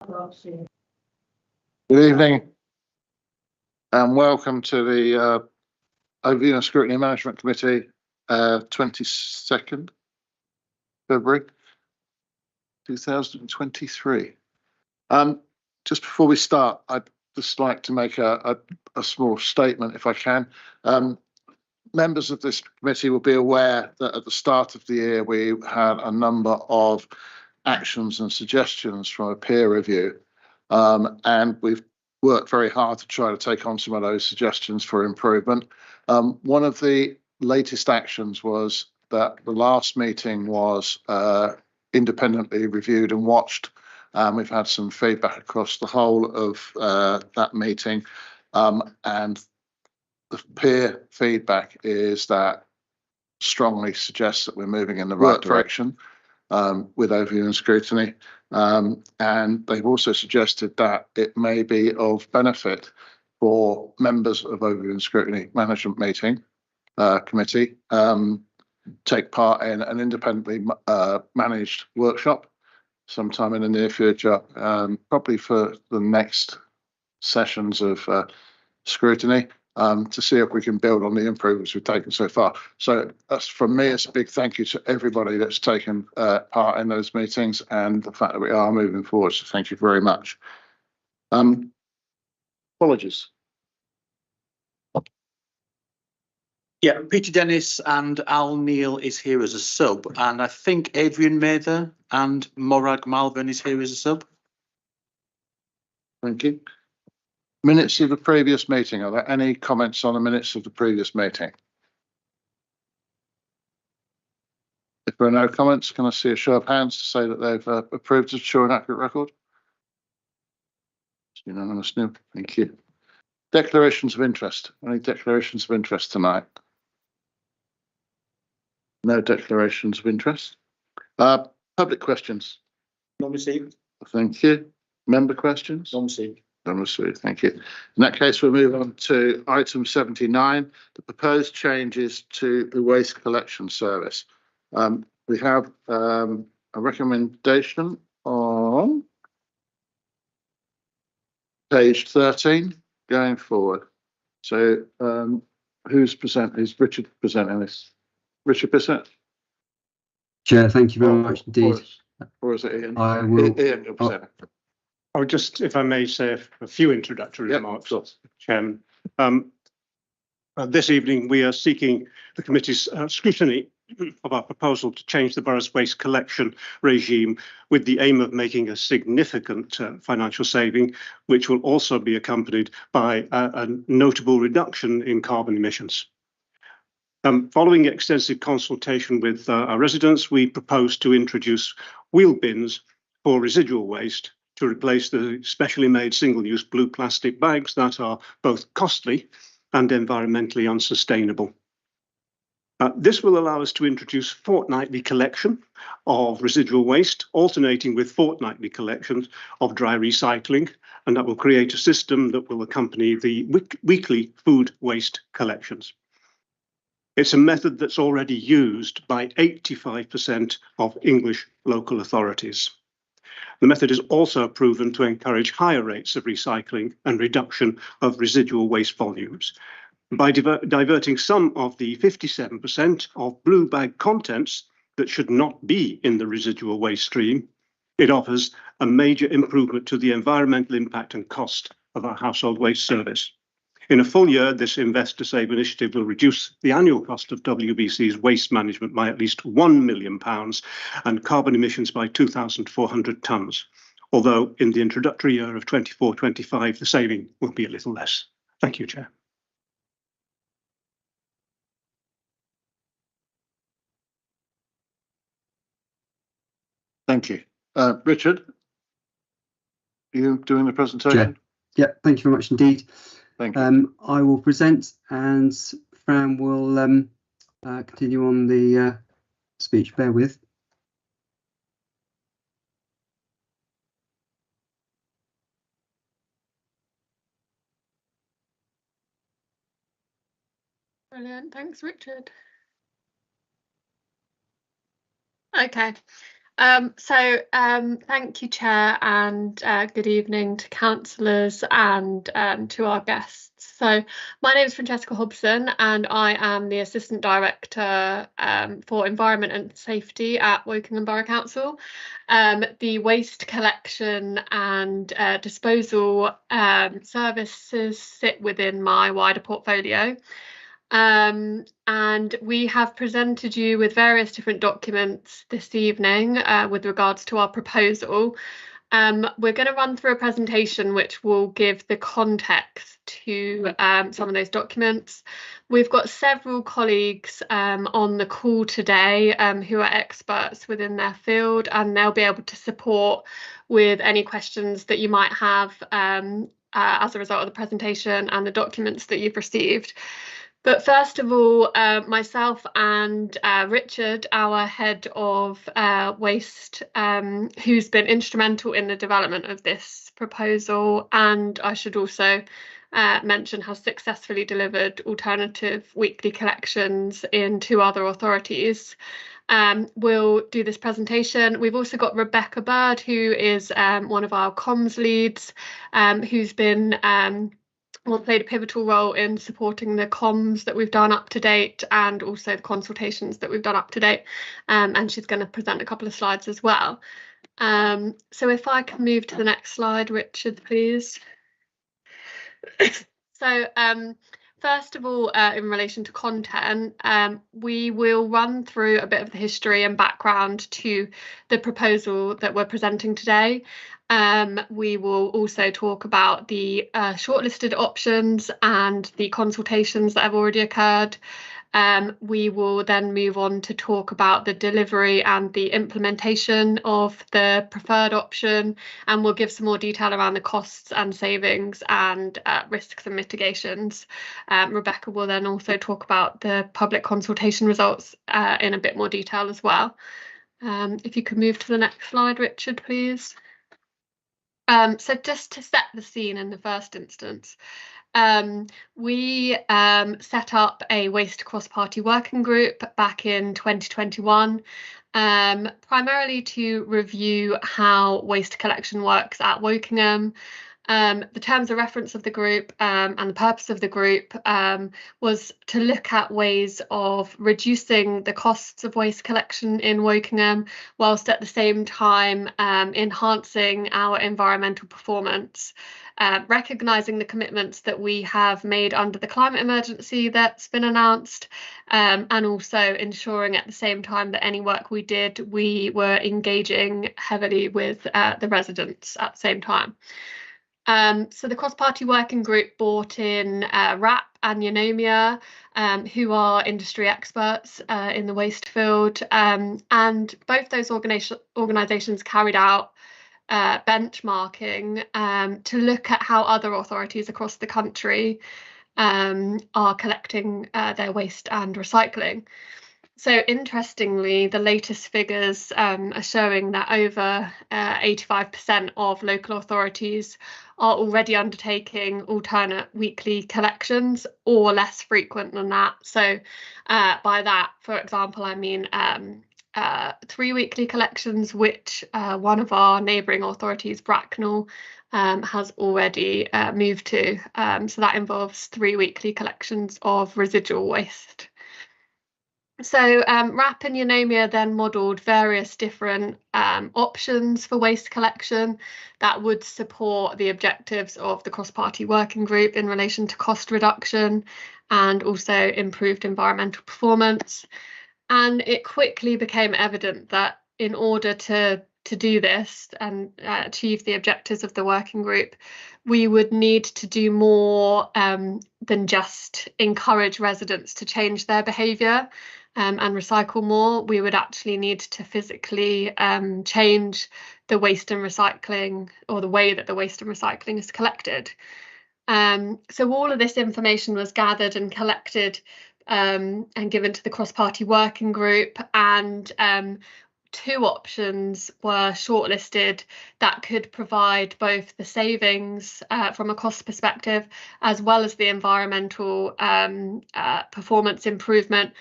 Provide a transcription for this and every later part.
Good evening and welcome to the Overview and Scrutiny Management Committee, 22nd February 2023. Just before we start, I'd just like to make a small statement if I can. Members of this committee will be aware that at the start of the year we had a number of actions and suggestions from a peer review, and we've worked very hard to try to take on some of those suggestions for improvement. One of the latest actions was that the last meeting was independently reviewed and watched. We've had some feedback across the whole of that meeting, and the peer feedback is that strongly suggests that we're moving in the right direction with Overview and Scrutiny. And they've also suggested that it may be of benefit for members of Overview and Scrutiny Management Meeting Committee take part in an independently managed workshop sometime in the near future, probably for the next sessions of scrutiny, to see if we can build on the improvements we've taken so far. So that's, from me, it's a big thank you to everybody that's taken part in those meetings and the fact that we are moving forward. So thank you very much. Apologies. Yeah, Peter Dennis and Al Neil is here as a sub, and I think Adrian Mather and Morag Malvern is here as a sub. Thank you. Minutes of the previous meeting. Are there any comments on the minutes of the previous meeting? If there are no comments, can I see a show of hands to say that they've approved to show an accurate record? It's unanimous. No, thank you. Declarations of interest. Any declarations of interest tonight? No declarations of interest. Public questions. None received. Thank you. Member questions. None received. None received. Thank you. In that case, we'll move on to item 79, the proposed changes to the waste collection service. We have a recommendation on page 13 going forward. So who's Richard presenting this? Richard present? Chair, thank you very much indeed. Or is it Ian? I will. Ian, you'll present it. I would just, if I may, say a few introductory remarks, Chairman. This evening, we are seeking the committee's scrutiny of our proposal to change the borough's waste collection regime with the aim of making a significant financial saving, which will also be accompanied by a notable reduction in carbon emissions. Following extensive consultation with our residents, we propose to introduce wheel bins for residual waste to replace the specially made single-use blue plastic bags that are both costly and environmentally unsustainable. This will allow us to introduce fortnightly collection of residual waste, alternating with fortnightly collections of dry recycling, and that will create a system that will accompany the weekly food waste collections. It's a method that's already used by 85% of English local authorities. The method is also proven to encourage higher rates of recycling and reduction of residual waste volumes. By diverting some of the 57% of blue bag contents that should not be in the residual waste stream, it offers a major improvement to the environmental impact and cost of our household waste service. In a full year, this Invest to Save initiative will reduce the annual cost of WBC's waste management by at least £1 million and carbon emissions by 2,400 tonnes, although in the introductory year of 24-25, the saving will be a little less. Thank you, Chair. Thank you. Richard, are you doing the presentation? Chair. Yeah, thank you very much indeed. Thank you. I will present and Fran will continue on the speech. Bear with. Brilliant. Thanks, Richard. Okay. Thank you, Chair, and good evening to councillors and to our guests. So my name is Francesca Hobson and I am the Assistant Director for Environment and Safety at Wokingham Borough Council. The waste collection and disposal services sit within my wider portfolio. And we have presented you with various different documents this evening with regards to our proposal. We're going to run through a presentation which will give the context to some of those documents. We've got several colleagues on the call today who are experts within their field, and they'll be able to support with any questions that you might have as a result of the presentation and the documents that you've received. But first of all, myself and Richard, our head of waste, who's been instrumental in the development of this proposal, and I should also mention has successfully delivered alternative weekly collections in 2 other authorities, will do this presentation. We've also got Rebecca Bird, who is one of our comms leads, who's been played a pivotal role in supporting the comms that we've done up to date and also the consultations that we've done up to date. And she's going to present a couple of slides as well. So if I can move to the next slide, Richard, please. So first of all, in relation to content, we will run through a bit of the history and background to the proposal that we're presenting today. We will also talk about the shortlisted options and the consultations that have already occurred. We will then move on to talk about the delivery and the implementation of the preferred option, and we'll give some more detail around the costs and savings and risks and mitigations. Rebecca will then also talk about the public consultation results in a bit more detail as well. If you could move to the next slide, Richard, please. So just to set the scene in the first instance, we set up a waste cross-party working group back in 2021, primarily to review how waste collection works at Wokingham. The terms of reference of the group and the purpose of the group was to look at ways of reducing the costs of waste collection in Wokingham, whilst at the same time enhancing our environmental performance, recognising the commitments that we have made under the climate emergency that's been announced, and also ensuring at the same time that any work we did, we were engaging heavily with the residents at the same time. So the cross-party working group brought in RAP and Eunomia, who are industry experts in the waste field, and both those organisations carried out benchmarking to look at how other authorities across the country are collecting their waste and recycling. So interestingly, the latest figures are showing that over 85% of local authorities are already undertaking alternate weekly collections or less frequent than that. So by that, for example, I mean 3 weekly collections, which one of our neighbouring authorities, Bracknell, has already moved to. So that involves 3 weekly collections of residual waste. So RAP and Eunomia then modelled various different options for waste collection that would support the objectives of the cross-party working group in relation to cost reduction and also improved environmental performance. And it quickly became evident that in order to do this and achieve the objectives of the working group, we would need to do more than just encourage residents to change their behaviour and recycle more. We would actually need to physically change the waste and recycling, or the way that the waste and recycling is collected. So all of this information was gathered and collected and given to the cross-party working group, and 2 options were shortlisted that could provide both the savings from a cost perspective as well as the environmental performance improvement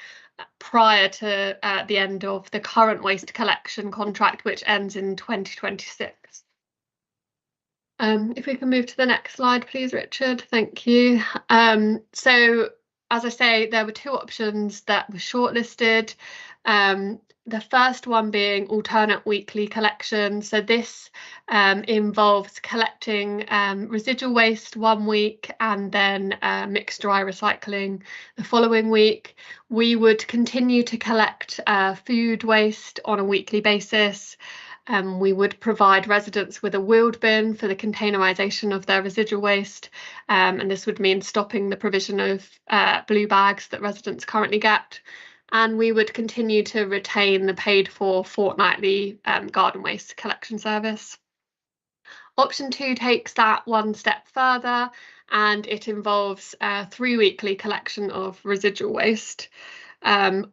prior to the end of the current waste collection contract, which ends in 2026. If we can move to the next slide, please, Richard. Thank you. So, as I say, there were two options that were shortlisted. The first one being alternate weekly collection. So this involves collecting residual waste one week and then mixed dry recycling the following week. We would continue to collect food waste on a weekly basis. We would provide residents with a wheeled bin for the containerisation of their residual waste, and this would mean stopping the provision of blue bags that residents currently get. And we would continue to retain the paid for fortnightly garden waste collection service. Option 2 takes that one step further, and it involves 3 weekly collection of residual waste. Dry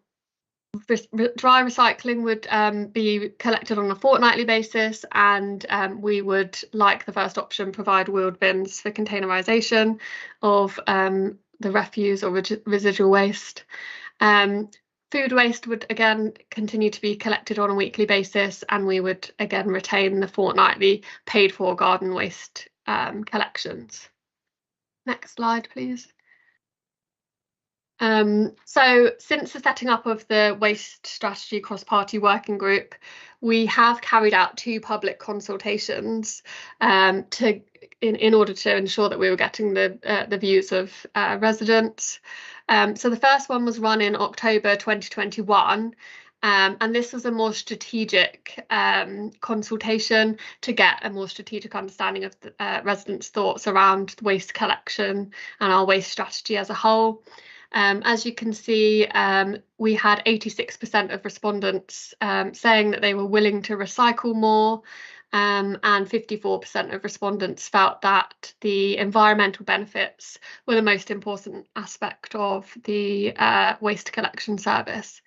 recycling would be collected on a fortnightly basis, and we would, like the first option, provide wheeled bins for containerisation of the refuse or residual waste. Food waste would again continue to be collected on a weekly basis, and we would again retain the fortnightly paid for garden waste collections. Next slide, please. So since the setting up of the Waste Strategy Cross-Party Working Group, we have carried out 2 public consultations in order to ensure that we were getting the views of residents. So the first one was run in October 2021, and this was a more strategic consultation to get a more strategic understanding of the residents' thoughts around waste collection and our waste strategy as a whole. As you can see, we had 86% of respondents saying that they were willing to recycle more, and 54% of respondents felt that the environmental benefits were the most important aspect of the waste collection service.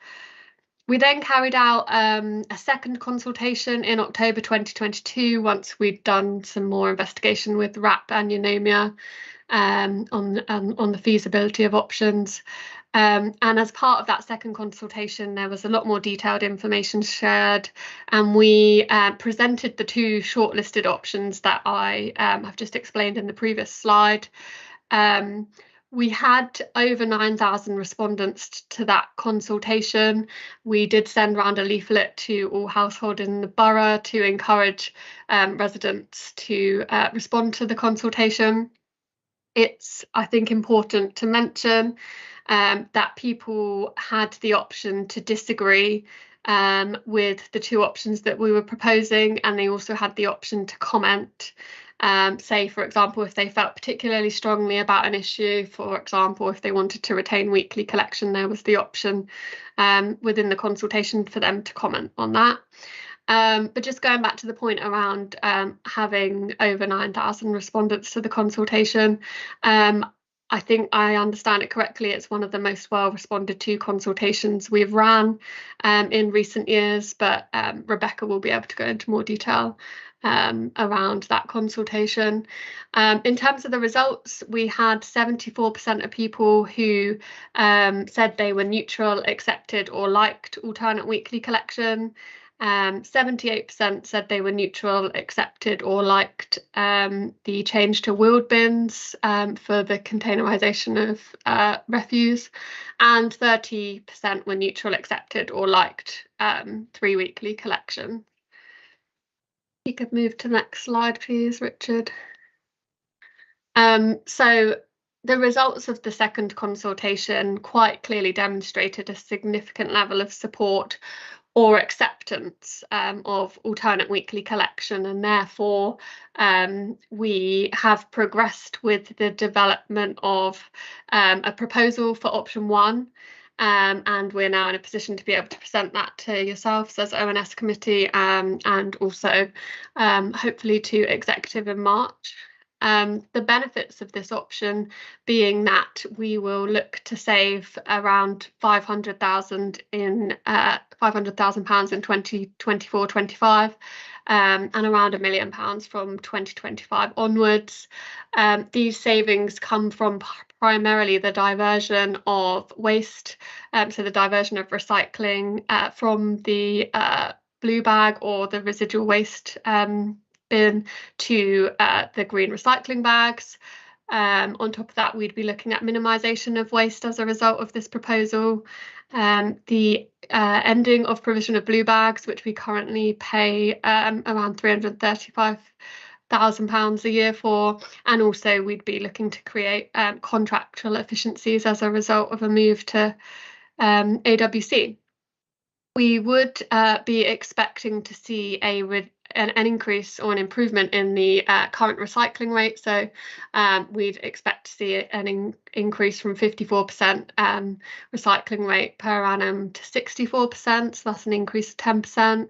We then carried out a second consultation in October 2022, once we'd done some more investigation with RAP and Eunomia on the feasibility of options. And as part of that second consultation, there was a lot more detailed information shared, and we presented the 2 shortlisted options that I have just explained in the previous slide. We had over 9,000 respondents to that consultation. We did send round a leaflet to all households in the borough to encourage residents to respond to the consultation. It's, I think, important to mention that people had the option to disagree with the 2 options that we were proposing, and they also had the option to comment. Say, for example, if they felt particularly strongly about an issue, for example, if they wanted to retain weekly collection, there was the option within the consultation for them to comment on that. But just going back to the point around having over 9,000 respondents to the consultation, I think I understand it correctly. It's one of the most well responded to consultations we've ran in recent years, but Rebecca will be able to go into more detail around that consultation. In terms of the results, we had 74% of people who said they were neutral, accepted or liked alternate weekly collection. 78% said they were neutral, accepted or liked the change to wheeled bins for the containerisation of refuse, and 30% were neutral, accepted or liked 3 weekly collection. You could move to the next slide, please, Richard. So the results of the second consultation quite clearly demonstrated a significant level of support or acceptance of alternate weekly collection, and therefore we have progressed with the development of a proposal for option 1, and we're now in a position to be able to present that to yourselves as ONS committee, and also hopefully to executive in March. The benefits of this option being that we will look to save around £500,000 in £500,000 in 2024-25, and around £1 million from 2025 onwards. These savings come from primarily the diversion of waste, so the diversion of recycling from the blue bag or the residual waste bin to the green recycling bags. On top of that, we'd be looking at minimisation of waste as a result of this proposal. The ending of provision of blue bags, which we currently pay around £335,000 a year for, and also we'd be looking to create contractual efficiencies as a result of a move to AWC. We would be expecting to see an increase or an improvement in the current recycling rate. So we'd expect to see an increase from 54% recycling rate per annum to 64%. So that's an increase of 10%.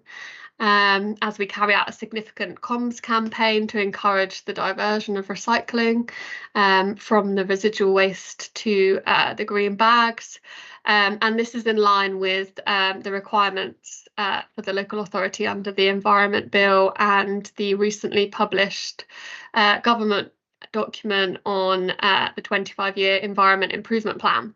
As we carry out a significant comms campaign to encourage the diversion of recycling from the residual waste to the green bags. And this is in line with the requirements for the local authority under the Environment Bill and the recently published government document on the 25-year Environment Improvement Plan.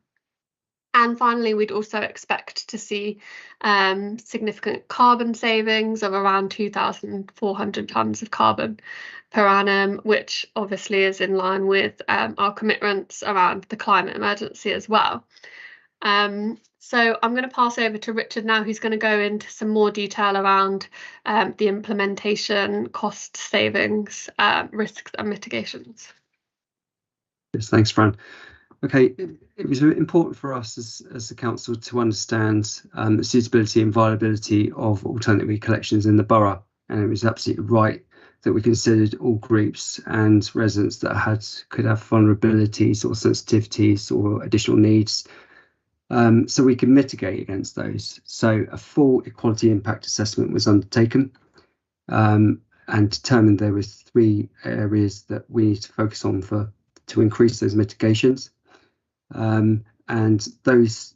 And finally, we'd also expect to see significant carbon savings of around 2,400 tonnes of carbon per annum, which obviously is in line with our commitments around the climate emergency as well. So I'm going to pass over to Richard now, who's going to go into some more detail around the implementation, cost savings, risks and mitigations. Yes, thanks, Fran. Okay, it was important for us as the council to understand the suitability and viability of alternative collections in the borough, and it was absolutely right that we considered all groups and residents that could have vulnerabilities or sensitivities or additional needs, so we can mitigate against those. So a full equality impact assessment was undertaken and determined there were 3 areas that we need to focus on to increase those mitigations. And those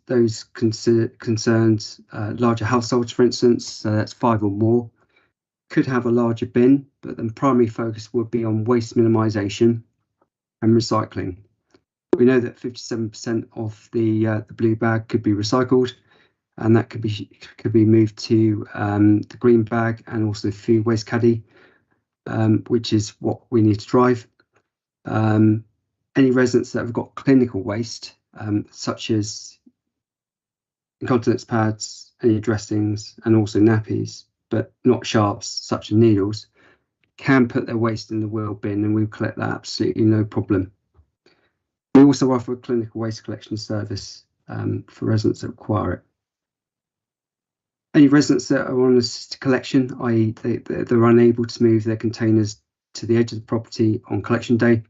concerned larger households, for instance, so that's 5 or more, could have a larger bin, but the primary focus would be on waste minimisation and recycling. We know that 57% of the blue bag could be recycled, and that could be moved to the green bag and also the food waste caddy, which is what we need to drive. Any residents that have got clinical waste, such as incontinence pads, any dressings, and also nappies, but not sharps, such as needles, can put their waste in the wheel bin, and we'll collect that absolutely no problem. We also offer a clinical waste collection service for residents that require it. Any residents that are on assisted collection, i.e. they're unable to move their containers to the edge of the property on collection day,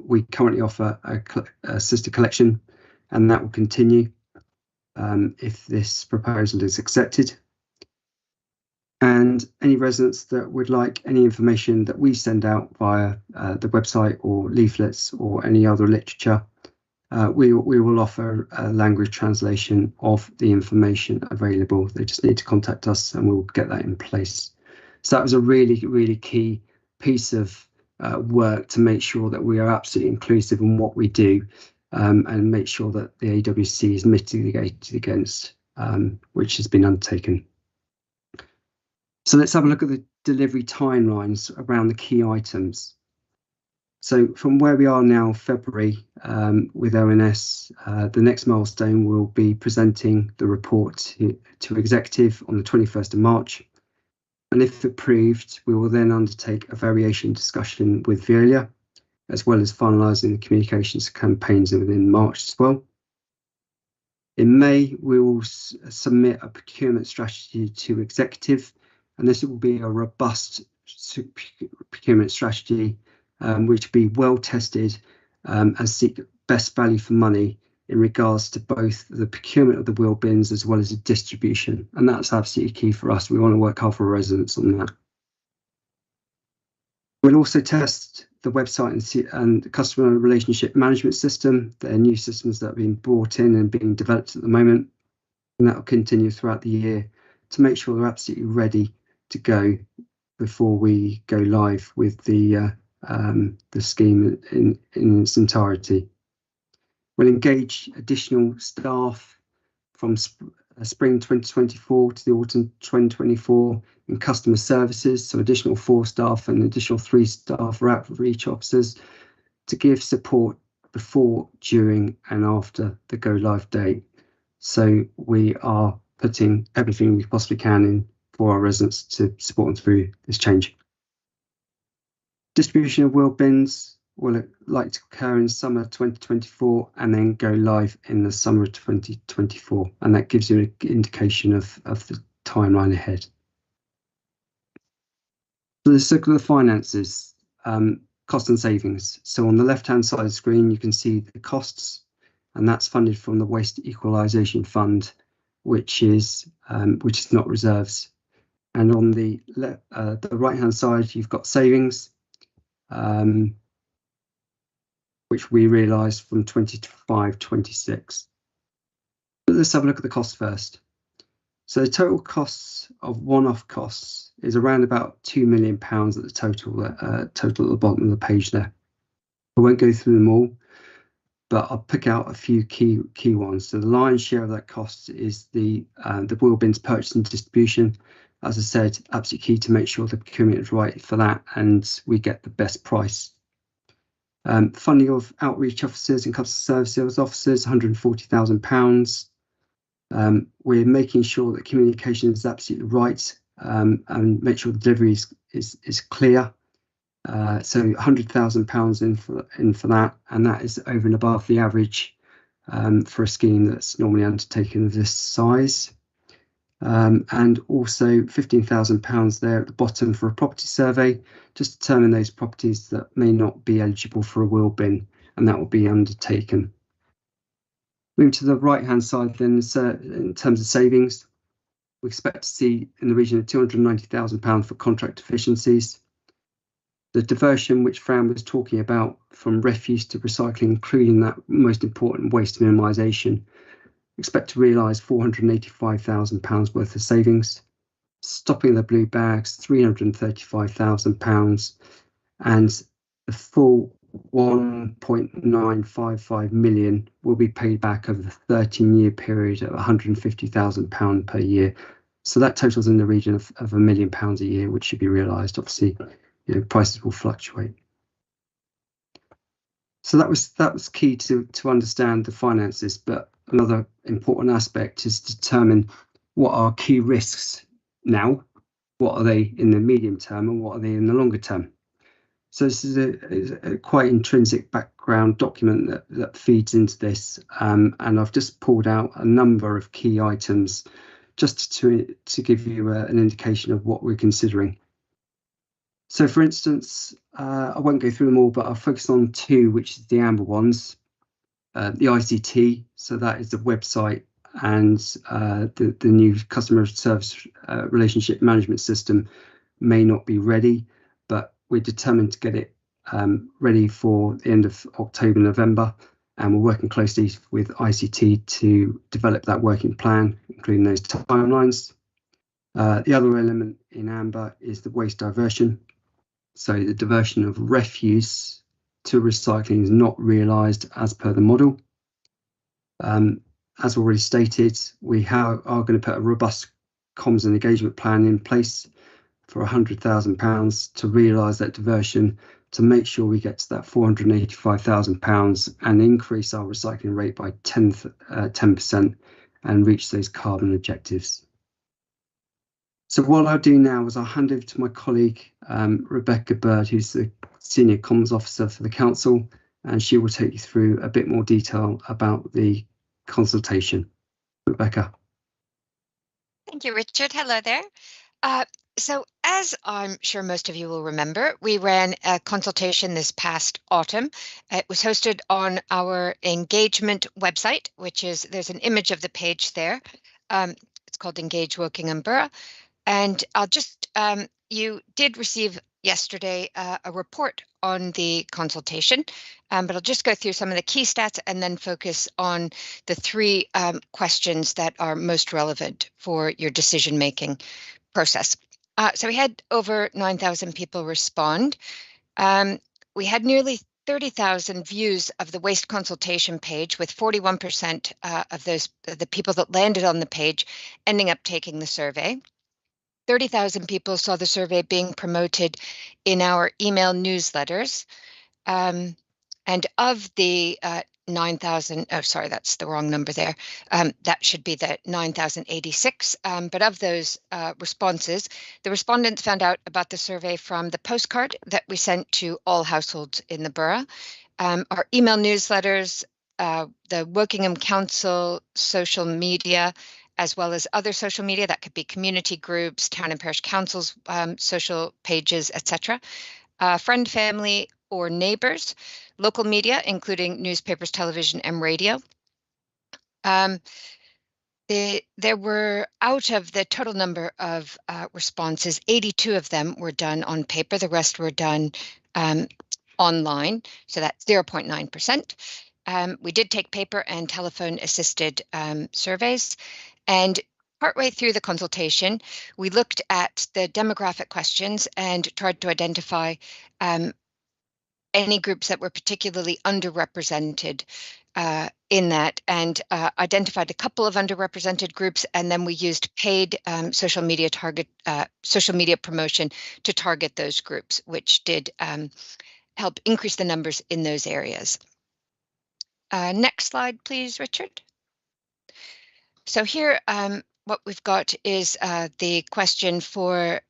we currently offer a assisted collection, and that will continue if this proposal is accepted. And any residents that would like any information that we send out via the website or leaflets or any other literature, we will offer a language translation of the information available. They just need to contact us and we'll get that in place. So that was a really, really key piece of work to make sure that we are absolutely inclusive in what we do, and make sure that the AWC is mitigated against, which has been undertaken. So let's have a look at the delivery timelines around the key items. So from where we are now, February, with ONS, the next milestone will be presenting the report to executive on the 21st of March. And if approved, we will then undertake a variation discussion with Veolia, as well as finalising the communications campaigns within March as well. In May, we will submit a procurement strategy to executive, and this will be a robust procurement strategy, which will be well tested and seek best value for money in regards to both the procurement of the wheel bins as well as the distribution. And that's absolutely key for us. We want to work hard for residents on that. We'll also test the website and the customer relationship management system. They're new systems that have been brought in and being developed at the moment, and that will continue throughout the year to make sure they're absolutely ready to go before we go live with the scheme in its entirety. We'll engage additional staff from spring 2024 to the autumn 2024 in customer services, so additional 4 staff and additional 3 staff outreach officers to give support before, during and after the go live date. So we are putting everything we possibly can in for our residents to support them through this change. Distribution of wheel bins will like to occur in summer 2024 and then go live in the summer of 2024, and that gives you an indication of the timeline ahead. So let's look at the finances, cost and savings. So on the left hand side of the screen you can see the costs, and that's funded from the Waste Equalisation Fund, which is not reserves. And on the right hand side you've got savings, which we realised from 25-26. But let's have a look at the cost first. So the total costs of one-off costs is around about £2 million at the total at the bottom of the page there. I won't go through them all, but I'll pick out a few key ones. So the lion's share of that cost is the wheel bins purchase and distribution. As I said, absolutely key to make sure the procurement is right for that and we get the best price. Funding of outreach officers and customer services officers, £140,000. We're making sure that communication is absolutely right and make sure the delivery is clear. So £100,000 in for that, and that is over and above the average for a scheme that's normally undertaken of this size. And also £15,000 there at the bottom for a property survey, just determine those properties that may not be eligible for a wheel bin, and that will be undertaken. Moving to the right hand side then, in terms of savings, we expect to see in the region of £290,000 for contract efficiencies. The diversion which Fran was talking about from refuse to recycling, including that most important waste minimisation, expect to realise £485,000 worth of savings. Stopping the blue bags, £335,000, and the full £1.955 million will be paid back over the 13-year period at £150,000 per year. So that totals in the region of £1 million a year, which should be realised. Obviously, prices will fluctuate. So that was key to understand the finances, but another important aspect is to determine what are key risks now, what are they in the medium term, and what are they in the longer term. So this is a quite intrinsic background document that feeds into this, and I've just pulled out a number of key items just to give you an indication of what we're considering. So for instance, I won't go through them all, but I'll focus on 2, which is the amber ones. The ICT, so that is the website and the new customer service relationship management system may not be ready, but we're determined to get it ready for the end of October, November, and we're working closely with ICT to develop that working plan, including those timelines. The other element in amber is the waste diversion. So the diversion of refuse to recycling is not realised as per the model. As already stated, we are going to put a robust comms and engagement plan in place for £100,000 to realise that diversion, to make sure we get to that £485,000 and increase our recycling rate by 10% and reach those carbon objectives. So what I'll do now is I'll hand over to my colleague, Rebecca Bird, who's the Senior Comms Officer for the Council, and she will take you through a bit more detail about the consultation. Rebecca. Thank you, Richard. Hello there. So as I'm sure most of you will remember, we ran a consultation this past autumn. It was hosted on our engagement website, which is, there's an image of the page there. It's called Engage Wokingham Borough. And I'll just, you did receive yesterday a report on the consultation, but I'll just go through some of the key stats and then focus on the 3 questions that are most relevant for your decision-making process. So we had over 9,000 people respond. We had nearly 30,000 views of the waste consultation page, with 41% of those, the people that landed on the page, ending up taking the survey. 30,000 people saw the survey being promoted in our email newsletters. And of the 9,000, oh, sorry, that's the wrong number there. That should be the 9,086. But of those responses, the respondents found out about the survey from the postcard that we sent to all households in the borough, our email newsletters, the Wokingham Council social media, as well as other social media. That could be community groups, town and parish councils, social pages, etc. Friend, family, or neighbors, local media, including newspapers, television, and radio. There were, out of the total number of responses, 82 of them were done on paper. The rest were done online, so that's 0.9%. We did take paper and telephone assisted surveys, and partway through the consultation, we looked at the demographic questions and tried to identify any groups that were particularly underrepresented in that, and identified a couple of underrepresented groups, and then we used paid social media promotion to target those groups, which did help increase the numbers in those areas. Next slide, please, Richard. So here, what we've got is the question for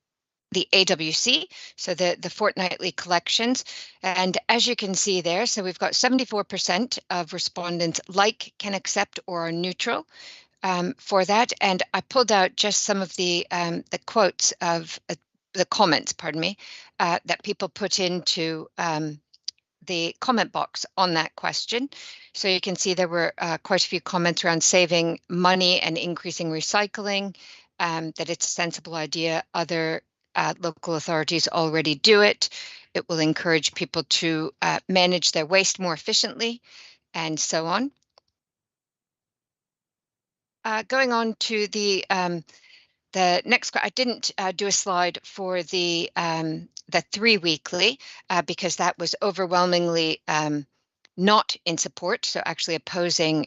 the AWC, so the fortnightly collections. And as you can see there, so we've got 74% of respondents like, can accept, or are neutral for that. And I pulled out just some of the quotes of the comments, pardon me, that people put into the comment box on that question. So you can see there were quite a few comments around saving money and increasing recycling, that it's a sensible idea. Other local authorities already do it. It will encourage people to manage their waste more efficiently, and so on. Going on to the next, I didn't do a slide for the 3 weekly because that was overwhelmingly not in support, so actually opposing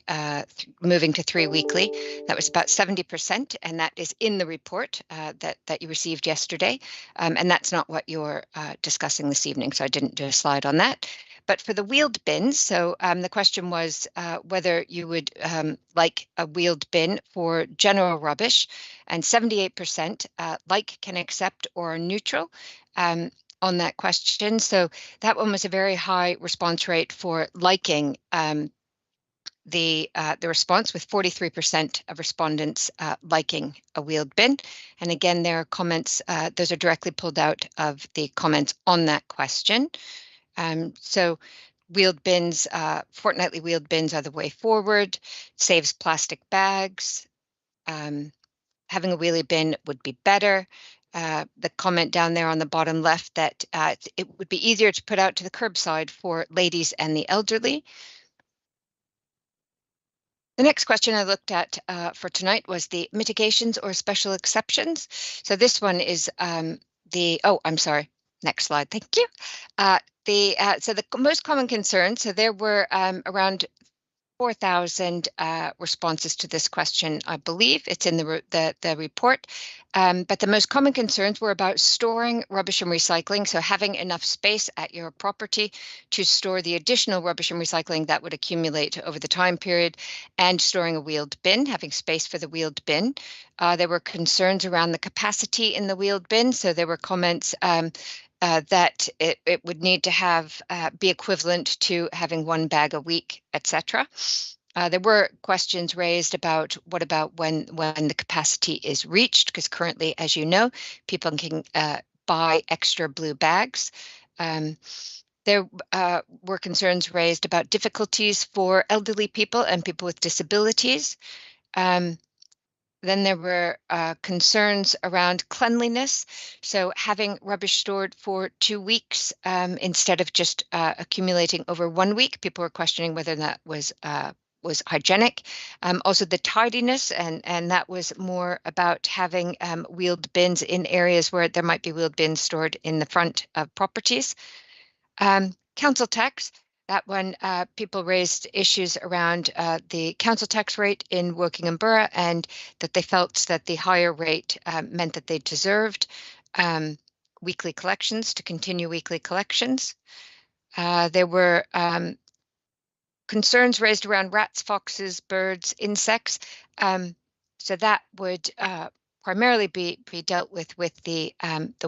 moving to 3 weekly. That was about 70%, and that is in the report that you received yesterday. And that's not what you're discussing this evening, so I didn't do a slide on that. But for the wheeled bins, so the question was whether you would like a wheeled bin for general rubbish, and 78% like, can accept, or are neutral on that question. So that one was a very high response rate for liking the response, with 43% of respondents liking a wheeled bin. And again, there are comments, those are directly pulled out of the comments on that question. So wheeled bins, fortnightly wheeled bins are the way forward, saves plastic bags. Having a wheelie bin would be better. The comment down there on the bottom left that it would be easier to put out to the curbside for ladies and the elderly. The next question I looked at for tonight was the mitigations or special exceptions. So this one is oh, I'm sorry, next slide, thank you. So the most common concerns, so there were around 4,000 responses to this question, I believe. It's in the report. But the most common concerns were about storing rubbish and recycling, so having enough space at your property to store the additional rubbish and recycling that would accumulate over the time period, and storing a wheeled bin, having space for the wheeled bin. There were concerns around the capacity in the wheeled bin, so there were comments that it would need to have be equivalent to having 1 bag a week, etc. There were questions raised about what about when the capacity is reached, because currently, as you know, people can buy extra blue bags. There were concerns raised about difficulties for elderly people and people with disabilities. Then there were concerns around cleanliness, so having rubbish stored for 2 weeks instead of just accumulating over 1 week. People were questioning whether that was hygienic. Also the tidiness, and that was more about having wheeled bins in areas where there might be wheeled bins stored in the front of properties. council tax. That one, people raised issues around the council tax rate in Woking and Borough, and that they felt that the higher rate meant that they deserved weekly collections, to continue weekly collections. There were concerns raised around rats, foxes, birds, insects. So that would primarily be dealt with the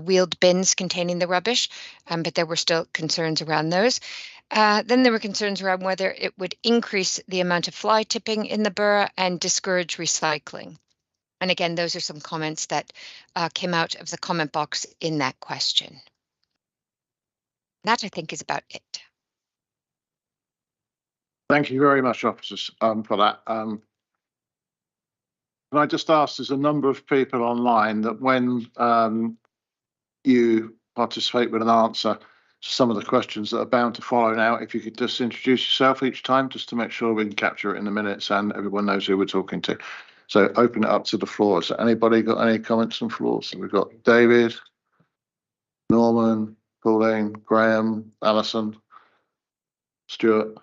wheeled bins containing the rubbish, but there were still concerns around those. Then there were concerns around whether it would increase the amount of fly tipping in the borough and discourage recycling. And again, those are some comments that came out of the comment box in that question. That, I think, is about it. Thank you very much, officers, for that. Can I just ask, there's a number of people online that when you participate with an answer to some of the questions that are bound to follow now, if you could just introduce yourself each time, just to make sure we can capture it in the minutes and everyone knows who we're talking to. So open it up to the floor. So anybody got any comments on floors? So we've got David, Norman, Pauline, Graham, Alison, Stuart.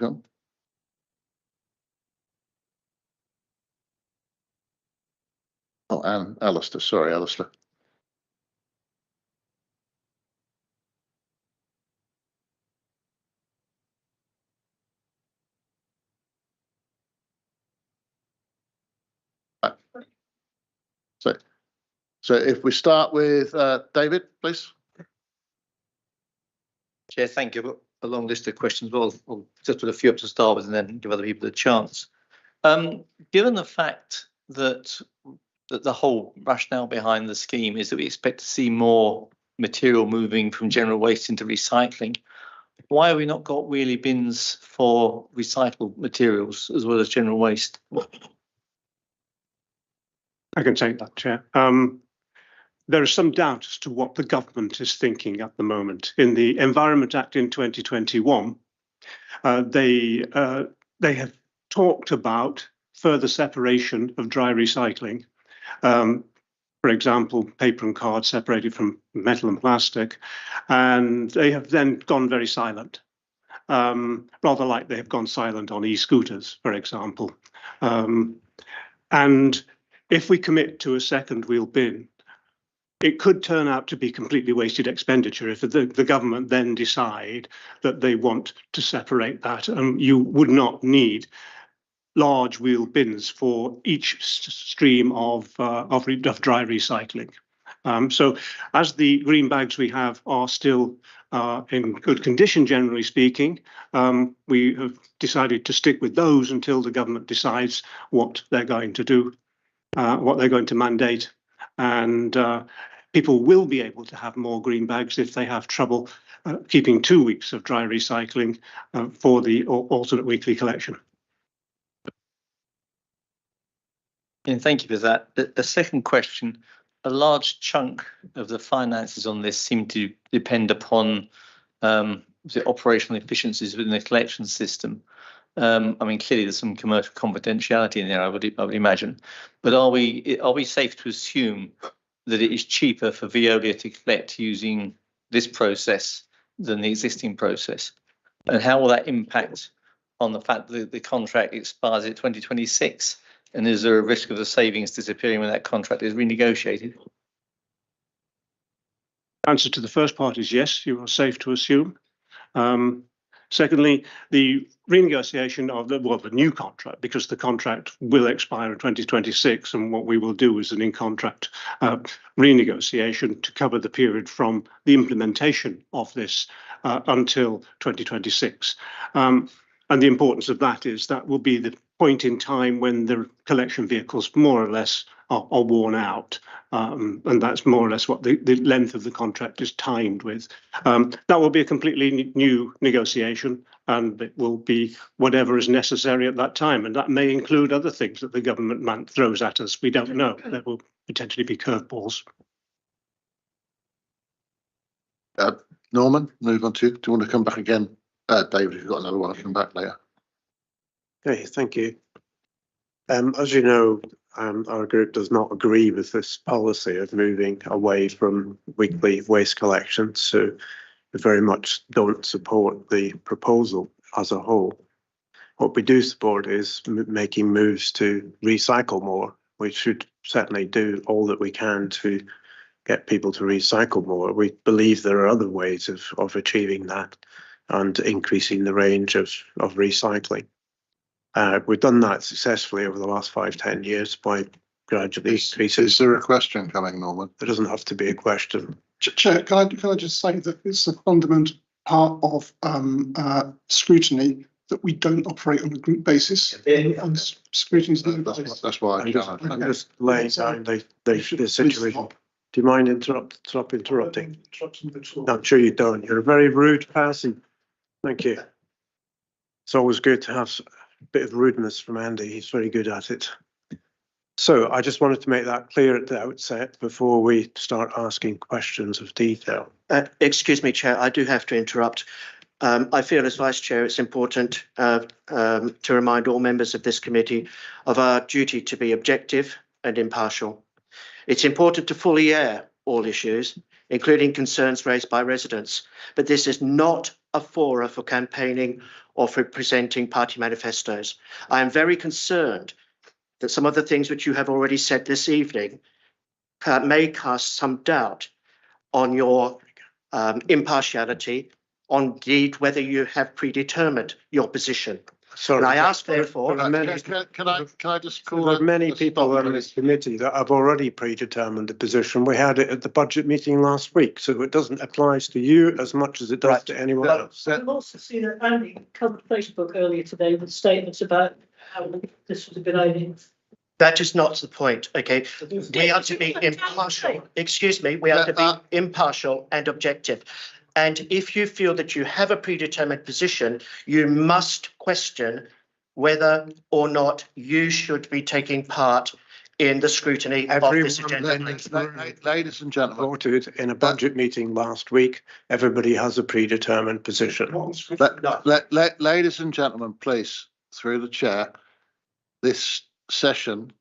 Go. Oh, and Alistair. Sorry, Alistair. So if we start with David, please. Chair, thank you. I've got a long list of questions. I'll just put a few up to start with and then give other people a chance. Given the fact that the whole rationale behind the scheme is that we expect to see more material moving from general waste into recycling, why have we not got wheelie bins for recycled materials as well as general waste? I can take that, Chair. There is some doubt as to what the government is thinking at the moment. In the Environment Act in 2021, they have talked about further separation of dry recycling. For example, paper and card separated from metal and plastic, and they have then gone very silent, rather like they have gone silent on e-scooters, for example. And if we commit to a second wheel bin, it could turn out to be completely wasted expenditure if the government then decide that they want to separate that, and you would not need large wheel bins for each stream of dry recycling. So as the green bags we have are still in good condition, generally speaking, we have decided to stick with those until the government decides what they're going to do, what they're going to mandate. And people will be able to have more green bags if they have trouble keeping 2 weeks of dry recycling for the alternate weekly collection. And thank you for that. The second question, a large chunk of the finances on this seem to depend upon the operational efficiencies within the collection system. I mean, clearly there's some commercial confidentiality in there, I would imagine. But are we safe to assume that it is cheaper for Veolia to collect using this process than the existing process? And how will that impact on the fact that the contract expires in 2026? And is there a risk of the savings disappearing when that contract is renegotiated? Answer to the first part is yes, you are safe to assume. Secondly, the renegotiation of the new contract, because the contract will expire in 2026, and what we will do is an in-contract renegotiation to cover the period from the implementation of this until 2026. And the importance of that is that will be the point in time when the collection vehicles more or less are worn out. And that's more or less what the length of the contract is timed with. That will be a completely new negotiation, and it will be whatever is necessary at that time. And that may include other things that the government throws at us. We don't know. There will potentially be curveballs. Norman, move on to you. Do you want to come back again? David, if you've got another one, I'll come back later. Okay, thank you. As you know, our group does not agree with this policy of moving away from weekly waste collection, so we very much don't support the proposal as a whole. What we do support is making moves to recycle more. We should certainly do all that we can to get people to recycle more. We believe there are other ways of achieving that and increasing the range of recycling. We've done that successfully over the last 5-10 years by gradually increasing. Is there a question coming, Norman? There doesn't have to be a question. Chair, can I just say that it's a fundamental part of scrutiny that we don't operate on a group basis. And scrutiny is That's why I'm just laying down the situation. Do you mind interrupting? No, I'm sure you don't. You're a very rude person. Thank you. It's always good to have a bit of rudeness from Andy. He's very good at it. So I just wanted to make that clear at the outset before we start asking questions of detail. Excuse me, Chair, I do have to interrupt. I feel as Vice Chair it's important to remind all members of this committee of our duty to be objective and impartial. It's important to fully air all issues, including concerns raised by residents, but this is not a forum for campaigning or for presenting party manifestos. I am very concerned that some of the things which you have already said this evening may cast some doubt on your impartiality, on indeed whether you have predetermined your position. Sorry, and I ask therefore. Can I just call? There are many people on this committee that have already predetermined the position. We had it at the budget meeting last week, so it doesn't apply to you as much as it does to anyone else. I've also seen that Andy covered Facebook earlier today with statements about how this was a good idea. That is not the point, okay? We are to be impartial. Excuse me, we are to be impartial and objective. And if you feel that you have a predetermined position, you must question whether or not you should be taking part in the scrutiny of this agenda. Ladies and gentlemen, voted in a budget meeting last week. Everybody has a predetermined position. Ladies and gentlemen, please, through the chair, this session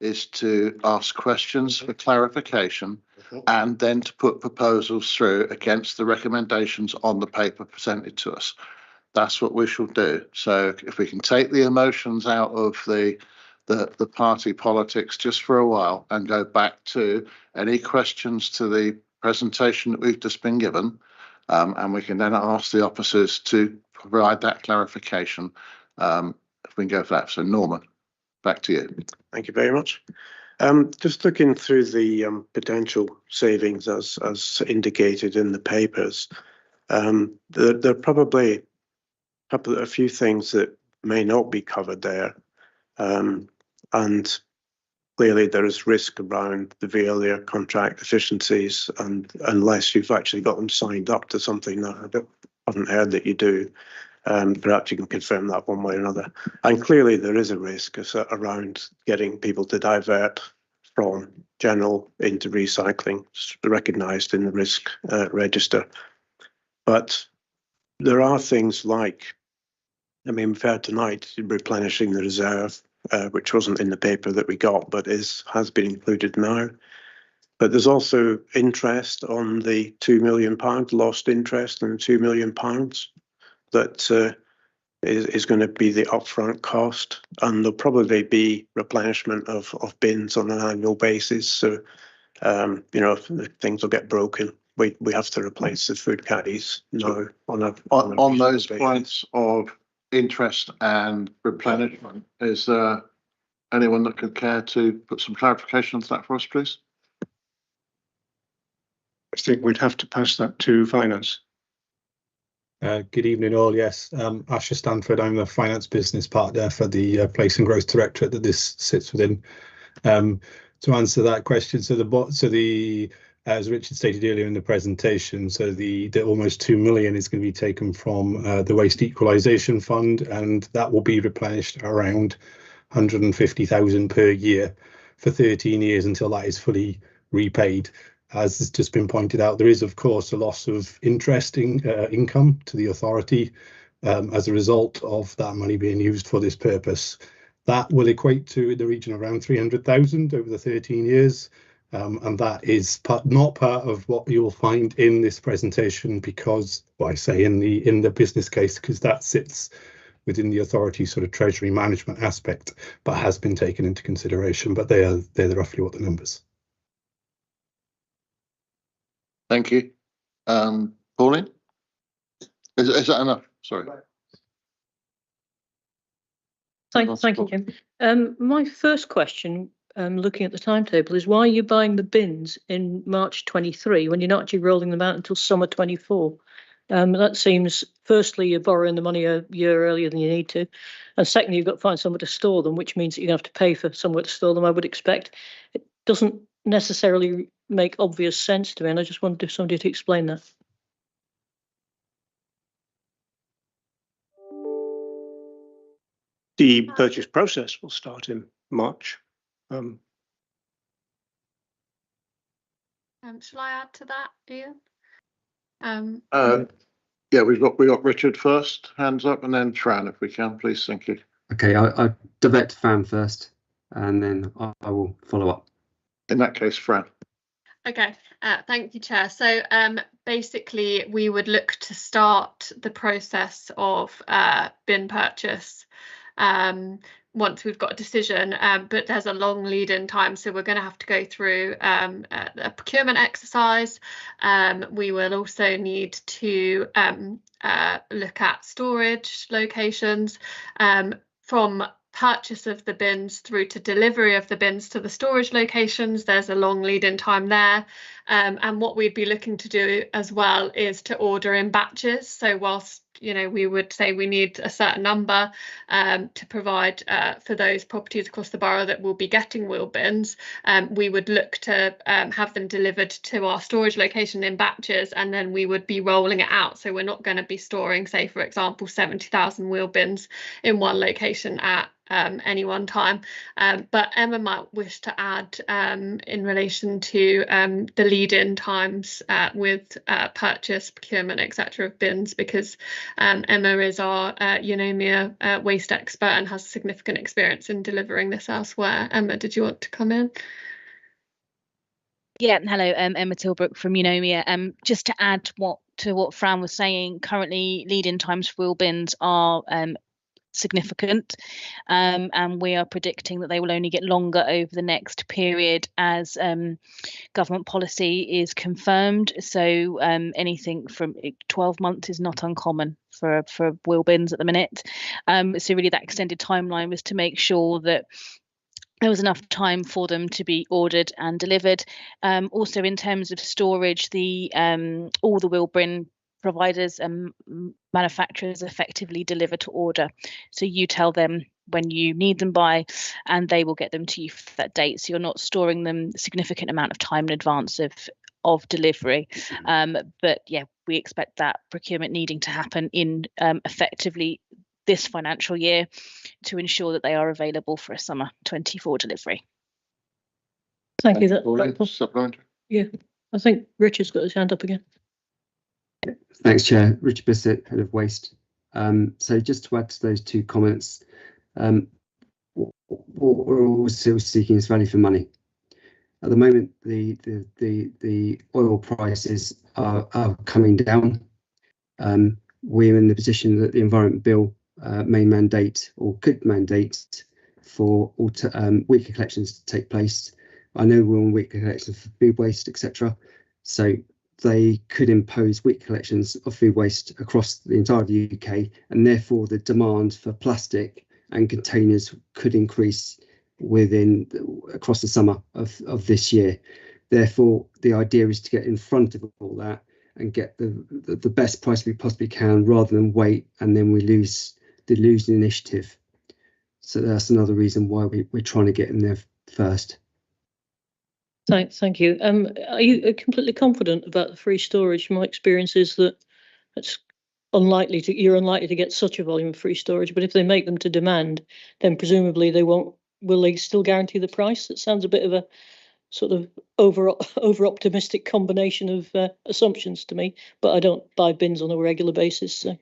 is to ask questions for clarification and then to put proposals through against the recommendations on the paper presented to us. That's what we shall do. So if we can take the emotions out of the party politics just for a while and go back to any questions to the presentation that we've just been given, and we can then ask the officers to provide that clarification. If we can go for that. So Norman, back to you. Thank you very much. Just looking through the potential savings as indicated in the papers, there are probably a few things that may not be covered there. And clearly there is risk around the Veolia contract efficiencies, and unless you've actually got them signed up to something that I haven't heard that you do, perhaps you can confirm that one way or another. And clearly there is a risk around getting people to divert from general into recycling, recognised in the risk register. But there are things like, I mean, we've heard tonight replenishing the reserve, which wasn't in the paper that we got, but has been included now. But there's also interest on the £2 million, lost interest on £2 million that is going to be the upfront cost, and there'll probably be replenishment of bins on an annual basis. So, you know, if things will get broken, we have to replace the food caddies now on those points of interest and replenishment. Is there anyone that could care to put some clarification on that for us, please? I think we'd have to pass that to finance. Good evening all. Yes, Asher Stanford. I'm the finance business partner for the Place and Growth Directorate that this sits within. To answer that question, as Richard stated earlier in the presentation, so the almost 2 million is going to be taken from the Waste Equalisation Fund, and that will be replenished around 150,000 per year for 13 years until that is fully repaid. As has just been pointed out, there is, of course, a loss of interest income to the authority as a result of that money being used for this purpose. That will equate to in the region around 300,000 over the 13 years. And that is not part of what you'll find in this presentation, because, well, I say in the business case, because that sits within the authority sort of treasury management aspect, but has been taken into consideration. But they're roughly what the numbers. Thank you. Pauline? Is that enough? Sorry. Thank you, Kim. My first question, looking at the timetable, is why are you buying the bins in March 23 when you're not actually rolling them out until summer 24? That seems, firstly, you're borrowing the money a year earlier than you need to. And secondly, you've got to find somewhere to store them, which means that you're going to have to pay for somewhere to store them, I would expect. It doesn't necessarily make obvious sense to me, and I just wanted somebody to explain that. The purchase process will start in March. Shall I add to that, Ian? Yeah, we got Richard first, hands up, and then Fran, if we can, please. Thank you. Okay, I'll divert to Fran first, and then I will follow up. In that case, Fran. Okay, thank you, Chair. So basically, we would look to start the process of bin purchase once we've got a decision, but there's a long lead-in time, so we're going to have to go through a procurement exercise. We will also need to look at storage locations. From purchase of the bins through to delivery of the bins to the storage locations, there's a long lead-in time there. And what we'd be looking to do as well is to order in batches. So whilst we would say we need a certain number to provide for those properties across the borough that will be getting wheel bins, we would look to have them delivered to our storage location in batches, and then we would be rolling it out. So we're not going to be storing, say, for example, 70,000 wheel bins in one location at any one time. But Emma might wish to add in relation to the lead-in times with purchase, procurement, etc. of bins, because Emma is our Eunomia waste expert and has significant experience in delivering this elsewhere. Emma, did you want to come in? Yeah, hello, Emma Tilbrook from Eunomia. Just to add to what Fran was saying, currently lead-in times for wheel bins are significant, and we are predicting that they will only get longer over the next period as government policy is confirmed. So anything from 12 months is not uncommon for wheel bins at the minute. So really that extended timeline was to make sure that there was enough time for them to be ordered and delivered. Also, in terms of storage, all the wheel bin providers and manufacturers effectively deliver to order. So you tell them when you need them by, and they will get them to you for that date. So you're not storing them a significant amount of time in advance of delivery. But yeah, we expect that procurement needing to happen in effectively this financial year to ensure that they are available for a summer 24 delivery. Thank you. Supplementary. Yeah, I think Richard's got his hand up again. Thanks, Chair. Richard Bissett, Head of Waste. So just to add to those two comments, what we're also seeking is value for money. At the moment, the oil prices are coming down. We're in the position that the Environment Bill may mandate or could mandate for weekly collections to take place. I know we're on weekly collections for food waste, etc. So they could impose weekly collections of food waste across the entire of the UK, and therefore the demand for plastic and containers could increase across the summer of this year. Therefore, the idea is to get in front of all that and get the best price we possibly can, rather than wait and then we lose the initiative. So that's another reason why we're trying to get in there first. Thank you. Are you completely confident about the free storage? My experience is that you're unlikely to get such a volume of free storage, but if they make them to demand, then presumably will they still guarantee the price? It sounds a bit of a sort of over optimistic combination of assumptions to me, but I don't buy bins on a regular basis. So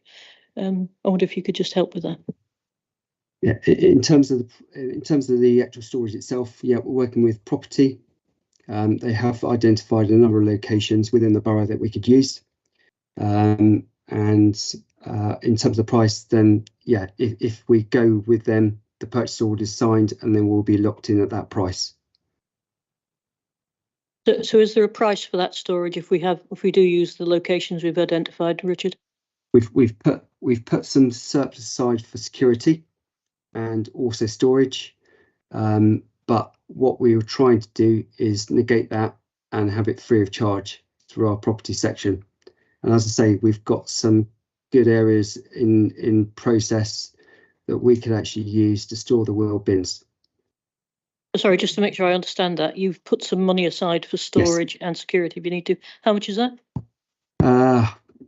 I wonder if you could just help with that. Yeah, in terms of the actual storage itself, yeah, we're working with property. They have identified a number of locations within the borough that we could use. And in terms of the price, then yeah, if we go with them, the purchase order is signed, and then we'll be locked in at that price. So is there a price for that storage if we do use the locations we've identified, Richard? We've put some surplus aside for security and also storage, but what we were trying to do is negate that and have it free of charge through our property section. And as I say, we've got some good areas in process that we could actually use to store the wheel bins. Sorry, just to make sure I understand that, you've put some money aside for storage and security if you need to. How much is that?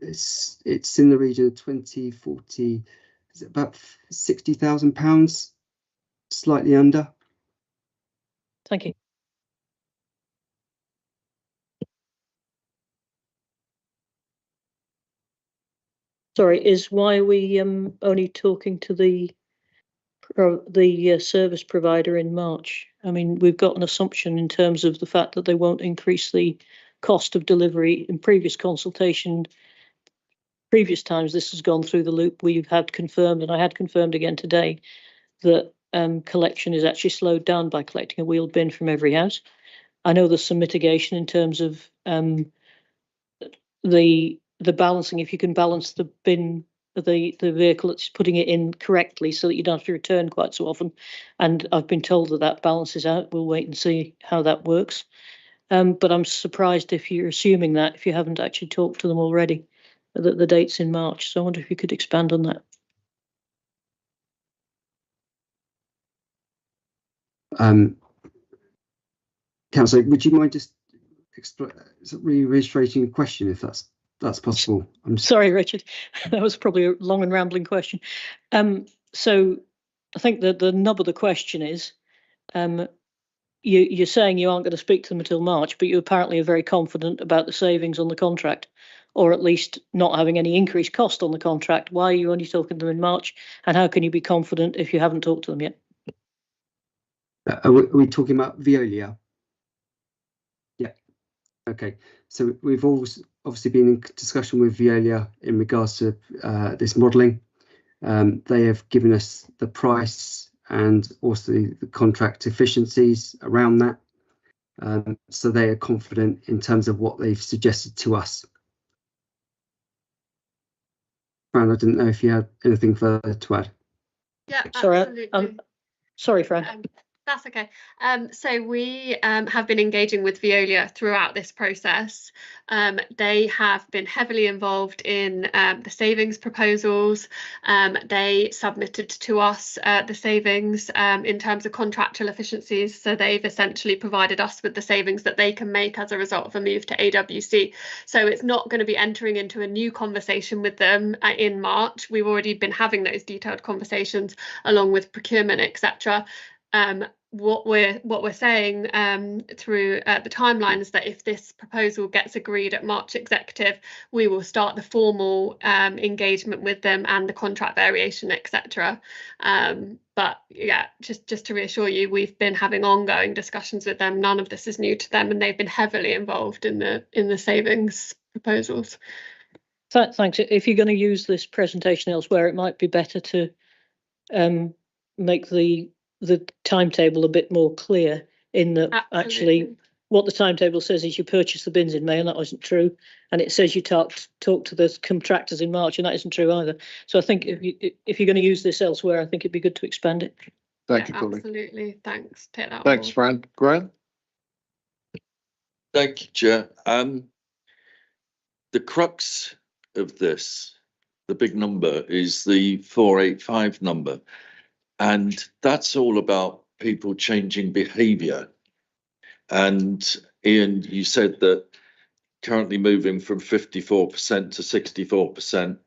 It's in the region of 20, 40, is it about £60,000, slightly under. Thank you. Sorry, why are we only talking to the service provider in March? I mean, we've got an assumption in terms of the fact that they won't increase the cost of delivery. In previous consultation, previous times this has gone through the loop, we've had confirmed, and I had confirmed again today, that collection is actually slowed down by collecting a wheeled bin from every house. I know there's some mitigation in terms of the balancing, if you can balance the bin, the vehicle that's putting it in correctly so that you don't have to return quite so often. And I've been told that balances out. We'll wait and see how that works. But I'm surprised if you're assuming that, if you haven't actually talked to them already, that the date's in March. So I wonder if you could expand on that. Councillor, would you mind just reiterating a question if that's possible? I'm sorry, Richard. That was probably a long and rambling question. So I think that the nub of the question is, you're saying you aren't going to speak to them until March, but you apparently are very confident about the savings on the contract, or at least not having any increased cost on the contract. Why are you only talking to them in March? And how can you be confident if you haven't talked to them yet? Are we talking about Veolia? Yeah. Okay. So we've obviously been in discussion with Veolia in regards to this modelling. They have given us the price and also the contract efficiencies around that. So they are confident in terms of what they've suggested to us. Fran, I didn't know if you had anything further to add. Yeah, absolutely. Sorry, Fran. That's okay. So we have been engaging with Veolia throughout this process. They have been heavily involved in the savings proposals. They submitted to us the savings in terms of contractual efficiencies. So they've essentially provided us with the savings that they can make as a result of a move to AWC. So it's not going to be entering into a new conversation with them in March. We've already been having those detailed conversations along with procurement, etc. What we're saying through the timeline is that if this proposal gets agreed at March Executive, we will start the formal engagement with them and the contract variation, etc. But yeah, just to reassure you, we've been having ongoing discussions with them. None of this is new to them, and they've been heavily involved in the savings proposals. Thanks. If you're going to use this presentation elsewhere, it might be better to make the timetable a bit more clear, in that actually what the timetable says is you purchase the bins in May, and that wasn't true, and it says you talk to the contractors in March, and that isn't true either. So I think if you're going to use this elsewhere, I think it'd be good to expand it. Thank you, Pauline. Absolutely. Thanks. Take that. Thanks, Fran. Graham? Thank you, Chair. The crux of this, the big number, is the 485 number. And that's all about people changing behaviour. And Ian, you said that currently moving from 54% to 64%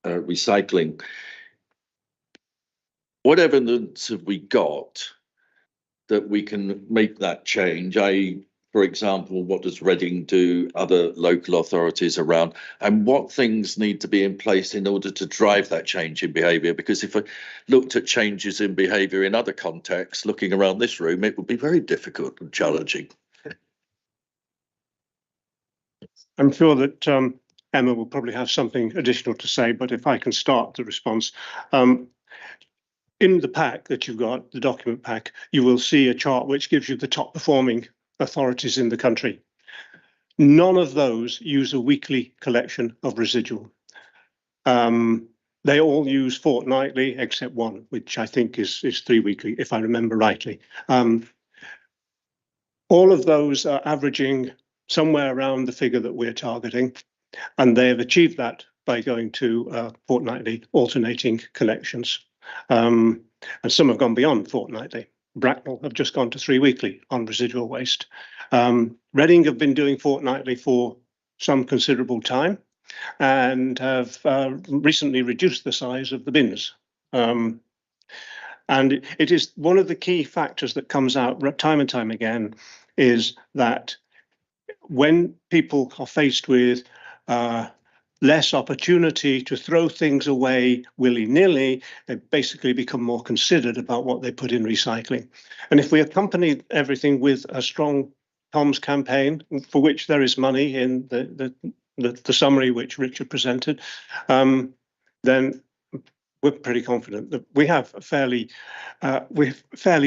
recycling. What evidence have we got that we can make that change? For example, what does Reading do, other local authorities around, and what things need to be in place in order to drive that change in behaviour? Because if I looked at changes in behaviour in other contexts, looking around this room, it would be very difficult and challenging. I'm sure that Emma will probably have something additional to say, but if I can start the response. In the pack that you've got, the document pack, you will see a chart which gives you the top performing authorities in the country. None of those use a weekly collection of residual. They all use fortnightly, except one, which I think is 3 weekly, if I remember rightly. All of those are averaging somewhere around the figure that we're targeting, and they have achieved that by going to fortnightly alternating collections. And some have gone beyond fortnightly. Bracknell have just gone to 3 weekly on residual waste. Reading have been doing fortnightly for some considerable time and have recently reduced the size of the bins. And it is one of the key factors that comes out time and time again is that when people are faced with less opportunity to throw things away willy-nilly, they basically become more considered about what they put in recycling. And if we accompany everything with a strong comms campaign, for which there is money in the summary which Richard presented, then we're pretty confident that we have a fairly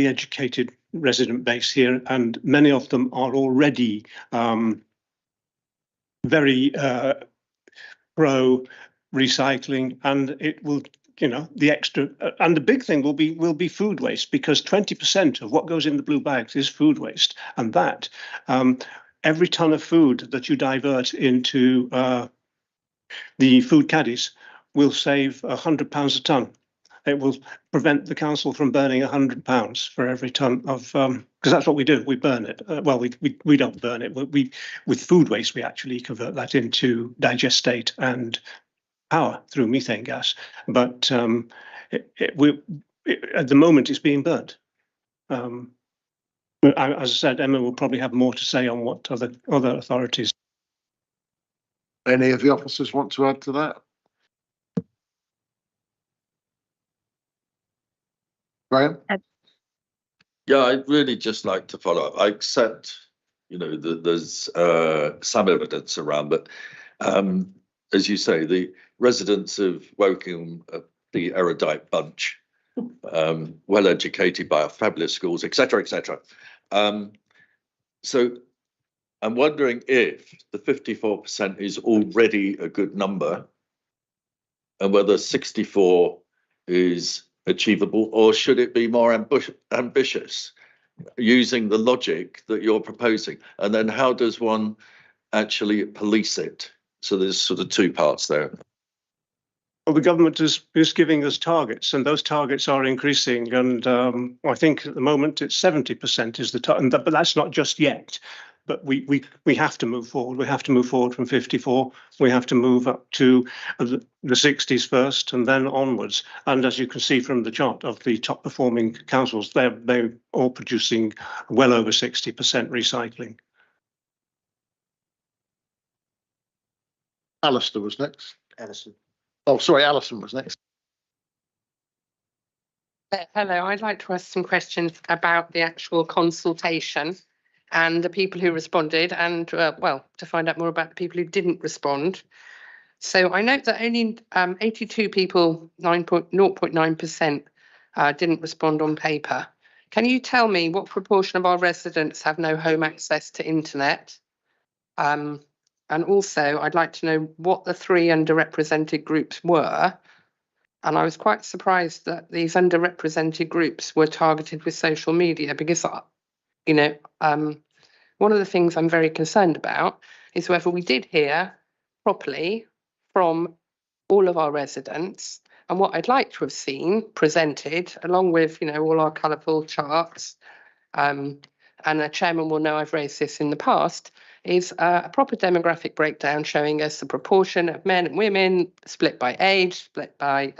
educated resident base here, and many of them are already very pro recycling, and it will, the extra, and the big thing will be food waste, because 20% of what goes in the blue bags is food waste, and that every ton of food that you divert into the food caddies will save £100 a ton. It will prevent the council from burning £100 for every ton of, because that's what we do. We burn it. Well, we don't burn it. With food waste, we actually convert that into digestate and power through methane gas. But at the moment, it's being burnt. As I said, Emma will probably have more to say on what other authorities. Any of the officers want to add to that? Graham? Yeah, I'd really just like to follow up. I accept, that there's some evidence around, but as you say, the residents of Woking, the erudite bunch, well educated by our fabulous schools, etc., etc. So I'm wondering if the 54% is already a good number, and whether 64 is achievable, or should it be more ambitious, using the logic that you're proposing? And then how does one actually police it? So there's sort of two parts there. Well, the government is giving us targets, and those targets are increasing. And I think at the moment it's 70% is the target, but that's not just yet. But we have to move forward. We have to move forward from 54. We have to move up to the 60s first, and then onwards. And as you can see from the chart of the top performing councils, they're all producing well over 60% recycling. Alistair was next. Alison. Oh, sorry, Alison was next. Hello, I'd like to ask some questions about the actual consultation and the people who responded, and to find out more about the people who didn't respond. So I note that only 82 people, 0.9%, didn't respond on paper. Can you tell me what proportion of our residents have no home access to internet? And also, I'd like to know what the 3 underrepresented groups were. And I was quite surprised that these underrepresented groups were targeted with social media, because one of the things I'm very concerned about is whether we did hear properly from all of our residents. And what I'd like to have seen presented, along with all our colourful charts, and the chairman will know I've raised this in the past, is a proper demographic breakdown showing us the proportion of men and women split by age, split by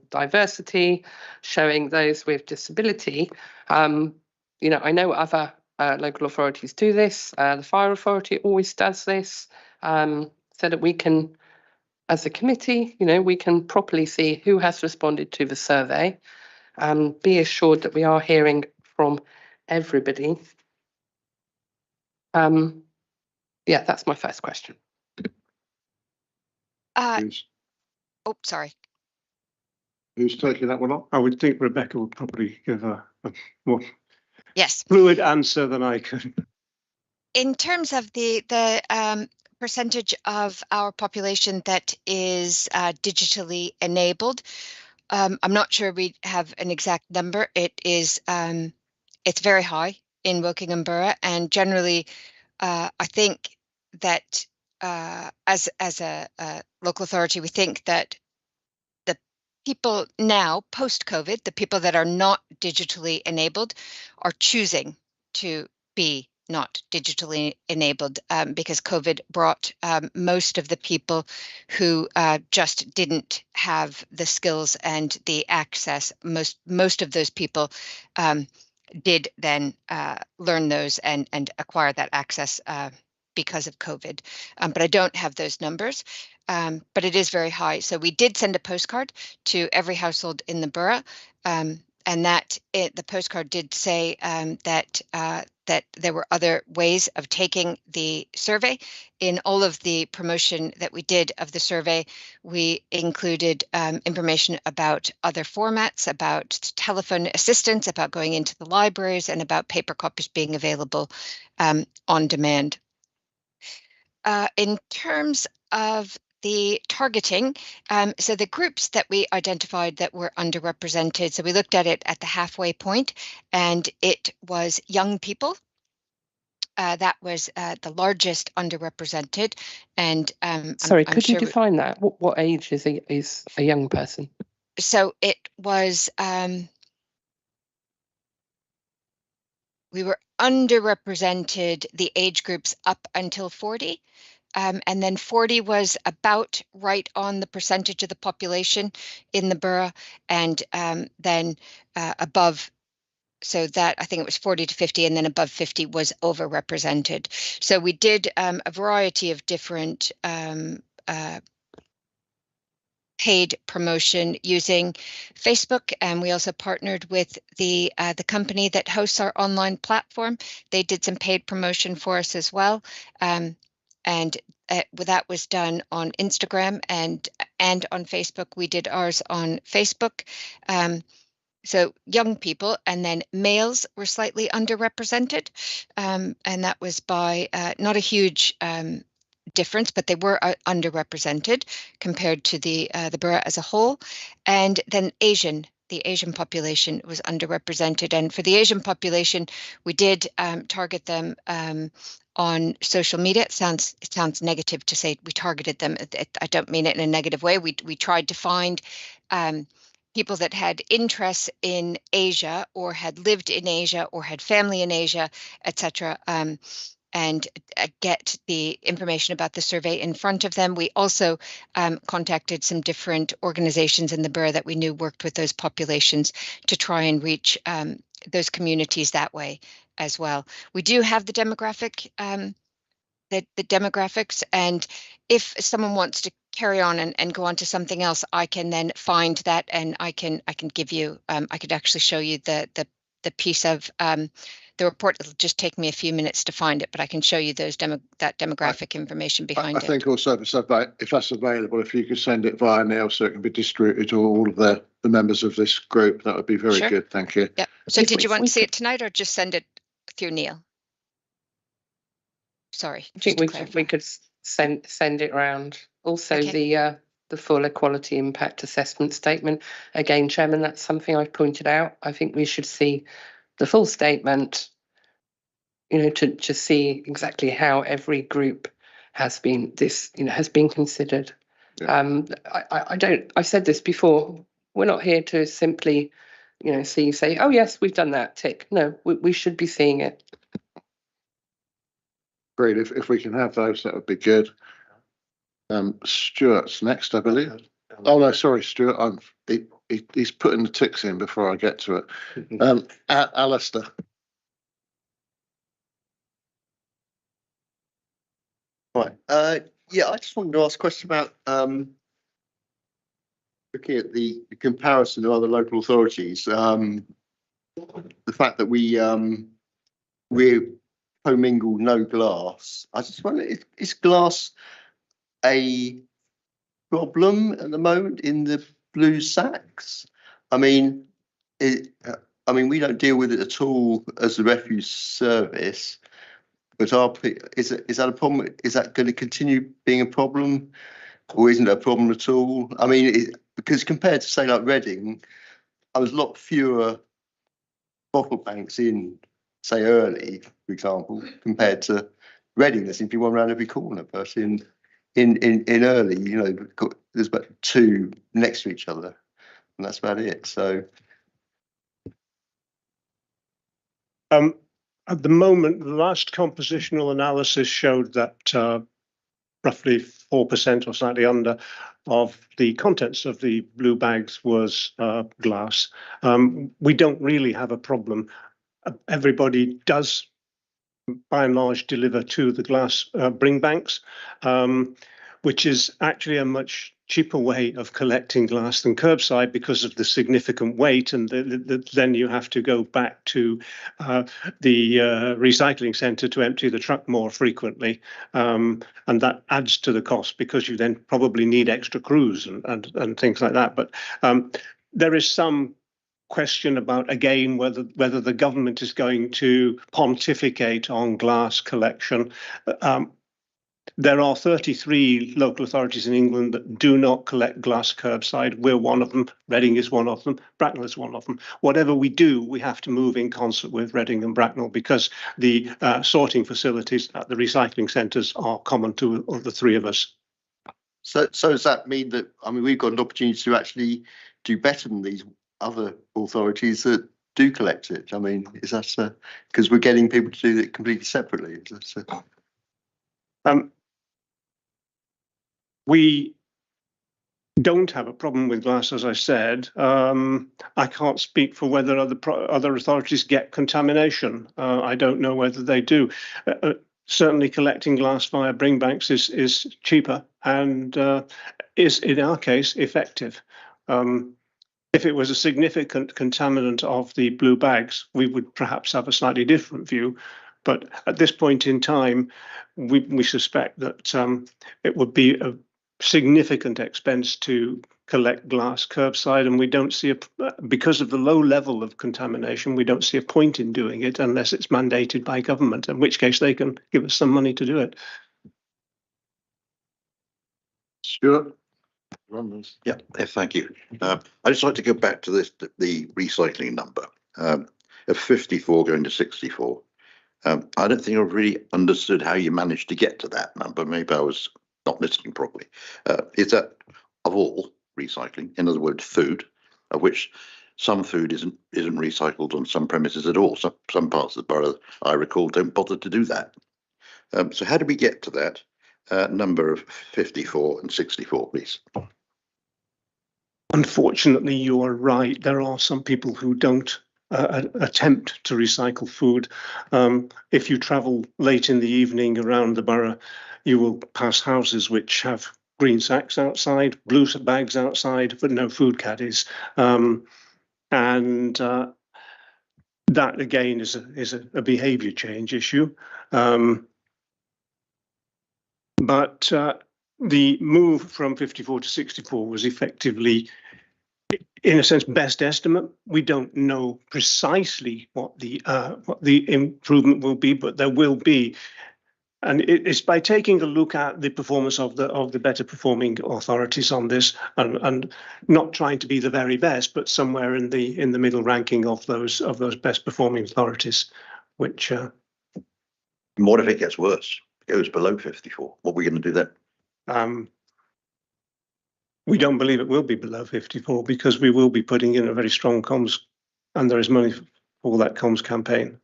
diversity, showing those with disability. I know other local authorities do this. The fire authority always does this, so that we can, as a committee, we can properly see who has responded to the survey and be assured that we are hearing from everybody. Yeah, that's my first question. Sorry. Who's taking that one on? I would think Rebecca would probably give a more Yes. fluid answer than I could. In terms of the percentage of our population that is digitally enabled, I'm not sure we have an exact number. It is it's very high in Wokingham Borough, and generally, I think that as a local authority, we think that the people now post-COVID, the people that are not digitally enabled, are choosing to be not digitally enabled because COVID brought most of the people who just didn't have the skills and the access. Most of those people did then learn those and acquire that access because of COVID. But I don't have those numbers. But it is very high. So we did send a postcard to every household in the borough, and the postcard did say that there were other ways of taking the survey. In all of the promotion that we did of the survey, we included information about other formats, about telephone assistance, about going into the libraries, and about paper copies being available on demand. In terms of the targeting, so the groups that we identified that were underrepresented, so we looked at it at the halfway point, and it was young people. That was the largest underrepresented. And sorry, could you define that? What age is a young person? So it was we were underrepresented the age groups up until 40. And then 40 was about right on the percentage of the population in the borough, and then above, so that I think it was 40 to 50, and then above 50 was overrepresented. So we did a variety of different paid promotion using Facebook, and we also partnered with the company that hosts our online platform. They did some paid promotion for us as well. And that was done on Instagram and on Facebook. We did ours on Facebook. So young people, and then males were slightly underrepresented, and that was by not a huge difference, but they were underrepresented compared to the borough as a whole. And then the Asian population was underrepresented, and for the Asian population, we did target them on social media. It sounds negative to say we targeted them. I don't mean it in a negative way. We tried to find people that had interests in Asia, or had lived in Asia, or had family in Asia, etc., and get the information about the survey in front of them. We also contacted some different organizations in the borough that we knew worked with those populations to try and reach those communities that way as well. We do have the demographic, the demographics, and if someone wants to carry on and go on to something else, I can then find that, and I can give you, I could actually show you the piece of the report. It'll just take me a few minutes to find it, but I can show you that demographic information behind it. I think also if that's available, if you could send it via Neil so it can be distributed to all of the members of this group, that would be very good. Thank you. Yeah. So did you want to see it tonight, or just send it through Neil? Sorry. I think we could send it around. Also, okay. The full equality impact assessment statement. Again, Chairman, that's something I've pointed out. I think we should see the full statement, to see exactly how every group has been considered. Yeah. I've said this before. We're not here to simply, say, oh yes, we've done that, tick. No, we should be seeing it. Great. If we can have those, that would be good. Stuart's next, I believe. Oh no, sorry, Stuart. He's putting the ticks in before I get to it. Alistair. Right. Yeah, I just wanted to ask a question about looking at the comparison of other local authorities. The fact that we commingle no glass. I just wonder, is glass a problem at the moment in the blue sacks? I mean, we don't deal with it at all as a refuse service. But is that a problem? Is that going to continue being a problem, or isn't it a problem at all? I mean, because compared to say like Reading, there was a lot fewer bottle banks in, say, Early, for example, compared to Reading. There seems to be one around every corner, but in Early, you know, there's about 2 next to each other, and that's about it. So. At the moment, the last compositional analysis showed that roughly 4% or slightly under of the contents of the blue bags was glass. We don't really have a problem. Everybody does, by and large, deliver to the glass bring banks, which is actually a much cheaper way of collecting glass than curbside because of the significant weight, and then you have to go back to the recycling centre to empty the truck more frequently, and that adds to the cost because you then probably need extra crews and things like that. But there is some question about, again, whether the government is going to pontificate on glass collection. There are 33 local authorities in England that do not collect glass curbside. We're one of them. Reading is one of them. Bracknell is one of them. Whatever we do, we have to move in concert with Reading and Bracknell because the sorting facilities at the recycling centres are common to the 3 of us. So does that mean that, I mean, we've got an opportunity to actually do better than these other authorities that do collect it? I mean, is that because we're getting people to do it completely separately? Is that, we don't have a problem with glass, as I said. I can't speak for whether other authorities get contamination. I don't know whether they do. Certainly collecting glass via bring banks is cheaper and is, in our case, effective. If it was a significant contaminant of the blue bags, we would perhaps have a slightly different view. But at this point in time, we suspect that it would be a significant expense to collect glass curbside, and we don't see because of the low level of contamination, we don't see a point in doing it unless it's mandated by government, in which case they can give us some money to do it. Stuart? Yeah, thank you. I'd just like to go back to the recycling number of 54 going to 64. I don't think I've really understood how you managed to get to that number. Maybe I was not listening properly. Is that of all recycling, in other words, food, of which some food isn't recycled on some premises at all. Some parts of the borough, I recall, don't bother to do that. So how do we get to that number of 54 and 64, please? Unfortunately, you are right. There are some people who don't attempt to recycle food. If you travel late in the evening around the borough, you will pass houses which have green sacks outside, blue bags outside, but no food caddies. And that again is a behaviour change issue. But the move from 54 to 64 was effectively, in a sense, best estimate. We don't know precisely what the improvement will be, but there will be. And it's by taking a look at the performance of the better performing authorities on this, and not trying to be the very best, but somewhere in the middle ranking of those best performing authorities. Which what if it gets worse? It goes below 54. What are we going to do then? We don't believe it will be below 54 because we will be putting in a very strong comms, and there is money for that comms campaign.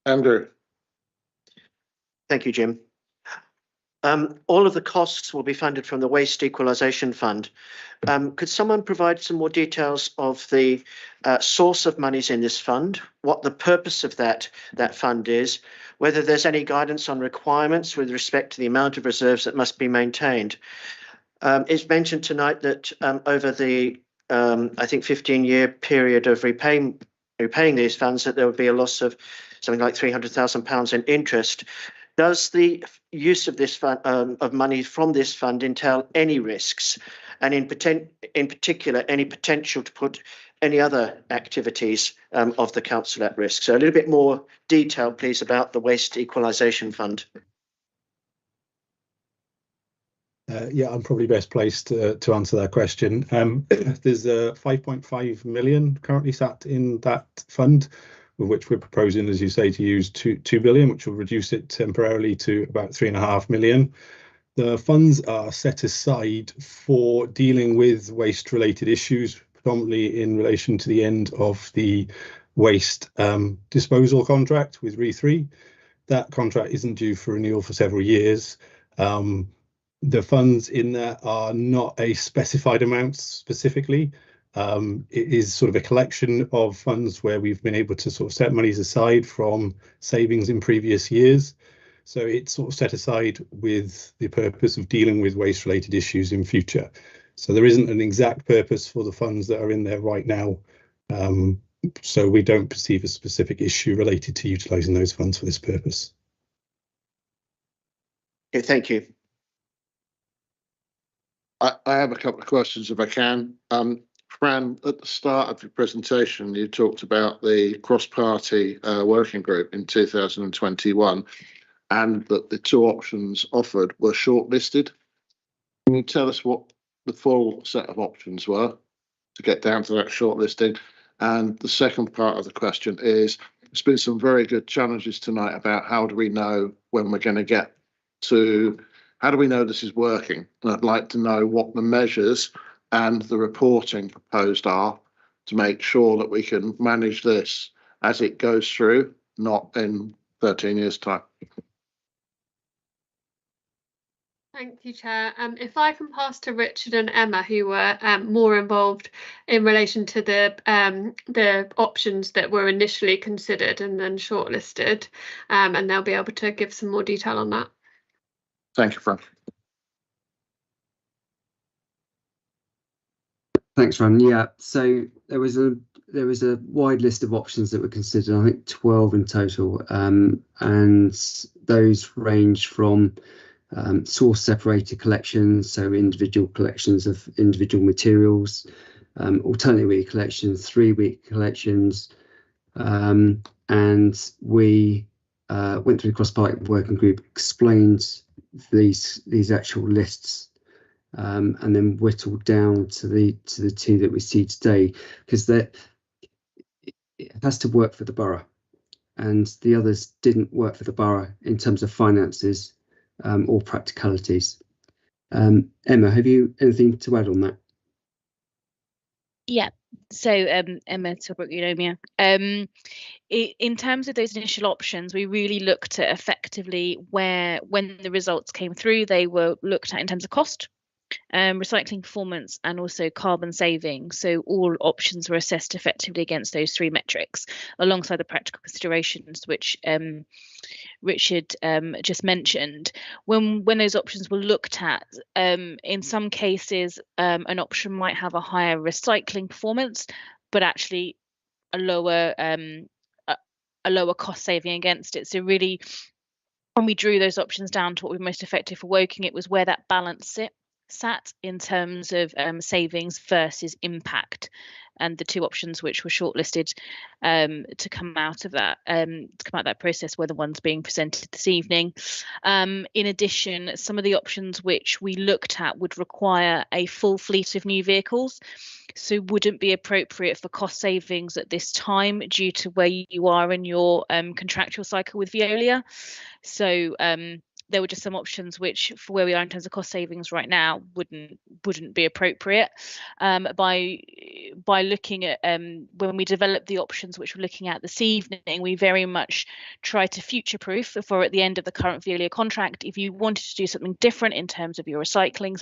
Andrew. Thank you, Jim. All of the costs will be funded from the Waste Equalisation Fund. Could someone provide some more details of the source of monies in this fund, what the purpose of that fund is, whether there's any guidance on requirements with respect to the amount of reserves that must be maintained? It's mentioned tonight that over the, I think, 15-year period of repaying these funds, that there would be a loss of something like £300,000 in interest. Does the use of this fund, of money from this fund, entail any risks, and in particular any potential to put any other activities of the council at risk? So a little bit more detail, please, about the Waste Equalisation Fund. Yeah, I'm probably best placed to answer that question. There's 5.5 million currently sat in that fund, of which we're proposing, as you say, to use 2 billion, which will reduce it temporarily to about 3.5 million. The funds are set aside for dealing with waste-related issues, predominantly in relation to the end of the waste disposal contract with RE3. That contract isn't due for renewal for several years. The funds in there are not a specified amount specifically. It is sort of a collection of funds where we've been able to sort of set monies aside from savings in previous years. So it's sort of set aside with the purpose of dealing with waste-related issues in future. So there isn't an exact purpose for the funds that are in there right now. So we don't perceive a specific issue related to utilising those funds for this purpose. Okay, thank you. I have a couple of questions, if I can. Fran, at the start of your presentation, you talked about the cross-party working group in 2021, and that the 2 options offered were shortlisted. Can you tell us what the full set of options were to get down to that shortlisting? And the second part of the question is, there's been some very good challenges tonight about how do we know when we're going to get to, how do we know this is working? And I'd like to know what the measures and the reporting proposed are to make sure that we can manage this as it goes through, not in 13 years' time. Thank you, Chair. If I can pass to Richard and Emma, who were more involved in relation to the options that were initially considered and then shortlisted, and they'll be able to give some more detail on that. Thank you, Frank. Thanks, Ron. Yeah, so there was a wide list of options that were considered, I think 12 in total, and those range from source separated collections, so individual collections of individual materials, alternate week collections, 3-week collections, and we went through the cross-party working group, explained these actual lists, and then whittled down to the 2 that we see today, because it has to work for the borough, and the others didn't work for the borough in terms of finances or practicalities. Emma, have you anything to add on that? Yeah, so Emma Tilbrook, Eunomia. In terms of those initial options, we really looked at effectively when the results came through, they were looked at in terms of cost, recycling performance, and also carbon saving. So all options were assessed effectively against those 3 metrics, alongside the practical considerations which Richard just mentioned. When those options were looked at, in some cases an option might have a higher recycling performance, but actually a lower cost saving against it. So really, when we drew those options down to what was most effective for Woking, it was where that balance sat in terms of savings versus impact, and the 2 options which were shortlisted to come out of that process were the ones being presented this evening. In addition, some of the options which we looked at would require a full fleet of new vehicles, so wouldn't be appropriate for cost savings at this time due to where you are in your contractual cycle with Veolia. So there were just some options which, for where we are in terms of cost savings right now, wouldn't be appropriate. By looking at when we developed the options which we're looking at this evening, we very much try to future-proof for at the end of the current Veolia contract. If you wanted to do something different in terms of your recycling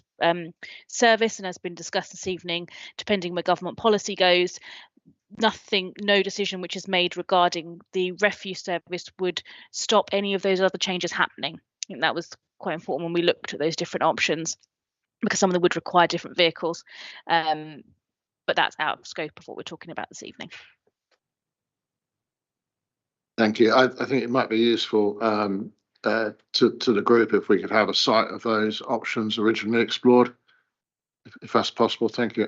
service, and has been discussed this evening, depending where government policy goes, no decision which is made regarding the refuse service would stop any of those other changes happening. I think that was quite important when we looked at those different options, because some of them would require different vehicles, but that's out of scope of what we're talking about this evening. Thank you. I think it might be useful to the group if we could have a sight of those options originally explored, if that's possible. Thank you.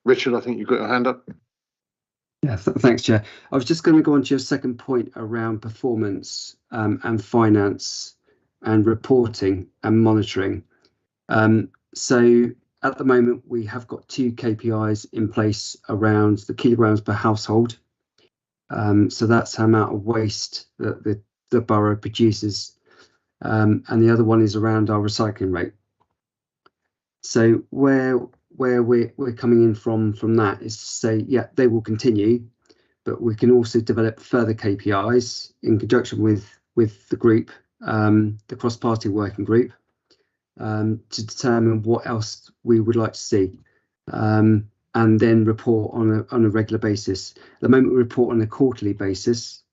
Richard, I think you've got your hand up. Yeah, thanks, Chair. I was just going to go on to your second point around performance and finance and reporting and monitoring. So at the moment, we have got 2 KPIs in place around the kilograms per household. So that's the amount of waste that the borough produces. And the other one is around our recycling rate. So where we're coming in from that is to say, yeah, they will continue, but we can also develop further KPIs in conjunction with the group, the cross-party working group, to determine what else we would like to see, and then report on a regular basis. At the moment, we report on a quarterly basis.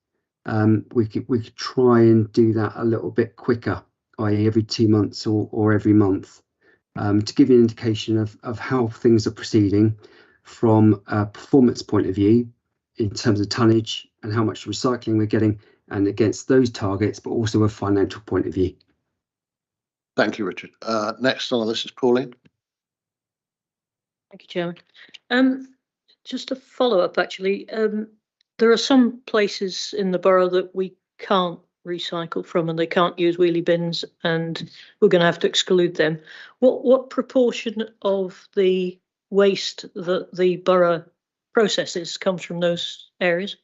We could try and do that a little bit quicker, i.e. every 2 months or every month. To give you an indication of how things are proceeding from a performance point of view in terms of tonnage and how much recycling we're getting and against those targets, but also a financial point of view. Thank you, Richard. Next on the list is Pauline. Thank you, Chairman. Just a follow-up, actually. There are some places in the borough that we can't recycle from, and they can't use wheelie bins, and we're going to have to exclude them. What proportion of the waste that the borough processes comes from those areas?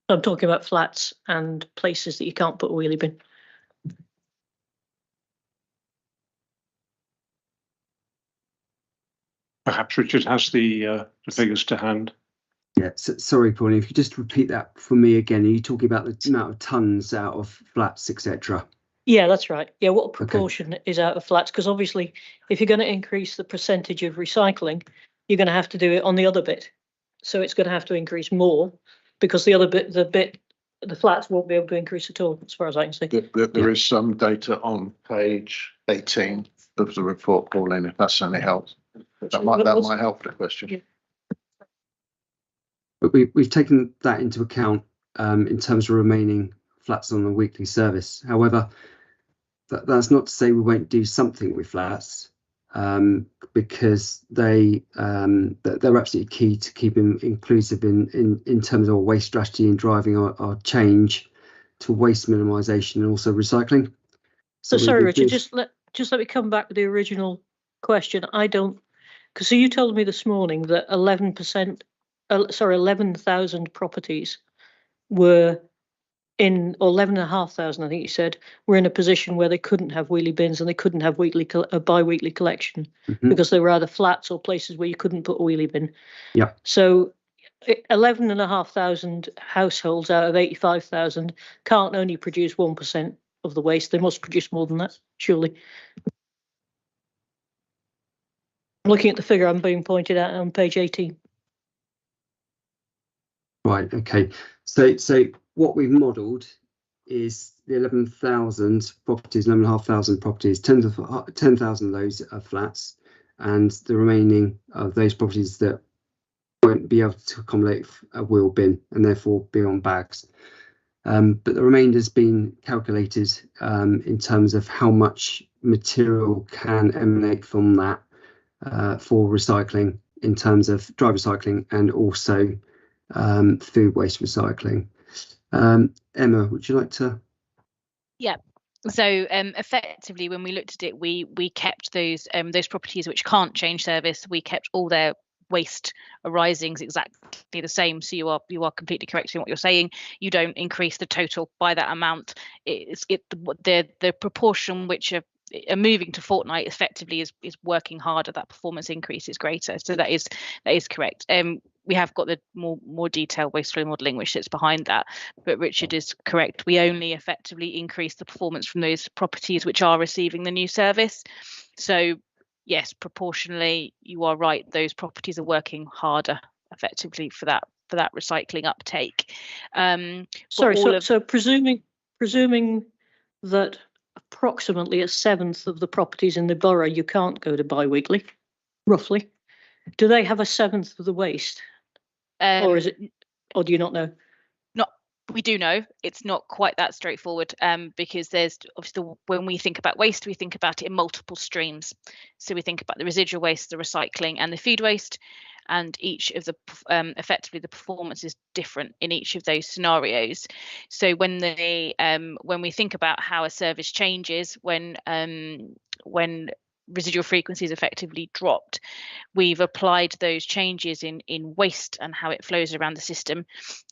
I'm talking about flats and places that you can't put a wheelie bin. Perhaps Richard has the figures to hand. Yeah, sorry, Pauline, if you could just repeat that for me again. Are you talking about the amount of tons out of flats, etc.? Yeah, that's right. Yeah, what proportion is out of flats? Because obviously, if you're going to increase the percentage of recycling, you're going to have to do it on the other bit. So it's going to have to increase more, because the other bit, the flats won't be able to increase at all, as far as I can see. There is some data on page 18 of the report, Pauline, if that's any help. That might help the question. Yeah. But we've taken that into account in terms of remaining flats on the weekly service. However, that's not to say we won't do something with flats, because they're absolutely key to keeping inclusive in terms of our waste strategy and driving our change to waste minimisation and also recycling. So sorry, Richard, just let me come back to the original question. Because you told me this morning that 11,000 properties were in, or 11,500, I think you said, were in a position where they couldn't have wheelie bins and they couldn't have bi-weekly collection, because they were either flats or places where you couldn't put a wheelie bin. Yeah. So 11,500 households out of 85,000 can't only produce 1% of the waste. They must produce more than that, surely. Looking at the figure I'm being pointed at on page 18. Right, okay. So what we've modelled is the 11,000 properties, 11,500 properties, 10,000 of those are flats, and the remaining of those properties that won't be able to accommodate a wheel bin and therefore be on bags. But the remainder's been calculated in terms of how much material can emanate from that for recycling, in terms of dry recycling and also food waste recycling. Emma, would you like to? Yeah. So effectively, when we looked at it, we kept those properties which can't change service. We kept all their waste arising is exactly the same. So you are completely correct in what you're saying. You don't increase the total by that amount. The proportion which are moving to fortnight effectively is working harder. That performance increase is greater. So that is correct. We have got the more detailed waste flow modelling which sits behind that, but Richard is correct. We only effectively increase the performance from those properties which are receiving the new service. So yes, proportionally, you are right. Those properties are working harder effectively for that recycling uptake. Sorry, so presuming that approximately a seventh of the properties in the borough you can't go to bi-weekly, roughly, do they have a seventh of the waste? Or is it, or do you not know? We do know it's not quite that straightforward, because there's obviously, when we think about waste, we think about it in multiple streams. So we think about the residual waste, the recycling, and the food waste, and each of the effectively the performance is different in each of those scenarios. So when we think about how a service changes, when residual frequencies effectively dropped, we've applied those changes in waste and how it flows around the system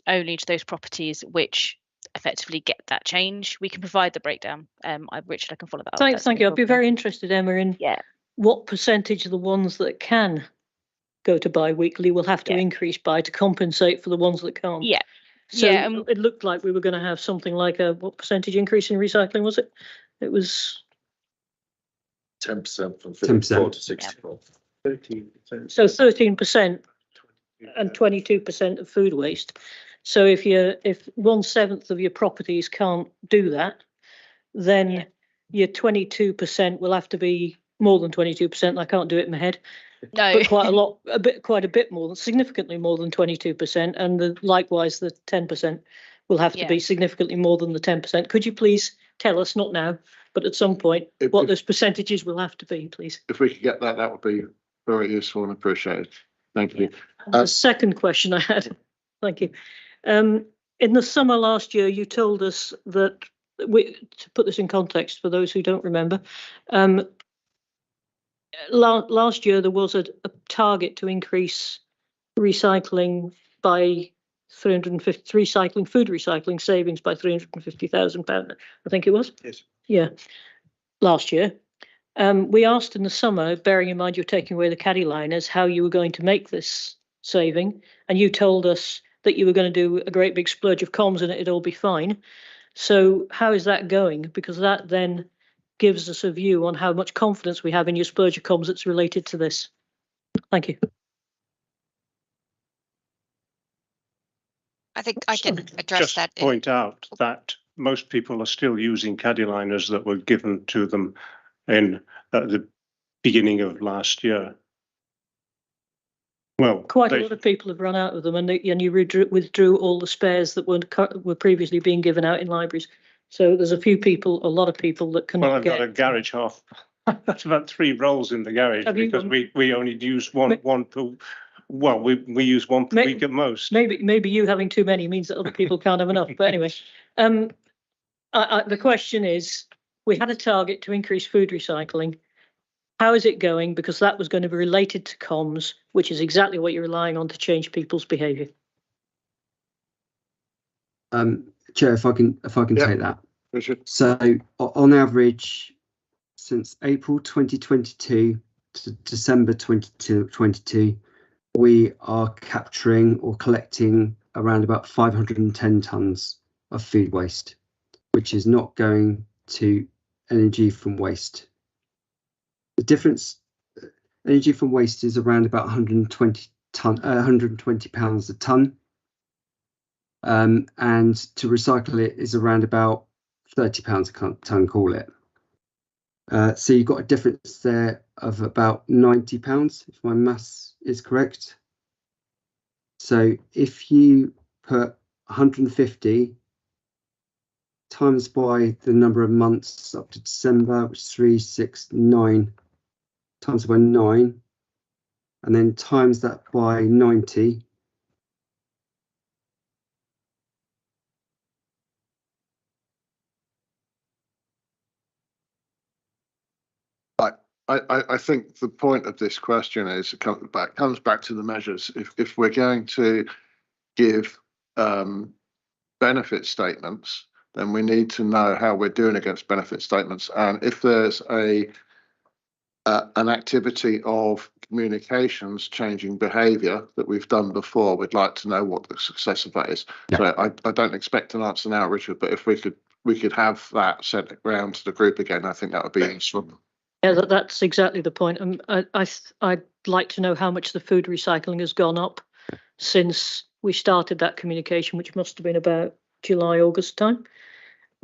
only to those properties which effectively get that change. We can provide the breakdown. Richard, I can follow that up. Thank you. I'd be very interested, Emma, in what percentage of the ones that can go to bi-weekly will have to increase by to compensate for the ones that can't. Yeah. So it looked like we were going to have something like what percentage increase in recycling was it? It was 10% from 54 to 64. 13%. So 13% and 22% of food waste. So if 1/7 of your properties can't do that, then your 22% will have to be more than 22%. I can't do it in my head. No, but quite a bit more, significantly more than 22%, and likewise the 10% will have to be significantly more than the 10%. Could you please tell us, not now, but at some point, what those percentages will have to be, please? If we could get that, that would be very useful and appreciated. Thank you. The second question I had, thank you. In the summer last year, you told us that to put this in context for those who don't remember, last year there was a target to increase recycling by 350, food recycling savings by £350,000, I think it was. Yes. Yeah, last year. We asked in the summer, bearing in mind you're taking away the caddy liners, how you were going to make this saving, and you told us that you were going to do a great big splurge of comms and it'd all be fine. So how is that going? Because that then gives us a view on how much confidence we have in your splurge of comms that's related to this. Thank you. I think I can address just that. Point out that most people are still using caddy liners that were given to them at the beginning of last year. Well, quite a lot of people have run out of them, and you withdrew all the spares that were previously being given out in libraries. So there's a lot of people that can. Well, I've got a garage half. That's about 3 rolls in the garage because we only use one per. Well, we use one per week at most. Maybe you having too many means that other people can't have enough. But anyway, the question is, we had a target to increase food recycling. How is it going? Because that was going to be related to comms, which is exactly what you're relying on to change people's behaviour. Chair, if I can take that. Richard. So on average, since April 2022 to December 2022, we are capturing or collecting around about 510 tonnes of food waste, which is not going to energy from waste. The difference, energy from waste is around about 120 pounds a tonne, and to recycle it is around about £30 a tonne, call it. So you've got a difference there of about £90, if my maths is correct. So if you put 150 times by the number of months up to December, which is 3, 6, 9, times by 9, and then times that by 90. Right, I think the point of this question is it comes back to the measures. If we're going to give benefit statements, then we need to know how we're doing against benefit statements. And if there's an activity of communications changing behaviour that we've done before, we'd like to know what the success of that is. Yeah. So I don't expect an answer now, Richard, but if we could have that sent around to the group again, I think that would be useful. Yeah, that's exactly the point. I'd like to know how much the food recycling has gone up since we started that communication, which must have been about July, August time,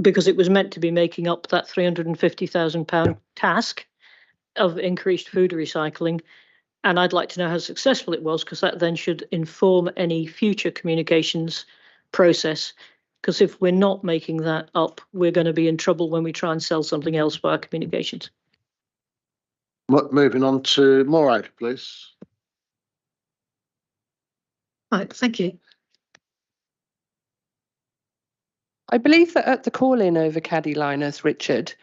because it was meant to be making up that £350,000 task of increased food recycling. And I'd like to know how successful it was, because that then should inform any future communications process. Because if we're not making that up, we're going to be in trouble when we try and sell something else via communications. Moving on to Morag, please. Right, thank you. I believe that at the call-in over Caddy Liners, Richard,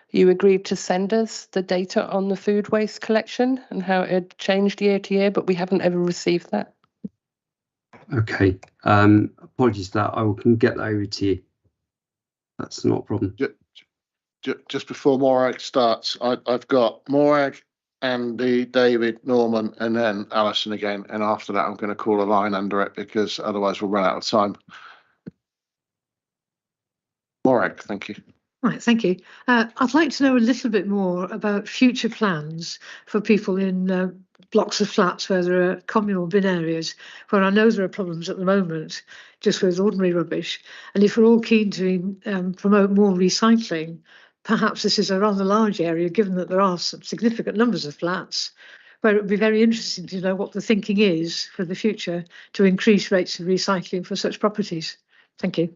you agreed to send us the data on the food waste collection and how it had changed year to year, but we haven't ever received that. Okay, apologies for that. I can get that over to you. That's not a problem. Just before Morag starts, I've got Morag, Andy, David, Norman, and then Alison again. And after that, I'm going to call a line under it because otherwise we'll run out of time. Morag, thank you. Right, thank you. I'd like to know a little bit more about future plans for people in blocks of flats where there are communal bin areas, where I know there are problems at the moment just with ordinary rubbish. And if we're all keen to promote more recycling, perhaps this is a rather large area, given that there are some significant numbers of flats, where it would be very interesting to know what the thinking is for the future to increase rates of recycling for such properties. Thank you.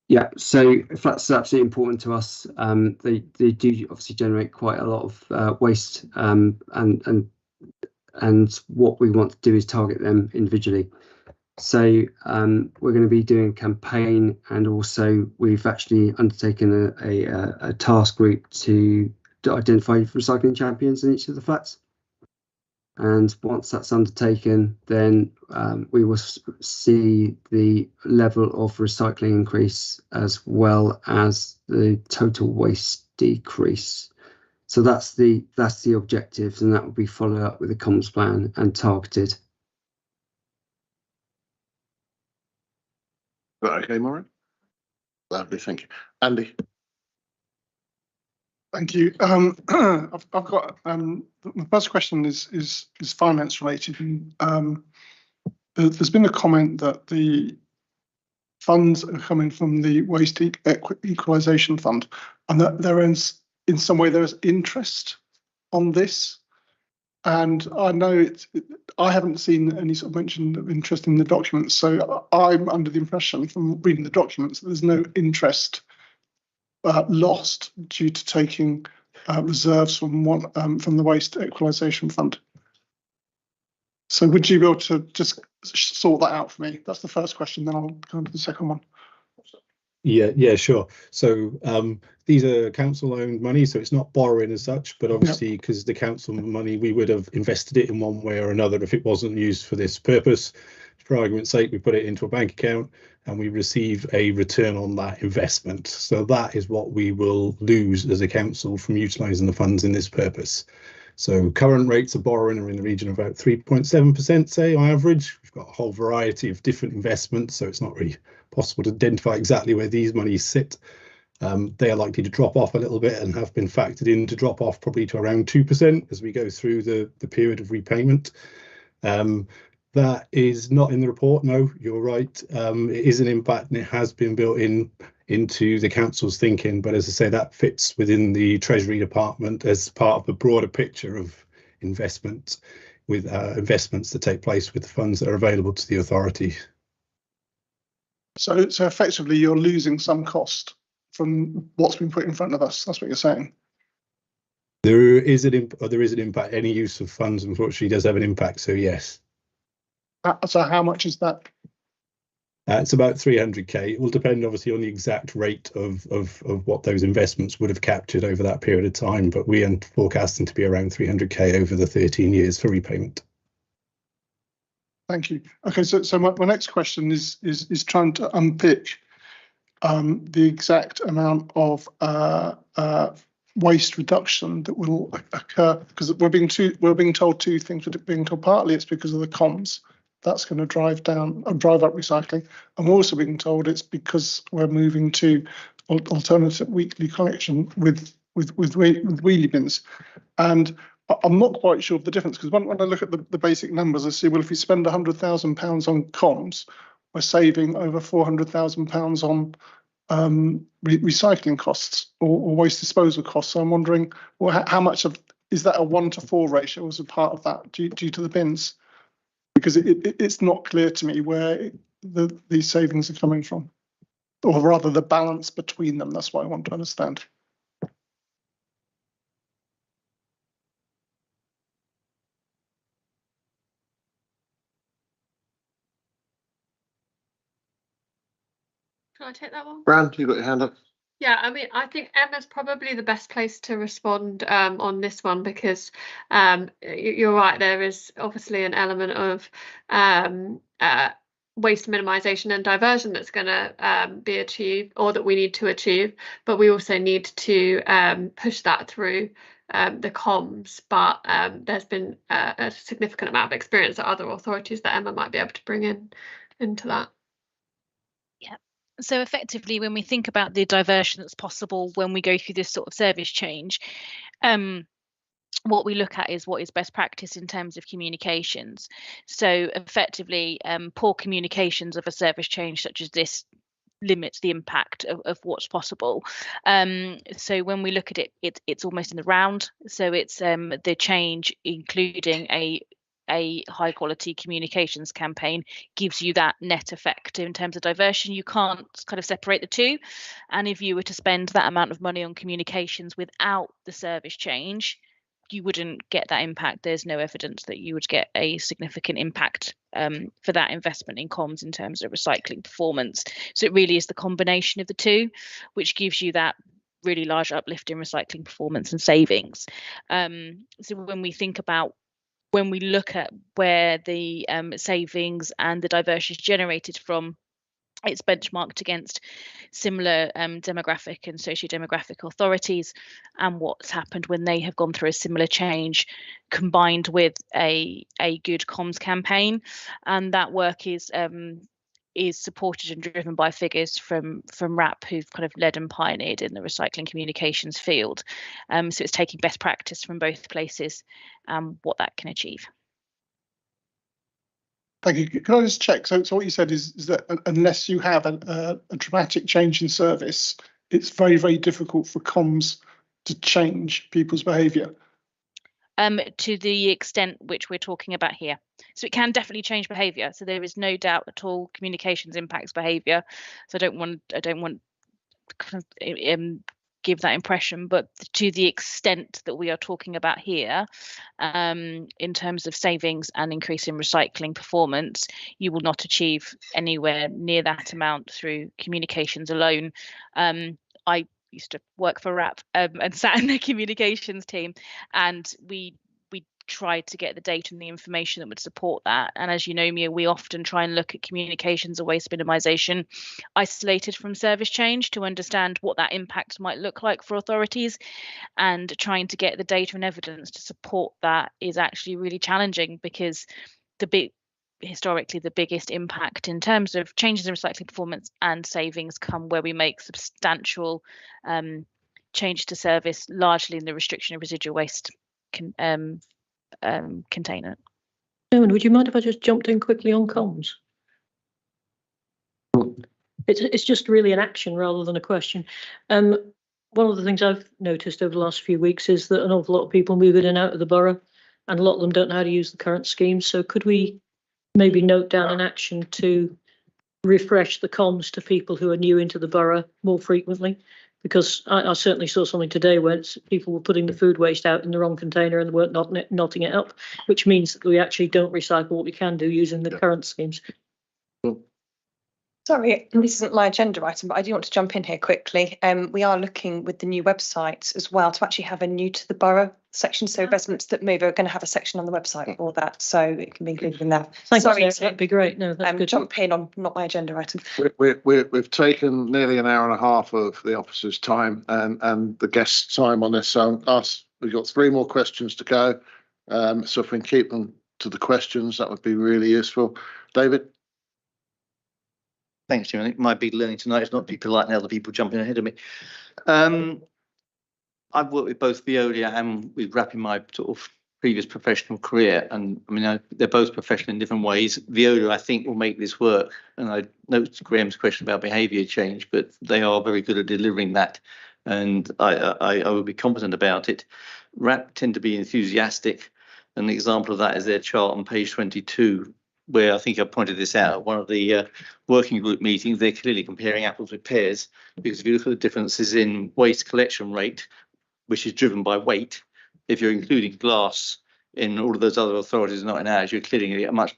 Yeah, so flats are absolutely important to us. They do obviously generate quite a lot of waste, and what we want to do is target them individually. So we're going to be doing a campaign, and also we've actually undertaken a task group to identify recycling champions in each of the flats. And once that's undertaken, then we will see the level of recycling increase as well as the total waste decrease. So that's the objectives, and that will be followed up with a comms plan and targeted. Right, okay, Maureen. Lovely, thank you. Andy. Thank you. I've got the first question is finance related. There's been a comment that the funds are coming from the Waste Equalisation Fund, and that there is, in some way, there is interest on this. And I know I haven't seen any sort of mention of interest in the documents, so I'm under the impression from reading the documents that there's no interest lost due to taking reserves from the Waste Equalisation Fund. So would you be able to just sort that out for me? That's the first question, then I'll go on to the second one. Yeah, sure. So these are council-owned money, so it's not borrowing as such, but obviously because the council money, we would have invested it in one way or another if it wasn't used for this purpose. For argument's sake, we put it into a bank account and we receive a return on that investment. So that is what we will lose as a council from utilising the funds in this purpose. So current rates of borrowing are in the region of about 3.7%, say, on average. We've got a whole variety of different investments, so it's not really possible to identify exactly where these monies sit. They are likely to drop off a little bit and have been factored in to drop off probably to around 2% as we go through the period of repayment. That is not in the report. No, you're right. It is an impact and it has been built into the council's thinking. But as I say, that fits within the Treasury Department as part of the broader picture of investment with investments that take place with the funds that are available to the authority. So effectively, you're losing some cost from what's been put in front of us. That's what you're saying. There is an impact. Any use of funds, unfortunately, does have an impact. So yes. So how much is that? It's about 300k. It will depend obviously on the exact rate of what those investments would have captured over that period of time, but we are forecasting to be around 300k over the 13 years for repayment. Thank you. Okay, so my next question is trying to unpick the exact amount of waste reduction that will occur, because we're being told two things. We're being told partly it's because of the comms. That's going to drive up recycling. And we're also being told it's because we're moving to alternative weekly collection with wheelie bins. And I'm not quite sure of the difference, because when I look at the basic numbers, I see, well, if we spend £100,000 on comms, we're saving over £400,000 on recycling costs or waste disposal costs. So I'm wondering, well, how much of is that a 1 to 4 ratio as a part of that due to the bins? Because it's not clear to me where these savings are coming from, or rather the balance between them. That's what I want to understand. Can I take that one? Bran, you got your hand up. Yeah, I mean, I think Emma's probably the best place to respond on this one, because you're right, there is obviously an element of waste minimisation and diversion that's going to be achieved, or that we need to achieve, but we also need to push that through the comms. But there's been a significant amount of experience at other authorities that Emma might be able to bring into that. Yeah. So effectively, when we think about the diversion that's possible when we go through this sort of service change, what we look at is what is best practice in terms of communications. So effectively, poor communications of a service change such as this limits the impact of what's possible. So when we look at it, it's almost in the round. So it's the change, including a high quality communications campaign, gives you that net effect in terms of diversion. You can't kind of separate the two. And if you were to spend that amount of money on communications without the service change, you wouldn't get that impact. There's no evidence that you would get a significant impact for that investment in comms in terms of recycling performance. So it really is the combination of the two, which gives you that really large uplift in recycling performance and savings. So when we look at where the savings and the diversion is generated from, it's benchmarked against similar demographic and socio-demographic authorities, and what's happened when they have gone through a similar change, combined with a good comms campaign. And that work is supported and driven by figures from RAP, who've kind of led and pioneered in the recycling communications field. So it's taking best practice from both places, what that can achieve. Thank you. Can I just check? So what you said is that unless you have a dramatic change in service, it's very, very difficult for comms to change people's behaviour. To the extent which we're talking about here. So it can definitely change behaviour. So there is no doubt at all communications impacts behaviour. So I don't want to give that impression, but to the extent that we are talking about here, in terms of savings and increase in recycling performance, you will not achieve anywhere near that amount through communications alone. I used to work for RAP and sat in the communications team, and we tried to get the data and the information that would support that. And as you know, Mia, we often try and look at communications and waste minimisation isolated from service change to understand what that impact might look like for authorities, and trying to get the data and evidence to support that is actually really challenging, because historically the biggest impact in terms of changes in recycling performance and savings come where we make substantial change to service, largely in the restriction of residual waste container. Chairman, would you mind if I just jumped in quickly on comms? It's just really an action rather than a question. One of the things I've noticed over the last few weeks is that an awful lot of people move in and out of the borough, and a lot of them don't know how to use the current schemes. So could we maybe note down an action to refresh the comms to people who are new into the borough more frequently? Because I certainly saw something today where people were putting the food waste out in the wrong container and weren't knotting it up, which means that we actually don't recycle what we can do using the current schemes. Sorry, this isn't my agenda item, but I do want to jump in here quickly. We are looking with the new website as well to actually have a new to the borough section. So residents that move are going to have a section on the website for that, so it can be included in there. Sorry, that'd be great. No, that's good. Jump in on not my agenda item. We've taken nearly an hour and a half of the officers' time and the guests' time on this. So we've got 3 more questions to go. So if we can keep them to the questions, that would be really useful. David. Thanks, Jim. I think my big learning tonight is not people like other people jumping ahead of me. I've worked with both Veolia and with RAP in my sort of previous professional career, and I mean they're both professional in different ways. Veolia, I think, will make this work, and I note Graham's question about behaviour change, but they are very good at delivering that, and I will be confident about it. RAP tend to be enthusiastic. An example of that is their chart on page 22. Where I think I pointed this out at one of the working group meetings. They're clearly comparing apples with pears, because if you look at the differences in waste collection rate, which is driven by weight, if you're including glass in all of those other authorities, not in ours, you're clearly going to get a much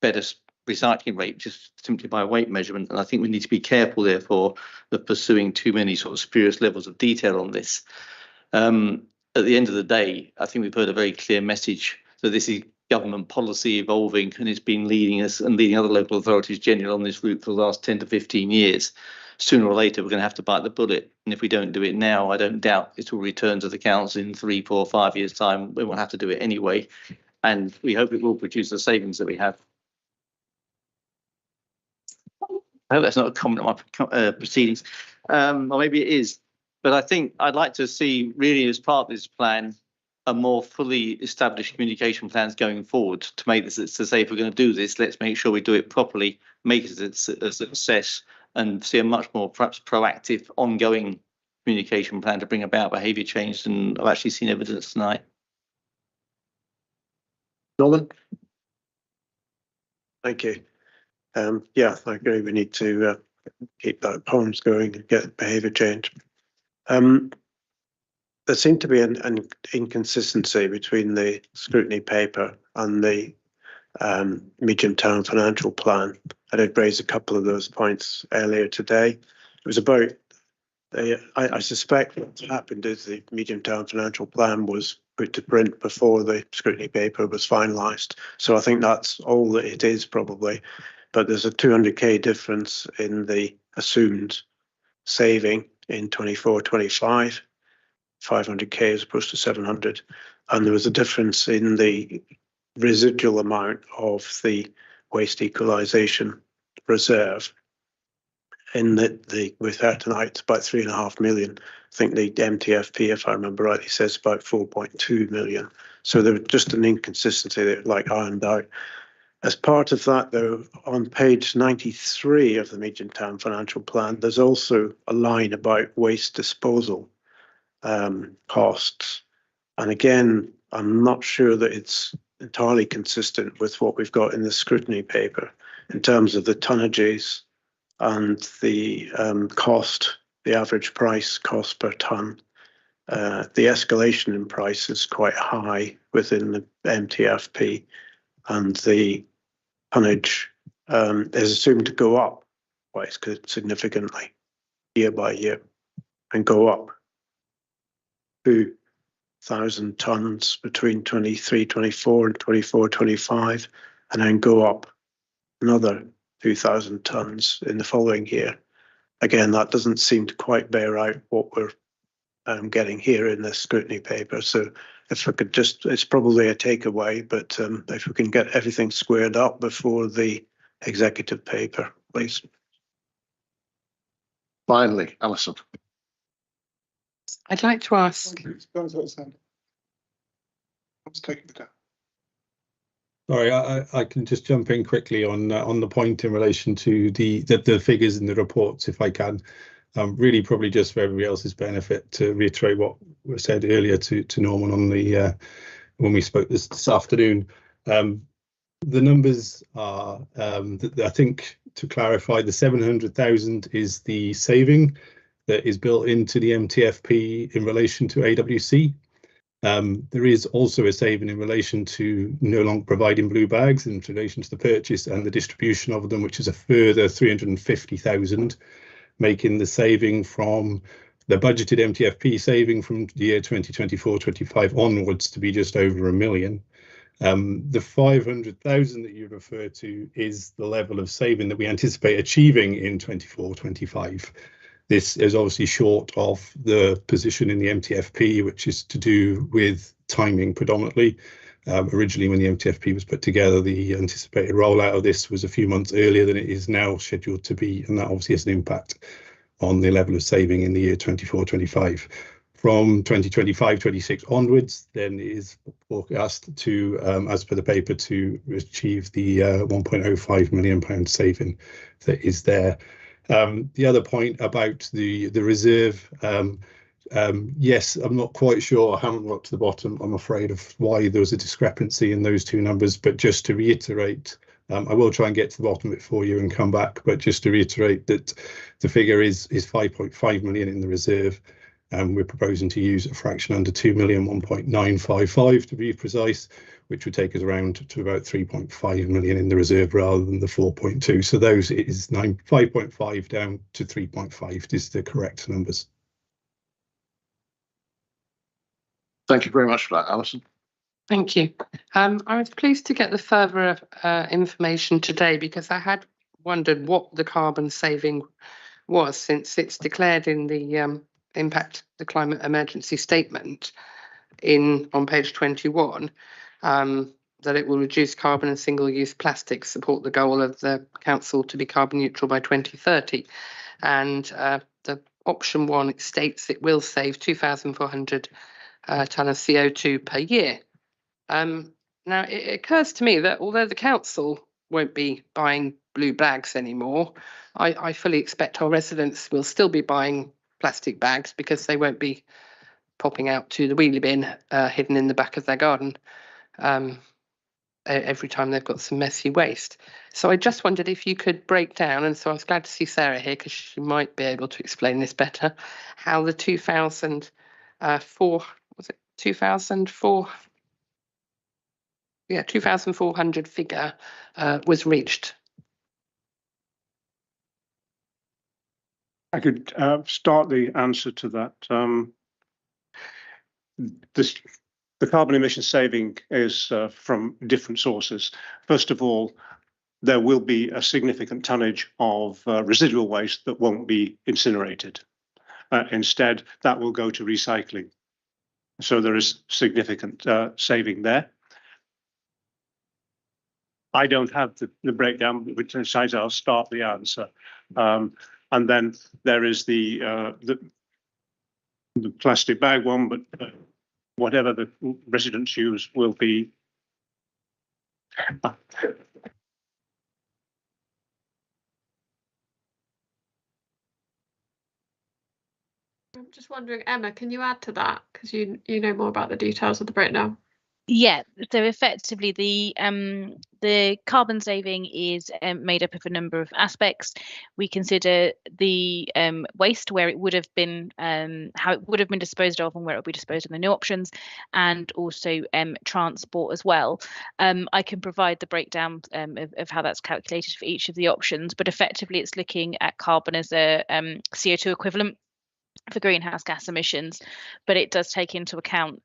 better recycling rate just simply by weight measurement. And I think we need to be careful, therefore, of pursuing too many sort of spurious levels of detail on this. At the end of the day, I think we've heard a very clear message that this is government policy evolving, and it's been leading us and leading other local authorities generally on this route for the last 10 to 15 years. Sooner or later, we're going to have to bite the bullet. And if we don't do it now, I don't doubt it will return to the council in 3, 4, 5 years' time. We won't have to do it anyway. And we hope it will produce the savings that we have. I hope that's not a comment on my proceedings, or maybe it is. But I think I'd like to see, really, as part of this plan, a more fully established communication plans going forward to make this, to say, if we're going to do this, let's make sure we do it properly, make it a success, and see a much more perhaps proactive, ongoing communication plan to bring about behaviour change than I've actually seen evidence tonight. Norman? Thank you. Yeah, I agree. We need to keep that comms going and get behaviour change. There seemed to be an inconsistency between the scrutiny paper and the medium-term financial plan. I did raise a couple of those points earlier today. It was about, I suspect what's happened is the medium-term financial plan was put to print before the scrutiny paper was finalised. So I think that's all that it is probably. But there's a 200k difference in the assumed saving in 24-25. 500k as opposed to 700, and there was a difference in the residual amount of the waste equalisation reserve. In the with that tonight, it's about 3.5 million. I think the MTFP, if I remember rightly, says about 4.2 million. So there was just an inconsistency that like ironed out. As part of that, though, on page 93 of the medium-term financial plan, there's also a line about waste disposal costs, and again, I'm not sure that it's entirely consistent with what we've got in the scrutiny paper in terms of the tonnages and the cost, the average price cost per tonne. The escalation in price is quite high within the MTFP, and the tonnage is assumed to go up quite significantly year by year and go up 2,000 tonnes between 23-24 and 24-25, and then go up another 2,000 tonnes in the following year. Again, that doesn't seem to quite bear out what we're getting here in this scrutiny paper. So if we could just, it's probably a takeaway, but if we can get everything squared up before the executive paper, please. Finally, Alison. I'd like to ask. I was taking the down. Sorry, I can just jump in quickly on the point in relation to the figures in the reports, if I can. Really, probably just for everybody else's benefit, to reiterate what was said earlier to Norman on the when we spoke this afternoon. The numbers are, I think, to clarify, the 700,000 is the saving that is built into the MTFP in relation to AWC. There is also a saving in relation to no longer providing blue bags in relation to the purchase and the distribution of them, which is a further 350,000, making the saving from the budgeted MTFP saving from the year 2024-25 onwards to be just over £1 million. The 500,000 that you refer to is the level of saving that we anticipate achieving in 24-25. This is obviously short of the position in the MTFP, which is to do with timing predominantly. Originally, when the MTFP was put together, the anticipated rollout of this was a few months earlier than it is now scheduled to be, and that obviously has an impact on the level of saving in the year 24-25. From 2025-26 onwards, then it is forecast to, as per the paper, to achieve the £1.05 million saving that is there. The other point about the reserve, yes, I'm not quite sure. I haven't got to the bottom, I'm afraid, of why there was a discrepancy in those two numbers. But just to reiterate, I will try and get to the bottom of it for you and come back. But just to reiterate that the figure is 5.5 million in the reserve. And we're proposing to use a fraction under 2 million, 1.955 to be precise, which would take us around to about 3.5 million in the reserve rather than the 4.2. So those is 5.5 down to 3.5 is the correct numbers. Thank you very much for that, Alison. Thank you. I was pleased to get the further information today, because I had wondered what the carbon saving was, since it's declared in the the climate emergency statement on page 21, that it will reduce carbon and single-use plastics, support the goal of the council to be carbon neutral by 2030. And the option 1, it states it will save 2,400 tonne of CO2 per year. Now, it occurs to me that although the council won't be buying blue bags anymore, I fully expect our residents will still be buying plastic bags, because they won't be popping out to the wheelie bin hidden in the back of their garden every time they've got some messy waste. So I just wondered if you could break down, and so I was glad to see Sarah here, because she might be able to explain this better, how the 2,400 figure was reached. I could start the answer to that. The carbon emission saving is from different sources. First of all, there will be a significant tonnage of residual waste that won't be incinerated. Instead, that will go to recycling. So there is significant saving there. I don't have the breakdown, which decides I'll start the answer. And then there is the plastic bag one, but whatever the residents use will be. I'm just wondering, Emma, can you add to that? Because you know more about the details of the breakdown. Yeah, so effectively the carbon saving is made up of a number of aspects. We consider the waste, where it would have been, how it would have been disposed of and where it will be disposed of in the new options, and also transport as well. I can provide the breakdown of how that's calculated for each of the options, but effectively it's looking at carbon as a CO2 equivalent for greenhouse gas emissions, but it does take into account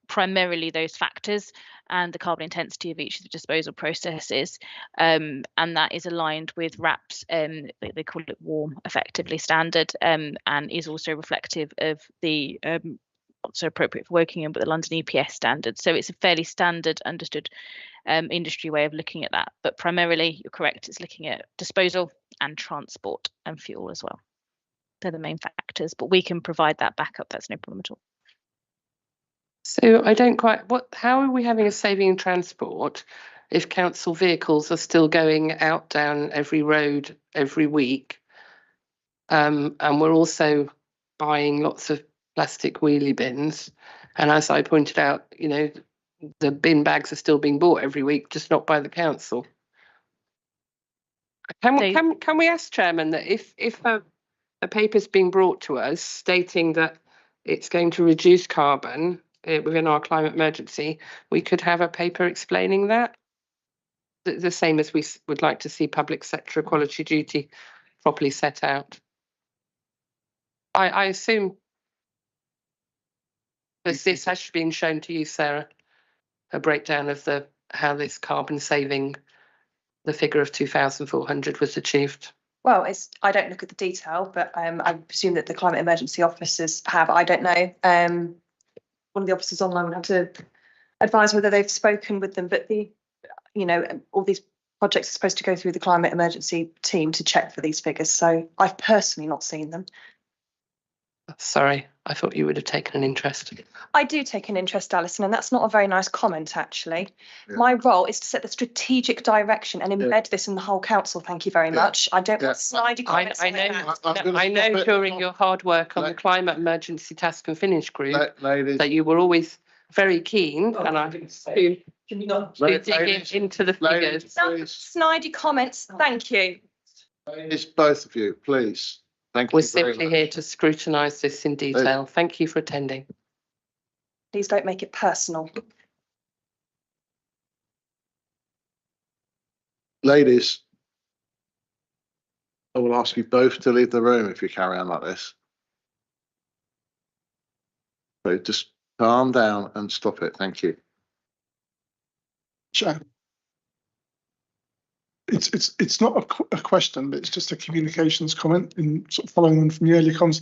primarily those factors and the carbon intensity of each of the disposal processes, and that is aligned with RAP's, they call it WARM, effectively standard, and is also reflective of the what's appropriate for working in, but the London EPS standard. So it's a fairly standard, understood industry way of looking at that. But primarily, you're correct, it's looking at disposal and transport and fuel as well. They're the main factors, but we can provide that backup. That's no problem at all. So I don't quite, how are we having a saving in transport if council vehicles are still going out down every road every week? And we're also buying lots of plastic wheelie bins. And as I pointed out, you know, the bin bags are still being bought every week, just not by the council. Can we ask Chairman that if a paper's being brought to us stating that it's going to reduce carbon within our climate emergency, we could have a paper explaining that. The same as we would like to see public sector equality duty properly set out. I assume that this has been shown to you, Sarah, a breakdown of how this carbon saving, the figure of 2,400 was achieved. Well, I don't look at the detail, but I presume that the climate emergency officers have. I don't know. One of the officers online would have to advise whether they've spoken with them. But all these projects are supposed to go through the climate emergency team to check for these figures. So I've personally not seen them. Sorry, I thought you would have taken an interest. I do take an interest, Alison, and that's not a very nice comment, actually. Yeah. My role is to set the strategic direction and embed this in the whole council. Thank you very much. I don't want snidey comments. I know during your hard work on the climate emergency task and finish group that you were always very keen, and I to dig into the figures. Snidey comments. Thank you. It's both of you, please. Thank you. We're simply here to scrutinise this in detail. Thank you for attending. Please don't make it personal. Ladies, I will ask you both to leave the room if you carry on like this. So just calm down and stop it. Thank you. Chair. It's not a question, but it's just a communications comment in sort of following on from the earlier comments.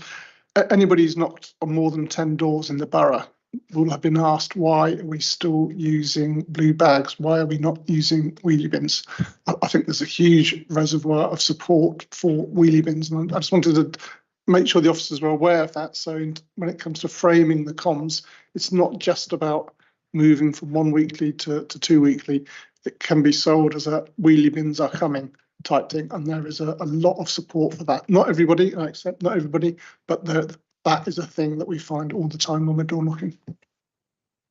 Anybody who's knocked on more than 10 doors in the borough will have been asked, why are we still using blue bags? Why are we not using wheelie bins? I think there's a huge reservoir of support for wheelie bins, and I just wanted to make sure the officers were aware of that. So when it comes to framing the comms, it's not just about moving from 1 weekly to 2 weekly. It can be sold as a wheelie bins are coming type thing, and there is a lot of support for that. Not everybody, I accept, not everybody, but that is a thing that we find all the time when we're door knocking.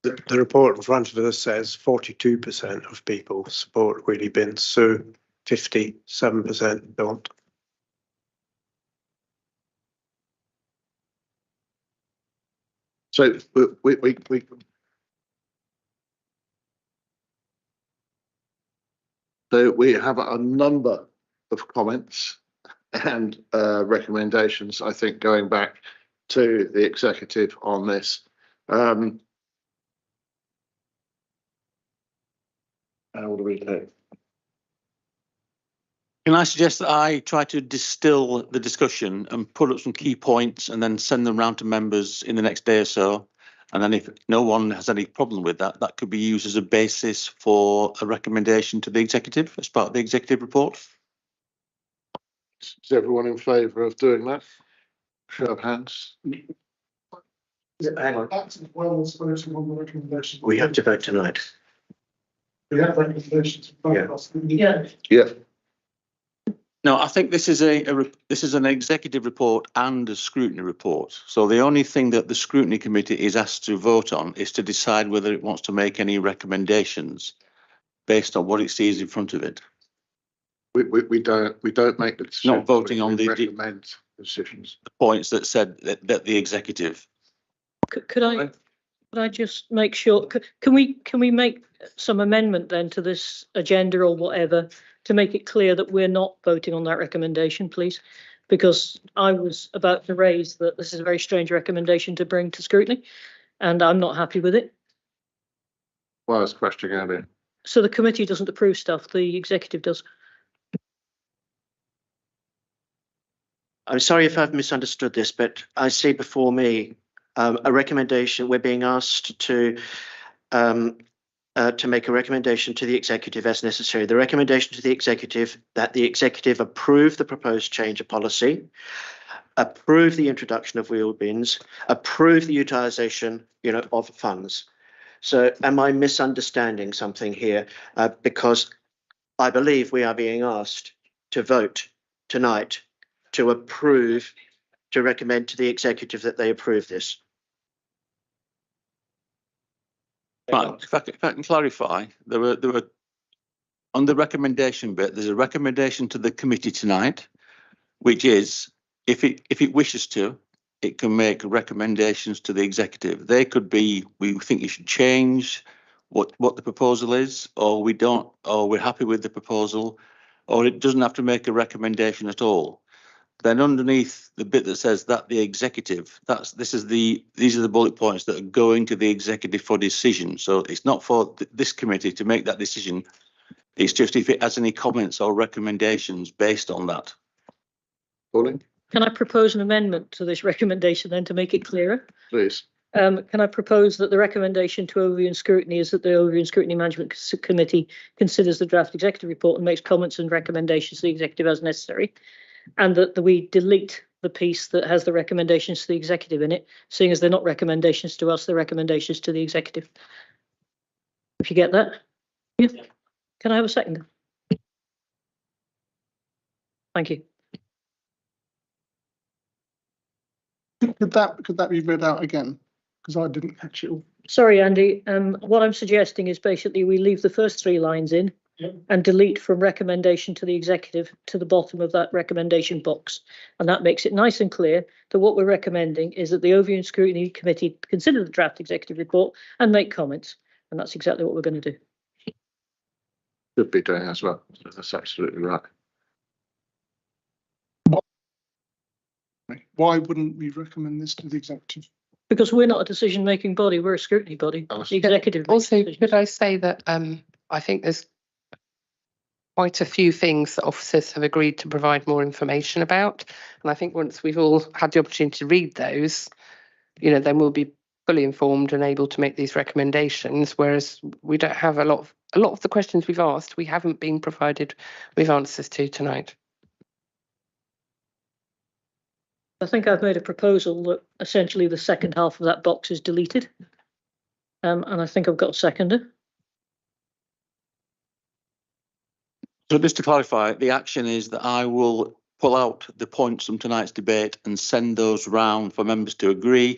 The report in front of us says 42% of people support wheelie bins, so 57% don't. So we have a number of comments and recommendations, I think, going back to the executive on this. How do we do? Can I suggest that I try to distill the discussion and put up some key points and then send them round to members in the next day or so? And then if no one has any problem with that, that could be used as a basis for a recommendation to the executive as part of the executive report. Is everyone in favour of doing that? Show of hands. Hang on. That's as well as voting on the recommendation. We have to vote tonight. We have recommendations. Yeah. No, I think this is an executive report and a scrutiny report. So the only thing that the scrutiny committee is asked to vote on is to decide whether it wants to make any recommendations based on what it sees in front of it. We don't make the decision. Not voting on the recommend decisions. The points that said that the executive. Could I just make sure? Can we make some amendment then to this agenda or whatever to make it clear that we're not voting on that recommendation, please? Because I was about to raise that this is a very strange recommendation to bring to scrutiny, and I'm not happy with it. Well, it's question earlier. So the committee doesn't approve stuff, the executive does. I'm sorry if I've misunderstood this, but I see before me a recommendation. We're being asked to make a recommendation to the executive as necessary. The recommendation to the executive that the executive approve the proposed change of policy, approve the introduction of wheel bins, approve the utilisation, of funds. So am I misunderstanding something here? Because I believe we are being asked to vote tonight to approve, to recommend to the executive that they approve this. Right, if I can clarify, there were on the recommendation bit, there's a recommendation to the committee tonight, which is if it wishes to, it can make recommendations to the executive. They could be, we think you should change what the proposal is, or we don't, or we're happy with the proposal, or it doesn't have to make a recommendation at all. Then underneath the bit that says that the executive, these are the bullet points that are going to the executive for decision. So it's not for this committee to make that decision. It's just if it has any comments or recommendations based on that. Pauline? Can I propose an amendment to this recommendation then to make it clearer? Please. Can I propose that the recommendation to Overview and Scrutiny is that the Overview and Scrutiny Management Committee considers the draft executive report and makes comments and recommendations to the executive as necessary, and that we delete the piece that has the recommendations to the executive in it, seeing as they're not recommendations to us, they're recommendations to the executive. If you get that? Yeah. Can I have a second? Thank you. Could that be read out again? Because I didn't catch it all. Sorry, Andy. What I'm suggesting is basically we leave the first 3 lines in and delete from recommendation to the executive to the bottom of that recommendation box. And that makes it nice and clear that what we're recommending is that the Overview and Scrutiny Committee consider the draft executive report and make comments. And that's exactly what we're going to do. Should be doing as well. That's absolutely right. Why wouldn't we recommend this to the executive? Because we're not a decision-making body, we're a scrutiny body. The executive. Also, could I say that I think there's quite a few things that officers have agreed to provide more information about, and I think once we've all had the opportunity to read those, then we'll be fully informed and able to make these recommendations. Whereas we don't have a lot of the questions we've asked, we haven't been provided with answers to tonight. I think I've made a proposal that essentially the second half of that box is deleted. And I think I've got a seconder. So just to clarify, the action is that I will pull out the points from tonight's debate and send those round for members to agree.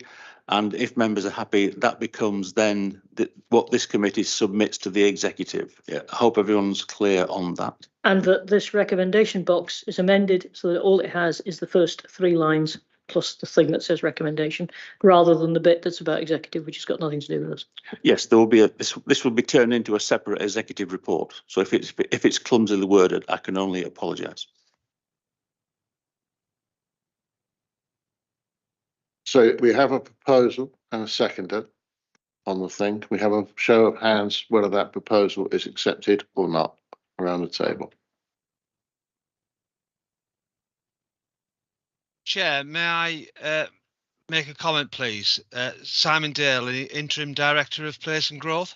And if members are happy, that becomes then what this committee submits to the executive. Yeah, I hope everyone's clear on that. And that this recommendation box is amended so that all it has is the first 3 lines plus the thing that says recommendation, rather than the bit that's about executive, which has got nothing to do with us. Yes, there will be this will be turned into a separate executive report. So if it's clumsily worded, I can only apologise. So we have a proposal and a seconder on the thing. We have a show of hands whether that proposal is accepted or not around the table. Chair, may I make a comment, please? Simon Dale, the Interim Director of Place and Growth.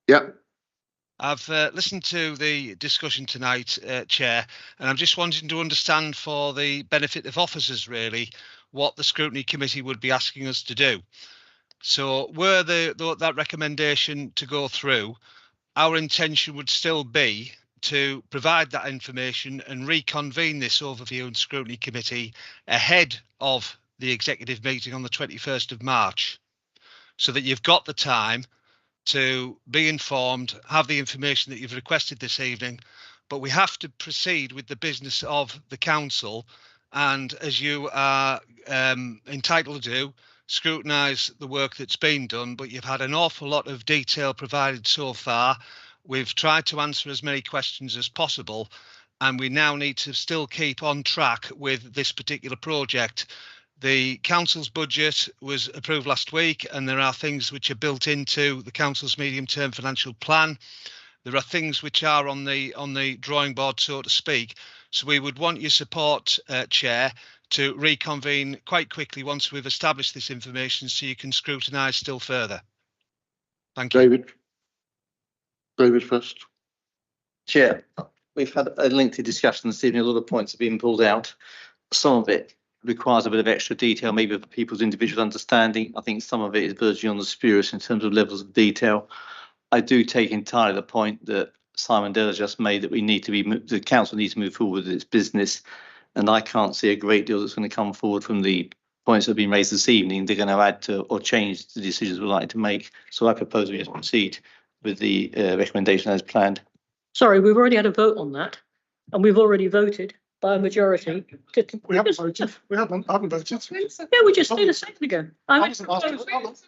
Yep. I've listened to the discussion tonight, Chair, and I'm just wanting to understand for the benefit of officers, really, what the Scrutiny Committee would be asking us to do. So were that recommendation to go through, our intention would still be to provide that information and reconvene this Overview and Scrutiny Committee ahead of the executive meeting on the 21st of March, so that you've got the time to be informed, have the information that you've requested this evening, but we have to proceed with the business of the council, and as you are entitled to do, scrutinise the work that's been done. But you've had an awful lot of detail provided so far. We've tried to answer as many questions as possible, and we now need to still keep on track with this particular project. The council's budget was approved last week, and there are things which are built into the council's medium-term financial plan. There are things which are on the drawing board, so to speak. So we would want your support, Chair, to reconvene quite quickly once we've established this information, so you can scrutinise still further. Thank you. David first. Chair, we've had a lengthy discussion this evening. A lot of points have been pulled out. Some of it requires a bit of extra detail, maybe for people's individual understanding. I think some of it is verging on the spurious in terms of levels of detail. I do take entirely the point that Simon Dale has just made, that the council needs to move forward with its business, and I can't see a great deal that's going to come forward from the points that have been raised this evening. They're going to add to or change the decisions we're likely to make. So I propose we just proceed with the recommendation as planned. Sorry, we've already had a vote on that, and we've already voted by a majority. We haven't voted. We haven't. I haven't voted. Yeah, we just did a second ago. I wasn't asked to vote.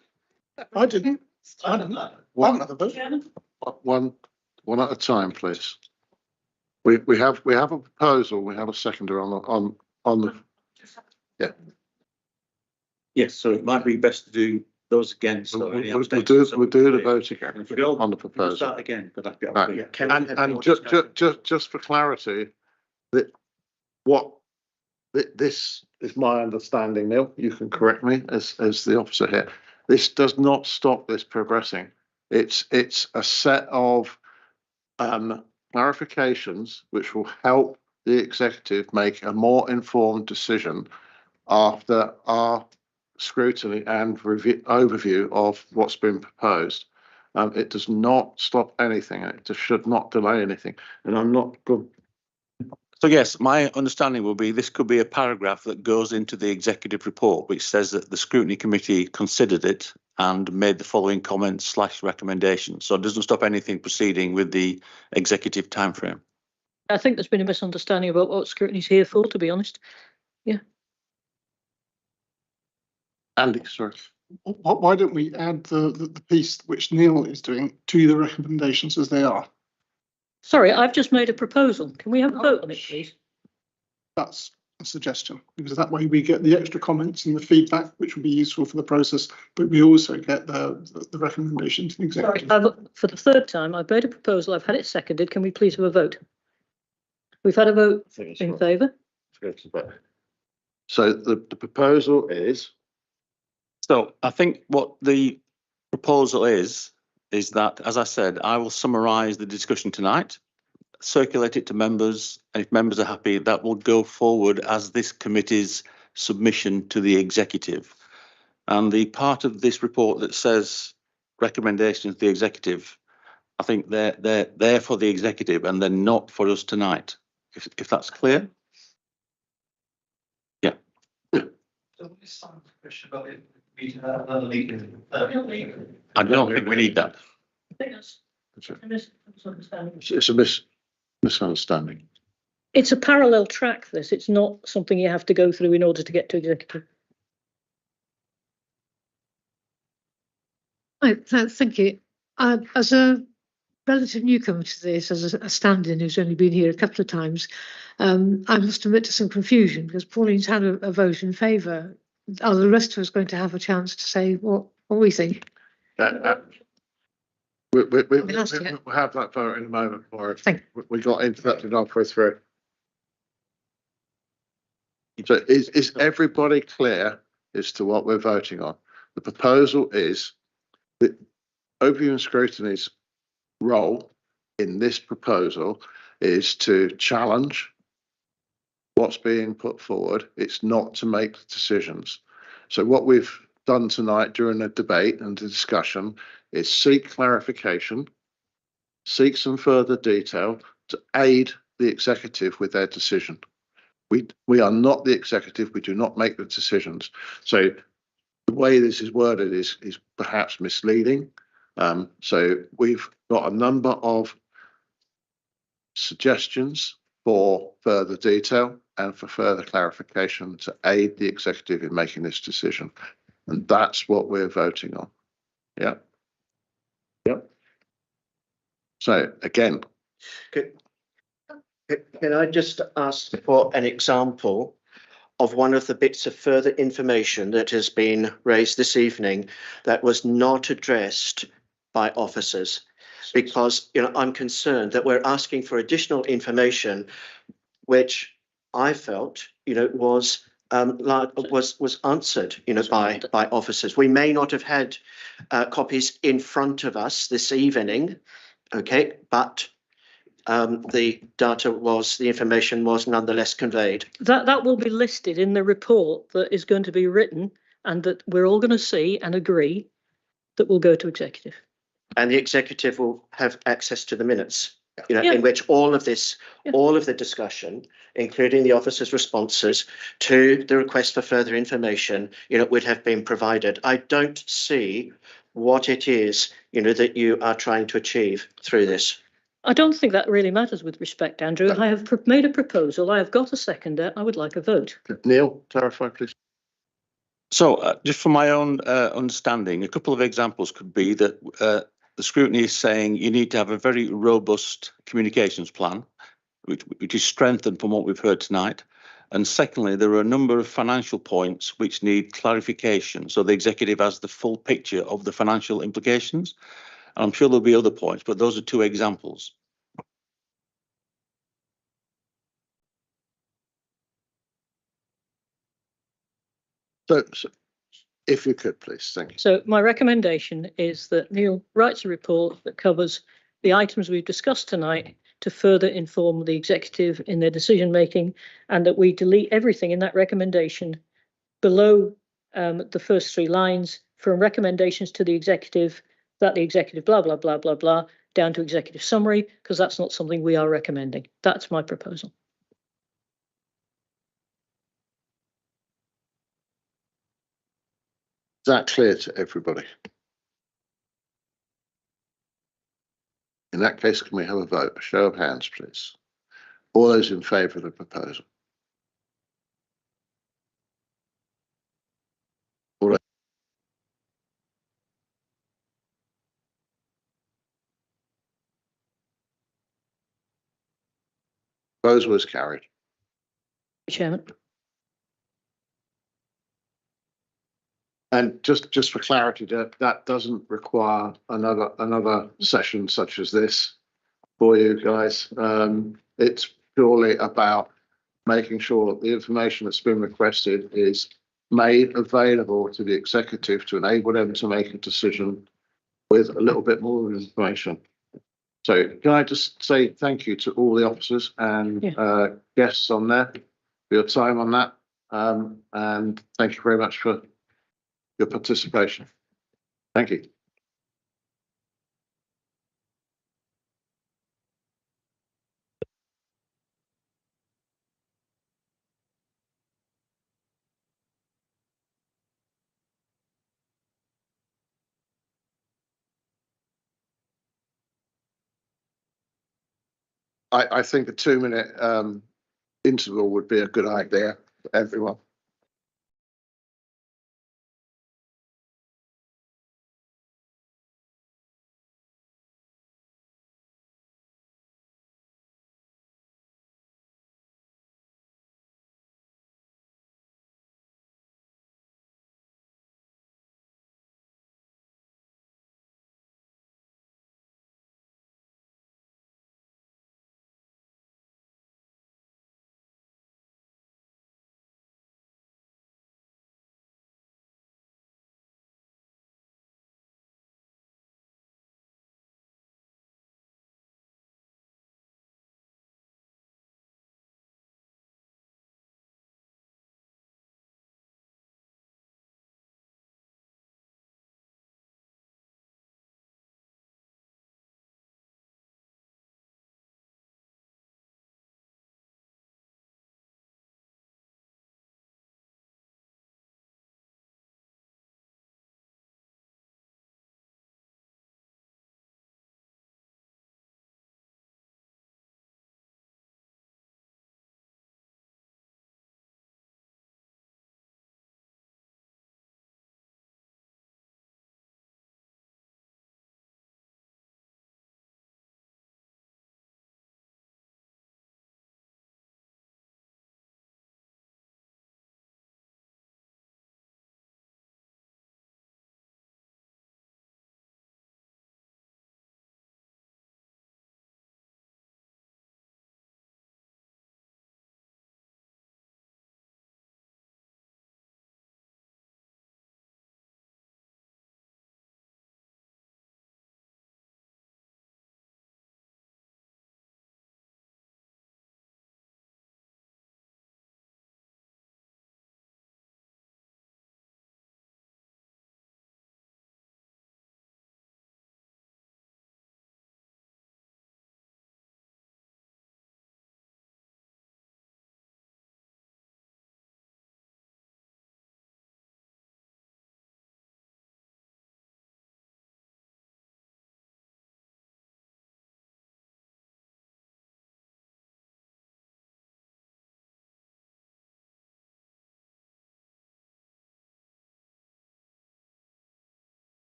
I didn't. I haven't had a vote. One at a time, please. We have a proposal. We have a seconder on the. Yeah. Yes, so it might be best to do those against. We'll do the vote again on the proposal. Start again, but I've got. Right. And just for clarity, that this is my understanding, Neil. You can correct me as the officer here. This does not stop this progressing. It's a set of clarifications which will help the executive make a more informed decision after our scrutiny and overview of what's been proposed. It does not stop anything. It just should not delay anything. And I'm not good. So yes, my understanding will be this could be a paragraph that goes into the executive report, which says that the scrutiny committee considered it and made the following comments / recommendations. So it doesn't stop anything proceeding with the executive timeframe. I think there's been a misunderstanding about what scrutiny's here for, to be honest. Yeah. Andy, sorry. Why don't we add the piece which Neil is doing to the recommendations as they are? Sorry, I've just made a proposal. Can we have a vote on it, please? That's a suggestion, because that way we get the extra comments and the feedback, which will be useful for the process, but we also get the recommendation to the executive. Sorry, for the third time, I've made a proposal. I've had it seconded. Can we please have a vote? We've had a vote in favour. So the proposal is. So I think what the proposal is that, as I said, I will summarise the discussion tonight, circulate it to members, and if members are happy, that will go forward as this committee's submission to the executive. And the part of this report that says recommendations to the executive, I think they're there for the executive and they're not for us tonight. If that's clear. Yeah. I don't think we need that. It's a misunderstanding. It's a parallel track, this. It's not something you have to go through in order to get to executive. Right, thank you. As a relative newcomer to this, as a stand-in who's only been here a couple of times, I must admit to some confusion because Pauline's had a vote in favour. Are the rest of us going to have a chance to say what we think? We'll have that vote in a moment, Laura. We got interrupted halfway through. So is everybody clear as to what we're voting on? The proposal is that overview and scrutiny's role in this proposal is to challenge what's being put forward. It's not to make decisions. So what we've done tonight during the debate and the discussion is seek clarification, seek some further detail to aid the executive with their decision. We are not the executive. We do not make the decisions. So the way this is worded is perhaps misleading. So we've got a number of suggestions for further detail and for further clarification to aid the executive in making this decision. And that's what we're voting on. Yeah. Yep. So again. Can I just ask for an example of one of the bits of further information that has been raised this evening that was not addressed by officers? Because I'm concerned that we're asking for additional information, which I felt was answered by officers. We may not have had copies in front of us this evening, okay, but the information was nonetheless conveyed. That will be listed in the report that is going to be written and that we're all going to see and agree that will go to executive. And the executive will have access to the minutes, in which all of this, all of the discussion, including the officers' responses to the request for further information, would have been provided. I don't see what it is, that you are trying to achieve through this. I don't think that really matters with respect, Andrew. I have made a proposal. I have got a seconder. I would like a vote. Neil, clarify, please. So just from my own understanding, a couple of examples could be that the scrutiny is saying you need to have a very robust communications plan, which is strengthened from what we've heard tonight. And secondly, there are a number of financial points which need clarification, so the executive has the full picture of the financial implications. And I'm sure there'll be other points, but those are two examples. So if you could, please, thank you. So my recommendation is that Neil writes a report that covers the items we've discussed tonight to further inform the executive in their decision making, and that we delete everything in that recommendation below the first three lines from recommendations to the executive, that the executive blah, blah, blah, blah, blah, down to executive summary, because that's not something we are recommending. That's my proposal. Is that clear to everybody? In that case, can we have a vote? A show of hands, please. All those in favour of the proposal? All right. Proposal is carried. Chairman. And just for clarity, that doesn't require another session such as this for you guys. It's purely about making sure that the information that's been requested is made available to the executive to enable them to make a decision with a little bit more information. So can I just say thank you to all the officers and guests on there for your time on that. And thank you very much for your participation. Thank you. I think a 2-minute interval would be a good idea for everyone.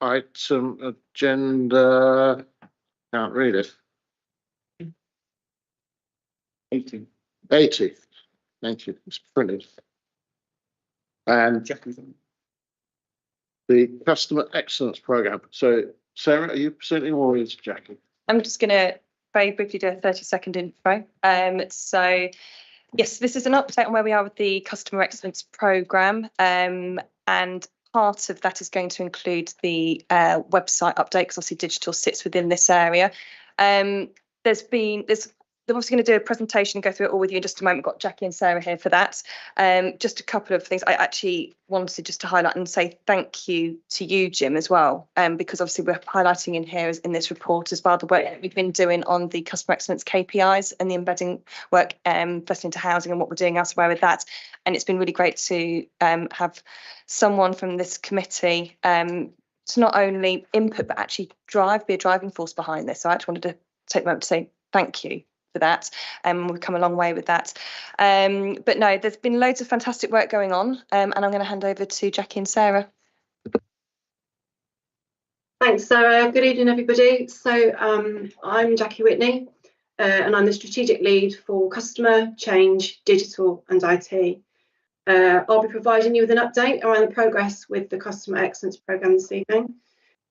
item agenda, can't read it. 80. Thank you. It's printed. And the customer excellence program. So, Sarah, are you presenting or is Jackie? I'm just going to very briefly do a 30-second intro. So, yes, this is an update on where we are with the customer excellence program, and part of that is going to include the website update, because obviously digital sits within this area. They're obviously going to do a presentation and go through it all with you in just a moment. We've got Jackie and Sarah here for that. Just a couple of things I actually wanted just to highlight and say thank you to you, Jim, as well, because obviously we're highlighting in here in this report as well the work that we've been doing on the customer excellence KPIs and the embedding work first into housing and what we're doing elsewhere with that. And it's been really great to have someone from this committee to not only input but actually be a driving force behind this. So I actually wanted to take a moment to say thank you for that. We've come a long way with that. But no, there's been loads of fantastic work going on, and I'm going to hand over to Jackie and Sarah. Thanks, Sarah. Good evening, everybody. So I'm Jackie Whitney, and I'm the strategic lead for customer, change, digital and IT. I'll be providing you with an update around the progress with the customer excellence programme this evening.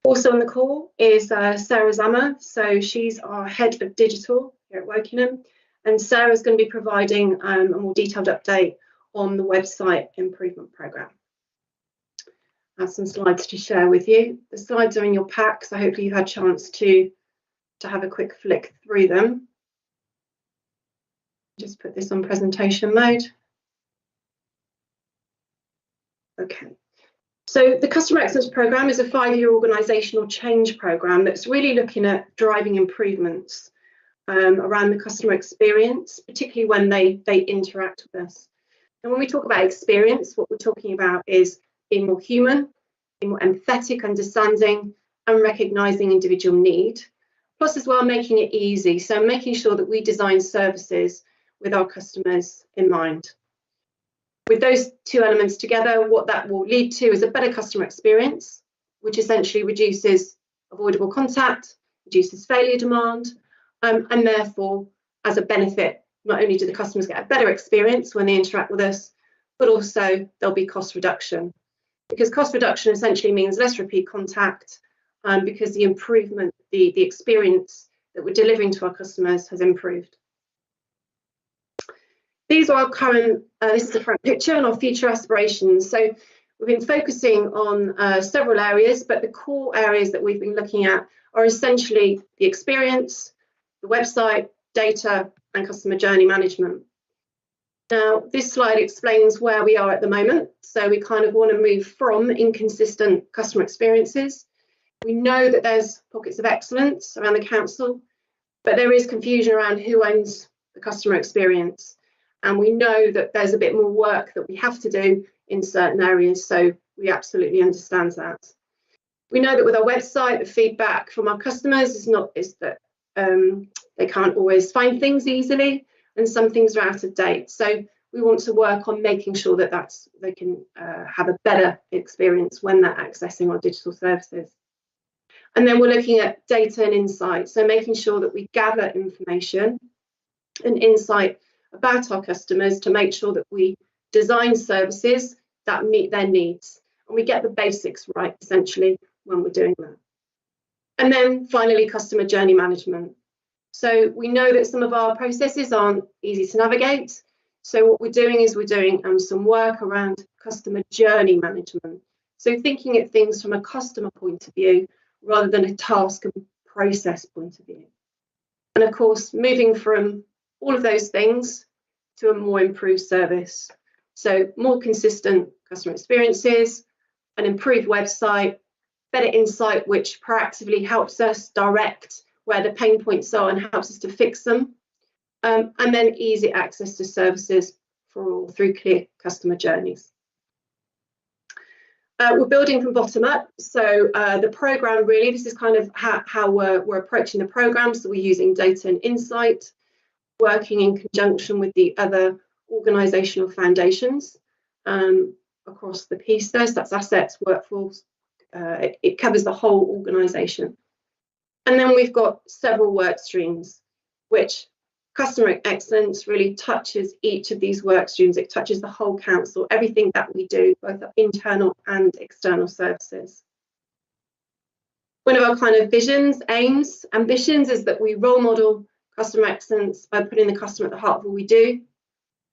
Also on the call is Sarah Zammer. So she's our head of digital here at Wokingham, and Sarah's going to be providing a more detailed update on the website improvement programme. I have some slides to share with you. The slides are in your pack, so hopefully you've had a chance to have a quick flick through them. Just put this on presentation mode. Okay. So the Customer Excellence Programme is a 5-year organisational change programme that's really looking at driving improvements around the customer experience, particularly when they interact with us. And when we talk about experience, what we're talking about is being more human, being more empathetic, understanding and recognising individual need, plus as well making it easy. So making sure that we design services with our customers in mind. With those two elements together, what that will lead to is a better customer experience, which essentially reduces avoidable contact, reduces failure demand, and therefore, as a benefit, not only do the customers get a better experience when they interact with us, but also there'll be cost reduction. Because cost reduction essentially means less repeat contact, because the improvement, the experience that we're delivering to our customers has improved. These are our current, this is the current picture and our future aspirations. So we've been focusing on several areas, but the core areas that we've been looking at are essentially the experience, the website, data, and customer journey management. Now, this slide explains where we are at the moment. So we kind of want to move from inconsistent customer experiences. We know that there's pockets of excellence around the council, but there is confusion around who owns the customer experience. And we know that there's a bit more work that we have to do in certain areas. So we absolutely understand that. We know that with our website, the feedback from our customers is that they can't always find things easily, and some things are out of date. So we want to work on making sure that they can have a better experience when they're accessing our digital services. And then we're looking at data and insight. So making sure that we gather information and insight about our customers to make sure that we design services that meet their needs. And we get the basics right, essentially, when we're doing that. And then finally, customer journey management. So we know that some of our processes aren't easy to navigate. So what we're doing is we're doing some work around customer journey management. So thinking at things from a customer point of view, rather than a task and process point of view. And of course, moving from all of those things to a more improved service. So more consistent customer experiences, an improved website, better insight, which proactively helps us direct where the pain points are and helps us to fix them. And then easy access to services for all through clear customer journeys. We're building from bottom up. So the programme really, this is kind of how we're approaching the programme. So we're using data and insight, working in conjunction with the other organisational foundations across the piece. That's assets, workforce, it covers the whole organisation. And then we've got several work streams, which customer excellence really touches each of these work streams. It touches the whole council, everything that we do, both internal and external services. One of our kind of visions, aims, ambitions is that we role model customer excellence by putting the customer at the heart of what we do,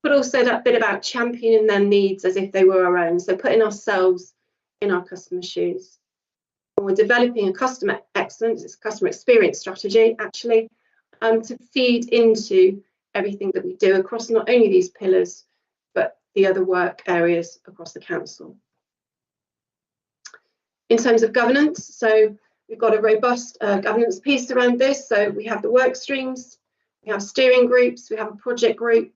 but also that bit about championing their needs as if they were our own. So putting ourselves in our customer's shoes. And we're developing a customer excellence, it's a customer experience strategy actually, to feed into everything that we do across not only these pillars, but the other work areas across the council. In terms of governance, so we've got a robust governance piece around this. So we have the work streams, we have steering groups, we have a project group,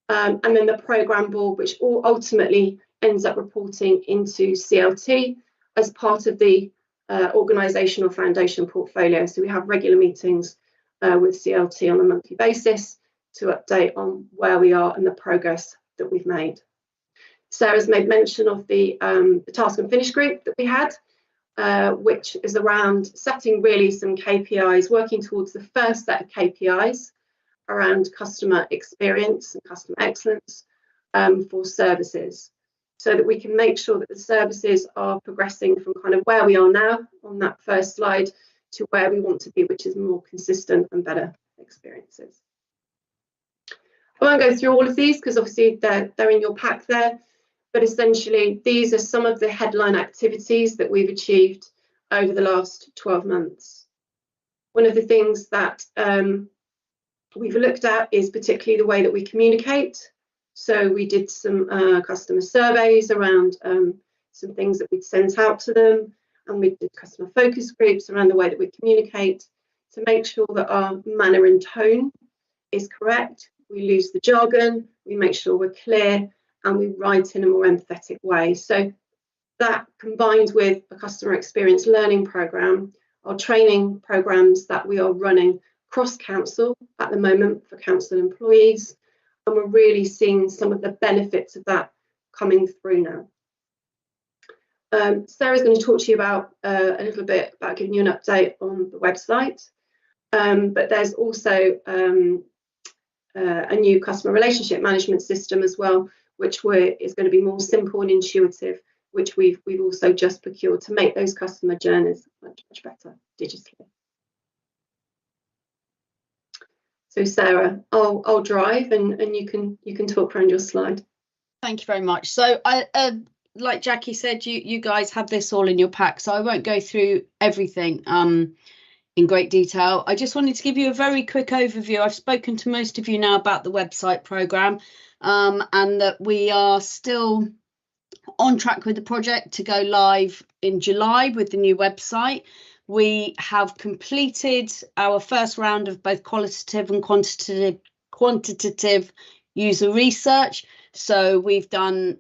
and then the programme board, which all ultimately ends up reporting into CLT as part of the organisational foundation portfolio. So we have regular meetings with CLT on a monthly basis to update on where we are and the progress that we've made. Sarah's made mention of the task and finish group that we had, which is around setting really some KPIs, working towards the first set of KPIs around customer experience and customer excellence for services, so that we can make sure that the services are progressing from kind of where we are now on that first slide to where we want to be, which is more consistent and better experiences. I won't go through all of these because obviously they're in your pack there, but essentially these are some of the headline activities that we've achieved over the last 12 months. One of the things that we've looked at is particularly the way that we communicate. So we did some customer surveys around some things that we'd sent out to them, and we did customer focus groups around the way that we communicate to make sure that our manner and tone is correct. We lose the jargon, we make sure we're clear, and we write in a more empathetic way. So that combined with a customer experience learning programme, our training programmes that we are running cross council at the moment for council employees, and we're really seeing some of the benefits of that coming through now. Sarah's going to talk to you about a little bit about giving you an update on the website, but there's also a new customer relationship management system as well, which is going to be more simple and intuitive, which we've also just procured to make those customer journeys much better digitally. So Sarah, I'll drive and you can talk around your slide. Thank you very much. So like Jackie said, you guys have this all in your pack, so I won't go through everything in great detail. I just wanted to give you a very quick overview. I've spoken to most of you now about the website programme, and that we are still on track with the project to go live in July with the new website. We have completed our first round of both qualitative and quantitative user research. So we've done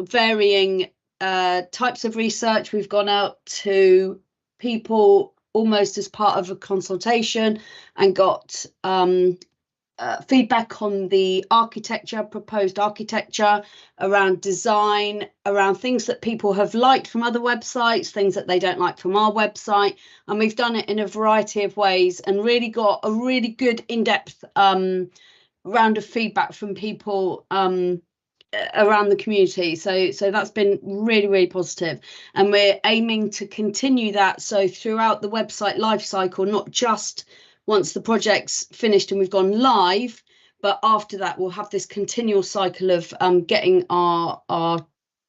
varying types of research. We've gone out to people almost as part of a consultation and got feedback on the architecture, proposed architecture, around design, around things that people have liked from other websites, things that they don't like from our website. And we've done it in a variety of ways and really got a really good in-depth round of feedback from people around the community. So that's been really, really positive. And we're aiming to continue that. So throughout the website life cycle, not just once the project's finished and we've gone live, but after that we'll have this continual cycle of getting our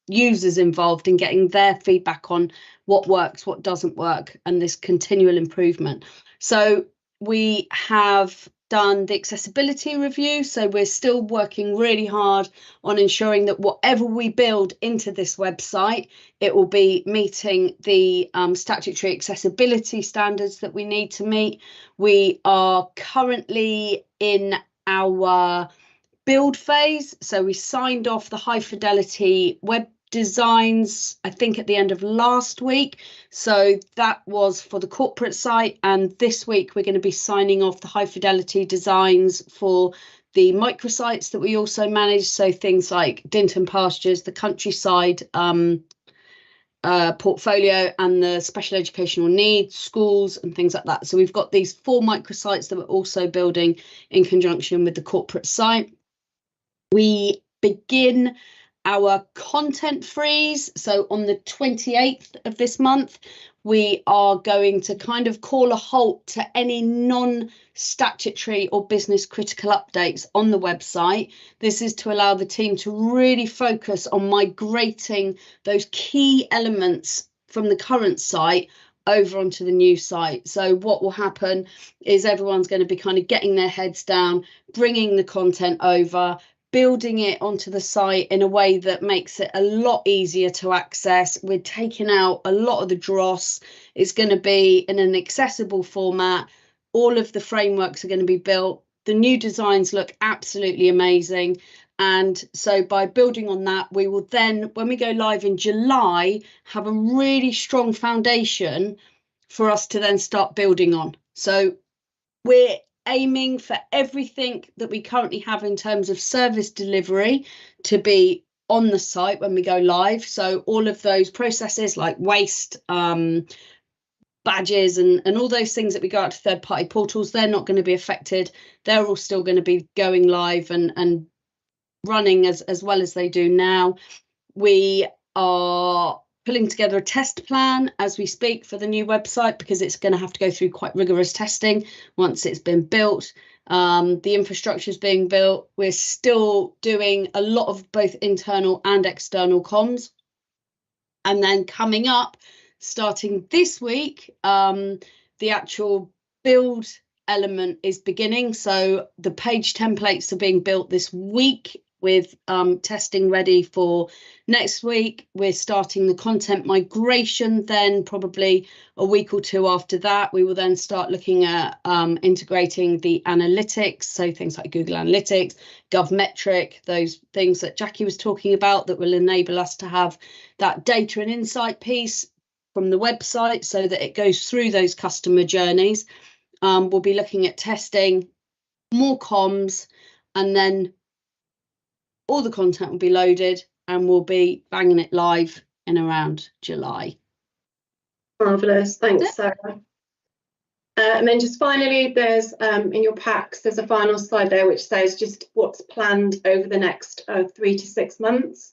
users involved and getting their feedback on what works, what doesn't work, and this continual improvement. So we have done the accessibility review, so we're still working really hard on ensuring that whatever we build into this website, it will be meeting the statutory accessibility standards that we need to meet. We are currently in our build phase, so we signed off the high fidelity web designs, I think at the end of last week. So that was for the corporate site, and this week we're going to be signing off the high fidelity designs for the microsites that we also manage. So things like Dinton Pastures, the countryside portfolio and the special educational needs, schools and things like that. So we've got these 4 microsites that we're also building in conjunction with the corporate site. We begin our content freeze. So on the 28th of this month, we are going to kind of call a halt to any non-statutory or business critical updates on the website. This is to allow the team to really focus on migrating those key elements from the current site over onto the new site. So what will happen is everyone's going to be kind of getting their heads down, bringing the content over, building it onto the site in a way that makes it a lot easier to access. We're taking out a lot of the dross. It's going to be in an accessible format. All of the frameworks are going to be built. The new designs look absolutely amazing. And so by building on that, we will then, when we go live in July, have a really strong foundation for us to then start building on. So we're aiming for everything that we currently have in terms of service delivery to be on the site when we go live. So all of those processes like waste, badges and all those things that we go out to third-party portals, they're not going to be affected. They're all still going to be going live and running as well as they do now. We are pulling together a test plan as we speak for the new website, because it's going to have to go through quite rigorous testing once it's been built. The infrastructure is being built. We're still doing a lot of both internal and external comms. And then coming up, starting this week, the actual build element is beginning. So the page templates are being built this week, with testing ready for next week. We're starting the content migration then probably a week or 2 after that. We will then start looking at integrating the analytics, so things like Google Analytics, GovMetric, those things that Jackie was talking about that will enable us to have that data and insight piece from the website so that it goes through those customer journeys. We'll be looking at testing, more comms, and then all the content will be loaded and we'll be banging it live in around July. Marvellous, thanks Sarah. And then just finally, there's in your packs, there's a final slide there which says just what's planned over the next 3 to 6 months.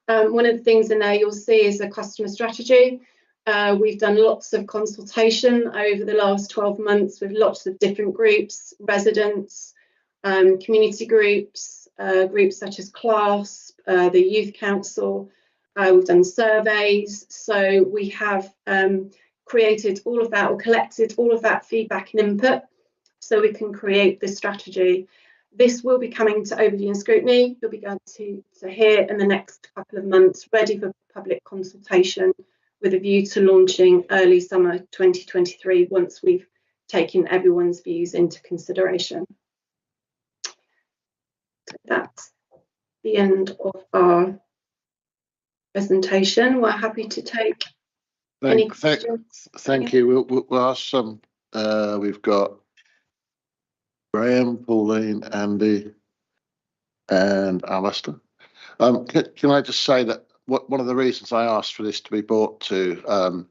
One of the things in there you'll see is a customer strategy. We've done lots of consultation over the last 12 months with lots of different groups, residents, community groups, groups such as CLASP, the Youth Council. We've done surveys. So we have created all of that, or collected all of that feedback and input so we can create this strategy. This will be coming to overview and scrutiny. You'll be going to hear in the next couple of months, ready for public consultation with a view to launching early summer 2023 once we've taken everyone's views into consideration. That's the end of our presentation. We're happy to take any questions. Thank you. We'll ask some. We've got Graham, Pauline, Andy, and Alistair. Can I just say that one of the reasons I asked for this to be brought to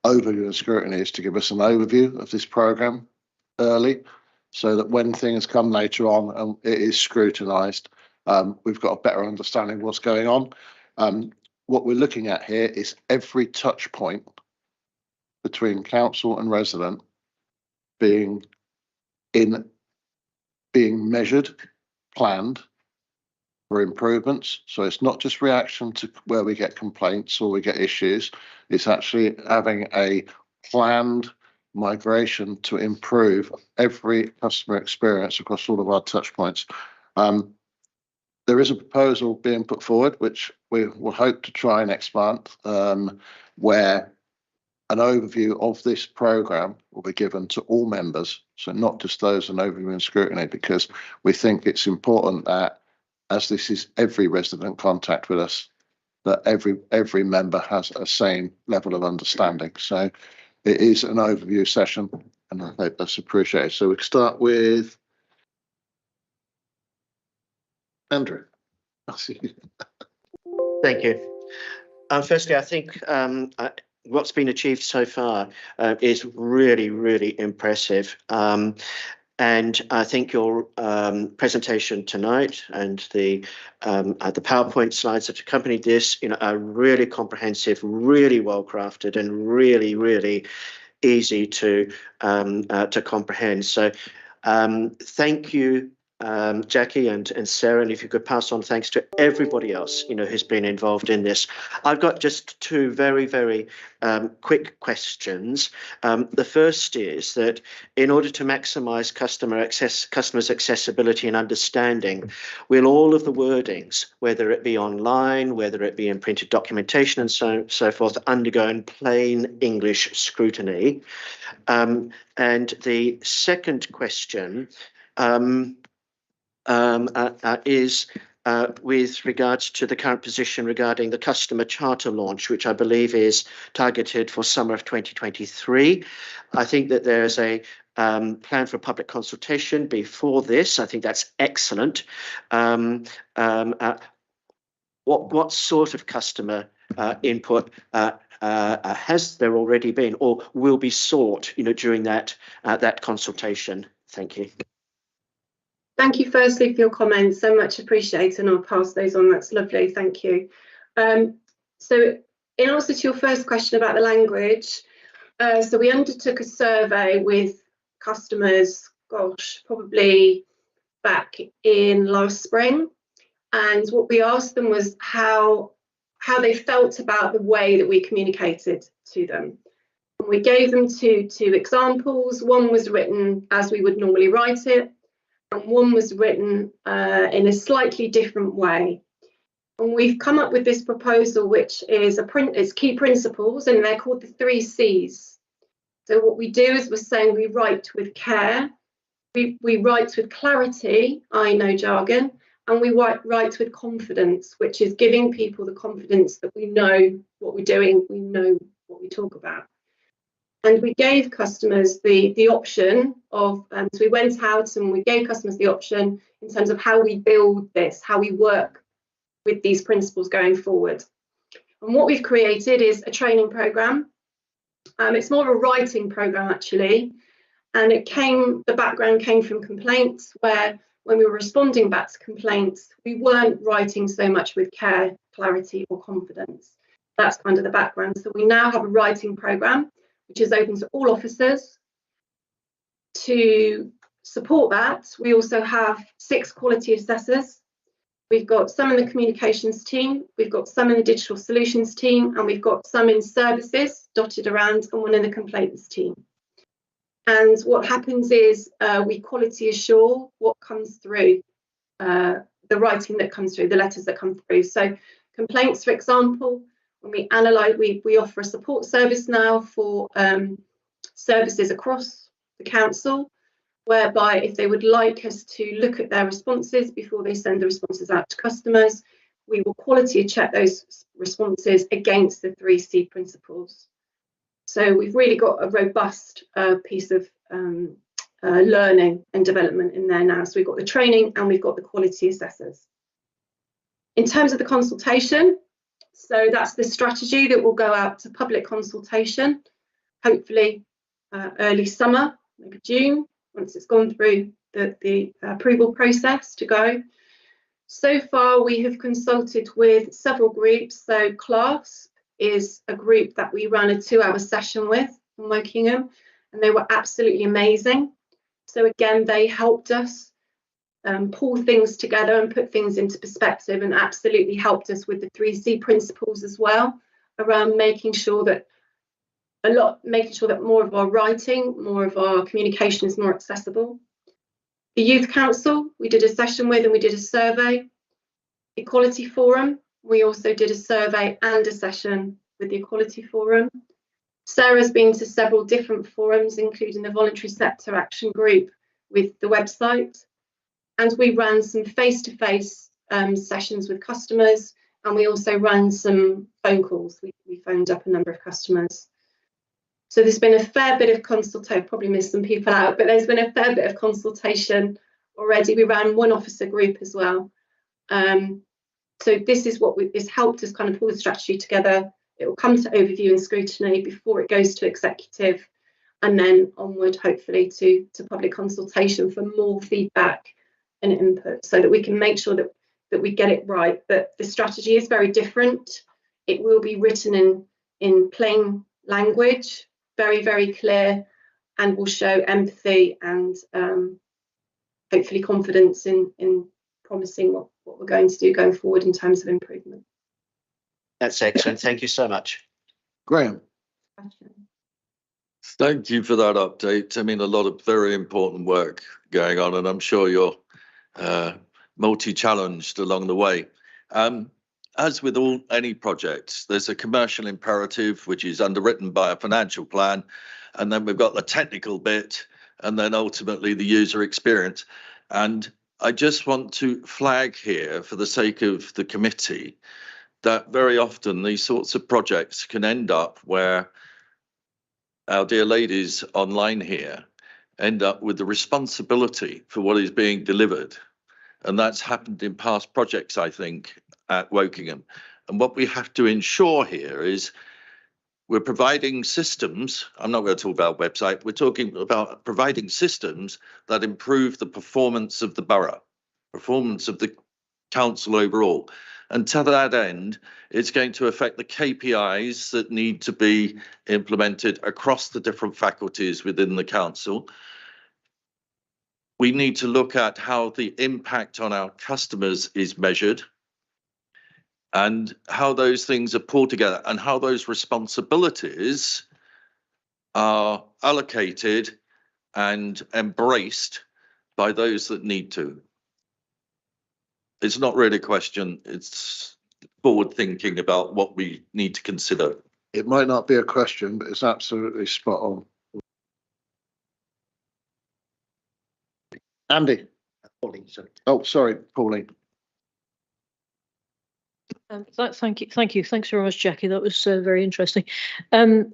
overview and scrutiny is to give us an overview of this programme early, so that when things come later on and it is scrutinised, we've got a better understanding of what's going on. What we're looking at here is every touch point between council and resident being measured, planned for improvements. So it's not just reaction to where we get complaints or we get issues. It's actually having a planned migration to improve every customer experience across all of our touch points. There is a proposal being put forward, which we will hope to try next month, where an overview of this programme will be given to all members, so not just those in overview and scrutiny, because we think it's important that, as this is every resident contact with us, that every member has a same level of understanding. So it is an overview session, and I hope that's appreciated. So we can start with Andrew. Thank you. Firstly, I think what's been achieved so far is really, really impressive. And I think your presentation tonight and the PowerPoint slides that accompanied this, are really comprehensive, really well crafted, and really, really easy to comprehend. So, thank you, Jackie and Sarah, and if you could pass on thanks to everybody else who's been involved in this. I've got just two very, very quick questions. The first is that in order to maximise customers' accessibility and understanding, will all of the wordings, whether it be online, whether it be in printed documentation and so forth, undergo in plain English scrutiny? And the second question is with regards to the current position regarding the customer charter launch, which I believe is targeted for summer of 2023. I think that there's a plan for public consultation before this. I think that's excellent. What sort of customer input has there already been or will be sought during that consultation? Thank you. Thank you firstly for your comments, so much appreciated, and I'll pass those on. That's lovely, thank you. So in answer to your first question about the language, so we undertook a survey with customers, probably back in last spring, and what we asked them was how they felt about the way that we communicated to them. And we gave them two examples. One was written as we would normally write it, and one was written in a slightly different way. And we've come up with this proposal, which is it's key principles, and they're called the 3 C's. So what we do is we're saying we write with care, we write with clarity, no jargon, and we write with confidence, which is giving people the confidence that we know what we're doing, we know what we talk about. And we gave customers the option of, so we went out and we gave customers the option in terms of how we build this, how we work with these principles going forward. And what we've created is a training program. It's more of a writing program actually, and the background came from complaints, where when we were responding back to complaints, we weren't writing so much with care, clarity or confidence. That's kind of the background. So we now have a writing program which is open to all officers. To support that, we also have 6 quality assessors. We've got some in the communications team, we've got some in the digital solutions team, and we've got some in services dotted around, and one in the complaints team. And what happens is we quality assure what comes through, the writing that comes through, the letters that come through. So complaints, for example, when we analyse, we offer a support service now for services across the council, whereby if they would like us to look at their responses before they send the responses out to customers, we will quality check those responses against the 3C principles. So we've really got a robust piece of learning and development in there now. So we've got the training and we've got the quality assessors. In terms of the consultation, so that's the strategy that will go out to public consultation, hopefully early summer, maybe June, once it's gone through the approval process to go. So far, we have consulted with several groups. So CLASP is a group that we ran a 2-hour session with in Wokingham, and they were absolutely amazing. So again, they helped us pull things together and put things into perspective, and absolutely helped us with the 3C principles as well, around making sure that more of our writing, more of our communication is more accessible. The Youth Council, we did a session with and we did a survey. Equality Forum, we also did a survey and a session with the Equality Forum. Sarah's been to several different forums, including the Voluntary Sector Action Group with the website. And we ran some face-to-face sessions with customers, and we also ran some phone calls. We phoned up a number of customers. So there's been a fair bit of consultation, probably missed some people out, but there's been a fair bit of consultation already. We ran one officer group as well. So this is what has helped us kind of pull the strategy together. It will come to overview and scrutiny before it goes to executive, and then onward, hopefully, to public consultation for more feedback and input, so that we can make sure that we get it right. But the strategy is very different. It will be written in plain language, very, very clear, and will show empathy and hopefully confidence in promising what we're going to do going forward in terms of improvement. That's excellent. Thank you so much. Graham. Thank you for that update. I mean, a lot of very important work going on, and I'm sure you're multi-challenged along the way. As with any project, there's a commercial imperative, which is underwritten by a financial plan, and then we've got the technical bit, and then ultimately the user experience. And I just want to flag here, for the sake of the committee, that very often these sorts of projects can end up where our dear ladies online here end up with the responsibility for what is being delivered. And that's happened in past projects, I think, at Wokingham. And what we have to ensure here is we're providing systems. I'm not going to talk about website. We're talking about providing systems that improve the performance of the borough, performance of the council overall. And to that end, it's going to affect the KPIs that need to be implemented across the different faculties within the council. We need to look at how the impact on our customers is measured, and how those things are pulled together, and how those responsibilities are allocated and embraced by those that need to. It's not really a question, it's forward thinking about what we need to consider. It might not be a question, but it's absolutely spot on. Andy. Pauline, sorry. Oh, sorry, Pauline. Thank you. Thanks very much, Jackie. That was very interesting, and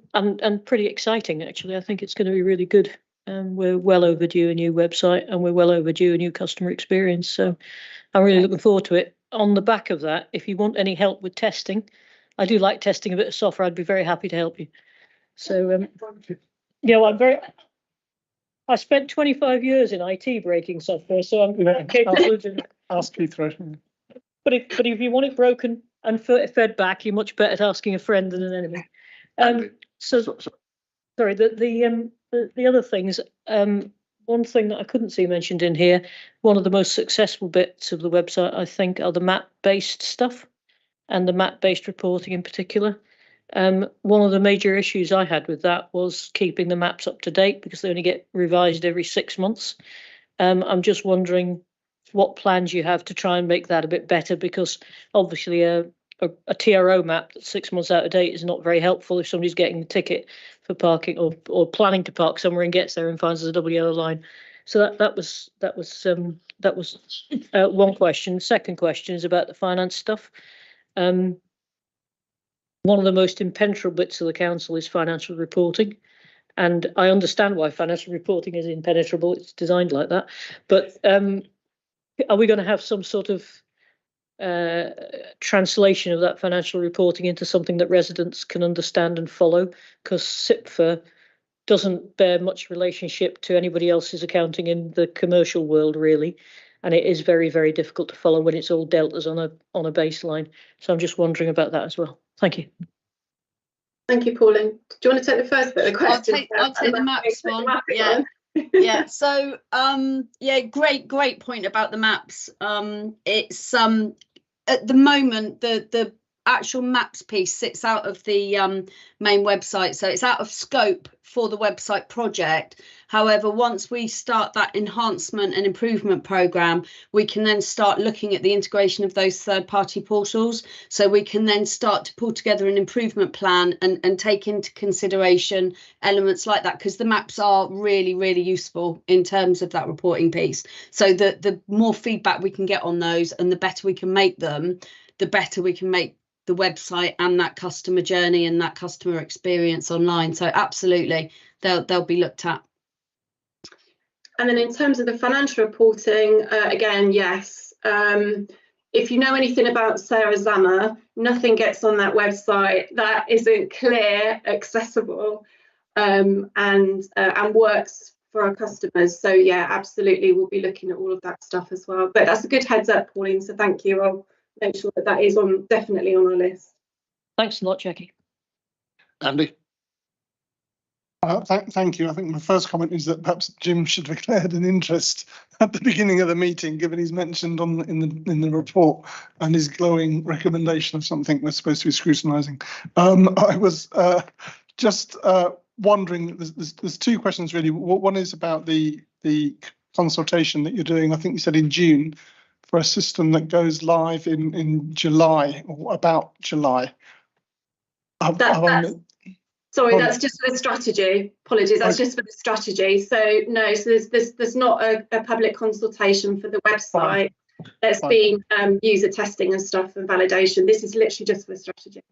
pretty exciting, actually. I think it's going to be really good. We're well overdue a new website, and we're well overdue a new customer experience. So I'm really looking forward to it. On the back of that, if you want any help with testing, I do like testing a bit of software. I'd be very happy to help you. So I spent 25 years in IT breaking software, so I'm capable of doing it. Ask Keith. But if you want it broken and fed back, you're much better at asking a friend than an enemy. Sorry. The other things. One thing that I couldn't see mentioned in here, one of the most successful bits of the website, I think, are the map-based stuff, and the map-based reporting in particular. One of the major issues I had with that was keeping the maps up to date, because they only get revised every 6 months. I'm just wondering what plans you have to try and make that a bit better, because obviously a TRO map that's 6 months out of date is not very helpful if somebody's getting the ticket for parking or planning to park somewhere and gets there and finds there's a double yellow line. So that was one question. Second question is about the finance stuff. One of the most impenetrable bits of the council is financial reporting. And I understand why financial reporting is impenetrable. It's designed like that. But are we going to have some sort of translation of that financial reporting into something that residents can understand and follow? Because SIPFA doesn't bear much relationship to anybody else's accounting in the commercial world, really. And it is very, very difficult to follow when it's all dealt as on a baseline. So I'm just wondering about that as well. Thank you. Thank you, Pauline. Do you want to take the first bit of the question? I'll take the maps one. Yeah. Yeah. So great point about the maps. It's at the moment the actual maps piece sits out of the main website, so it's out of scope for the website project. However, once we start that enhancement and improvement program, we can then start looking at the integration of those third-party portals, so we can then start to pull together an improvement plan and take into consideration elements like that, because the maps are really, really useful in terms of that reporting piece. So the more feedback we can get on those and the better we can make them, the better we can make the website and that customer journey and that customer experience online. So absolutely, they'll be looked at. And then in terms of the financial reporting, again, yes, if you know anything about Sarah Zammer, nothing gets on that website that isn't clear, accessible, and works for our customers. So yeah, absolutely, we'll be looking at all of that stuff as well. But that's a good heads up, Pauline. So thank you. I'll make sure that is definitely on our list. Thanks a lot, Jackie. Andy. Thank you. I think my first comment is that perhaps Jim should have declared an interest at the beginning of the meeting, given he's mentioned in the report and his glowing recommendation of something we're supposed to be scrutinising. I was just wondering. There's two questions really. One is about the consultation that you're doing. I think you said in June for a system that goes live in July or about July. Sorry, that's just for the strategy. Apologies, that's just for the strategy. So no, so there's not a public consultation for the website. There's been user testing and stuff and validation. This is literally just for the strategy.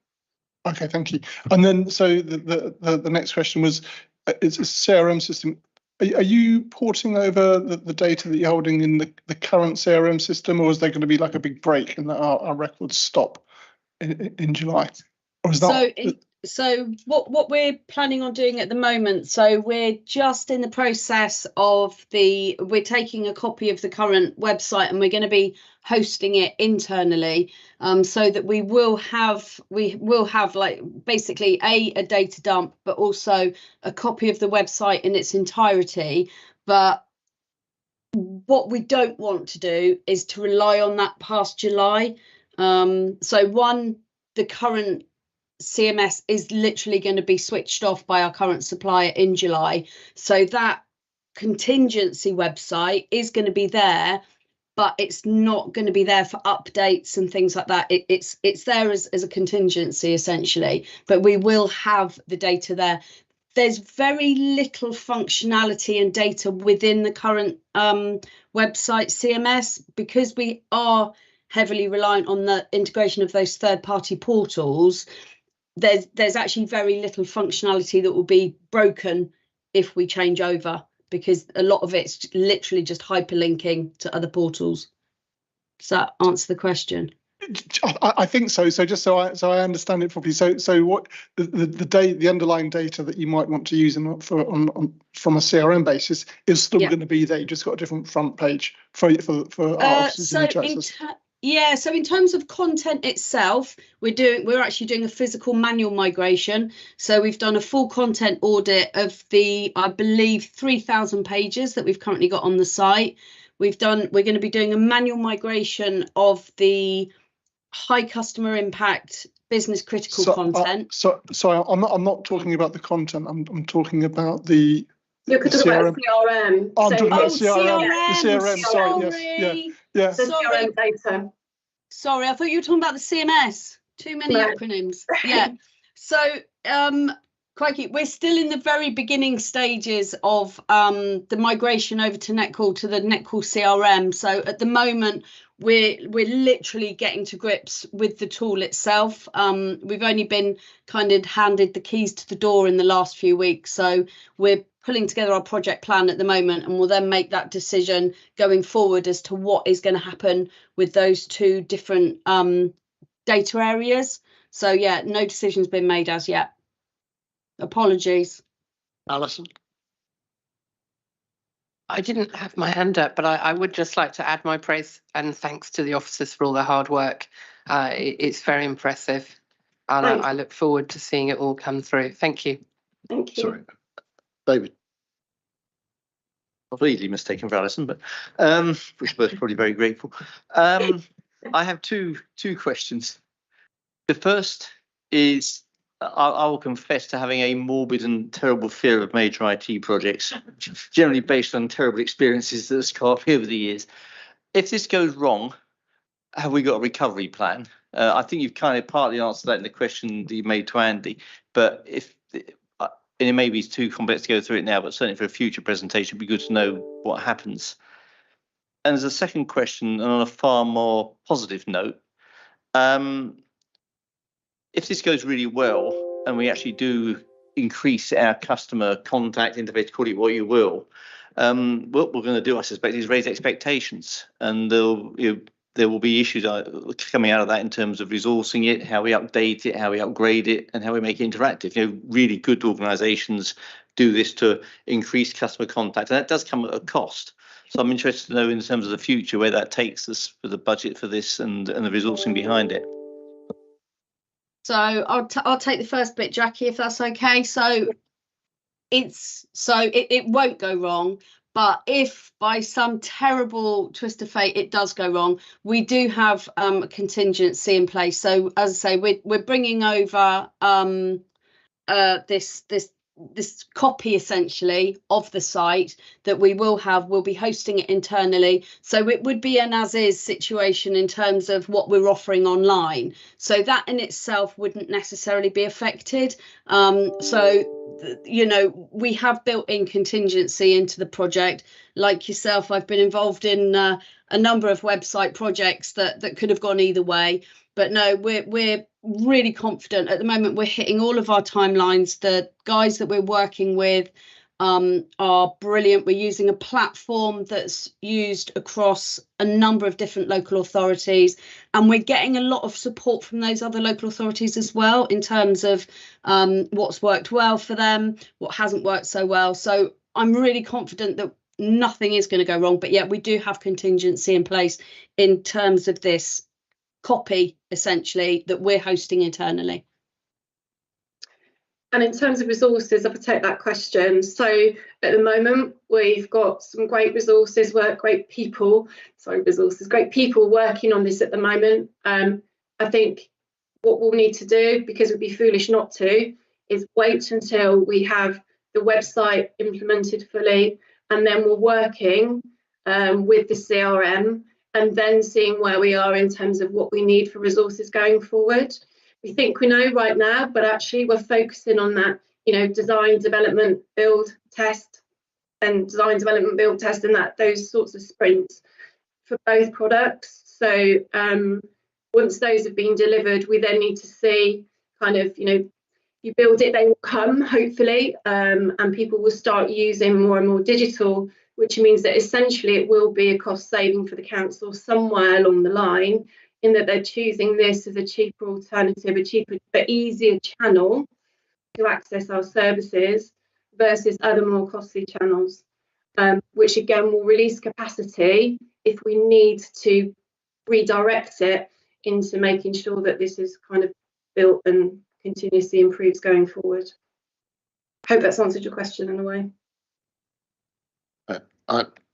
Okay, thank you. And then so the next question was, it's a CRM system. Are you porting over the data that you're holding in the current CRM system, or is there going to be like a big break and that our records stop in July? Or is that So what we're planning on doing at the moment, so we're just in the process of we're taking a copy of the current website and we're going to be hosting it internally, so that we will have like basically a data dump, but also a copy of the website in its entirety. But what we don't want to do is to rely on that past July. The current CMS is literally going to be switched off by our current supplier in July. So that contingency website is going to be there, but it's not going to be there for updates and things like that. It's there as a contingency essentially, but we will have the data there. There's very little functionality and data within the current website CMS, because we are heavily reliant on the integration of those third-party portals. There's actually very little functionality that will be broken if we change over, because a lot of it's literally just hyperlinking to other portals. Does that answer the question? I think so. So just so I understand it properly. So what the underlying data that you might want to use from a CRM basis is still going to be there. You just got a different front page for our offices. So in terms of content itself, we're actually doing a physical manual migration. So we've done a full content audit of I believe 3,000 pages that we've currently got on the site. We're going to be doing a manual migration of the high customer impact business critical content. So I'm not talking about the content. I'm talking about the You're talking about CRM. I'm talking about CRM. Sorry. Yes. The CRM data. Sorry, I thought you were talking about the CMS. Too many acronyms. Yeah. So, crikey, we're still in the very beginning stages of the migration over to Netcall, to the Netcall CRM. So at the moment, we're literally getting to grips with the tool itself. We've only been kind of handed the keys to the door in the last few weeks. So we're pulling together our project plan at the moment, and we'll then make that decision going forward as to what is going to happen with those two different data areas. So yeah, no decision's been made as yet. Apologies. Alison? I didn't have my hand up, but I would just like to add my praise and thanks to the officers for all their hard work. It's very impressive, and I look forward to seeing it all come through. Thank you. Thank you. Sorry, David. Not easily mistaken for Alison, but which we're probably very grateful. I have two questions. The first is, I will confess to having a morbid and terrible fear of major IT projects, generally based on terrible experiences that have scarred me over the years. If this goes wrong, have we got a recovery plan? I think you've kind of partly answered that in the question that you made to Andy, but and it maybe it's too complex to go through it now, but certainly for a future presentation, it'd be good to know what happens. And as a second question, and on a far more positive note, if this goes really well and we actually do increase our customer contact interface, call it what you will, what we're going to do, I suspect, is raise expectations, and there will be issues coming out of that in terms of resourcing it, how we update it, how we upgrade it, and how we make it interactive. You know, really good organisations do this to increase customer contact, and that does come at a cost. So I'm interested to know in terms of the future where that takes us for the budget for this and the resourcing behind it. So I'll take the first bit, Jackie, if that's okay. So it won't go wrong. But if by some terrible twist of fate it does go wrong, we do have a contingency in place. So as I say, we're bringing over this copy essentially of the site that we'll be hosting it internally. So it would be an as-is situation in terms of what we're offering online. So that in itself wouldn't necessarily be affected. You know, we have built in contingency into the project. Like yourself, I've been involved in a number of website projects that could have gone either way. But no, we're really confident. At the moment, we're hitting all of our timelines. The guys that we're working with are brilliant. We're using a platform that's used across a number of different local authorities, and we're getting a lot of support from those other local authorities as well in terms of what's worked well for them, what hasn't worked so well. So I'm really confident that nothing is going to go wrong. But yeah, we do have contingency in place in terms of this copy essentially that we're hosting internally. And in terms of resources, I'll take that question. So at the moment, we've got some great resources, great people working on this at the moment. I think what we'll need to do, because it would be foolish not to, is wait until we have the website implemented fully, and then we're working with the CRM and then seeing where we are in terms of what we need for resources going forward. We think we know right now, but actually we're focusing on that, you know, design, development, build, test, and those sorts of sprints for both products. So once those have been delivered, we then need to see kind of, you know, you build it, they will come, hopefully, and people will start using more and more digital, which means that essentially it will be a cost saving for the council somewhere along the line, in that they're choosing this as a cheaper alternative, a cheaper but easier channel to access our services versus other more costly channels, which again will release capacity if we need to redirect it into making sure that this is kind of built and continuously improves going forward. Hope that's answered your question in a way.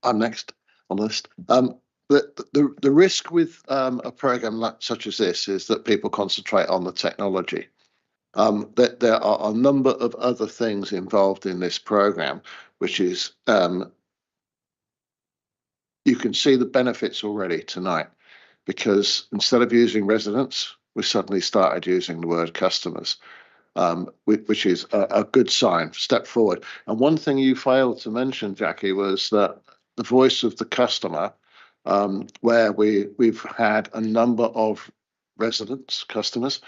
I'm next on the list. The risk with a program such as this is that people concentrate on the technology. That there are a number of other things involved in this program, which is you can see the benefits already tonight, because instead of using residents, we suddenly started using the word customers, which is a good sign, step forward. And one thing you failed to mention, Jackie, was that the voice of the customer, where we've had a number of customers,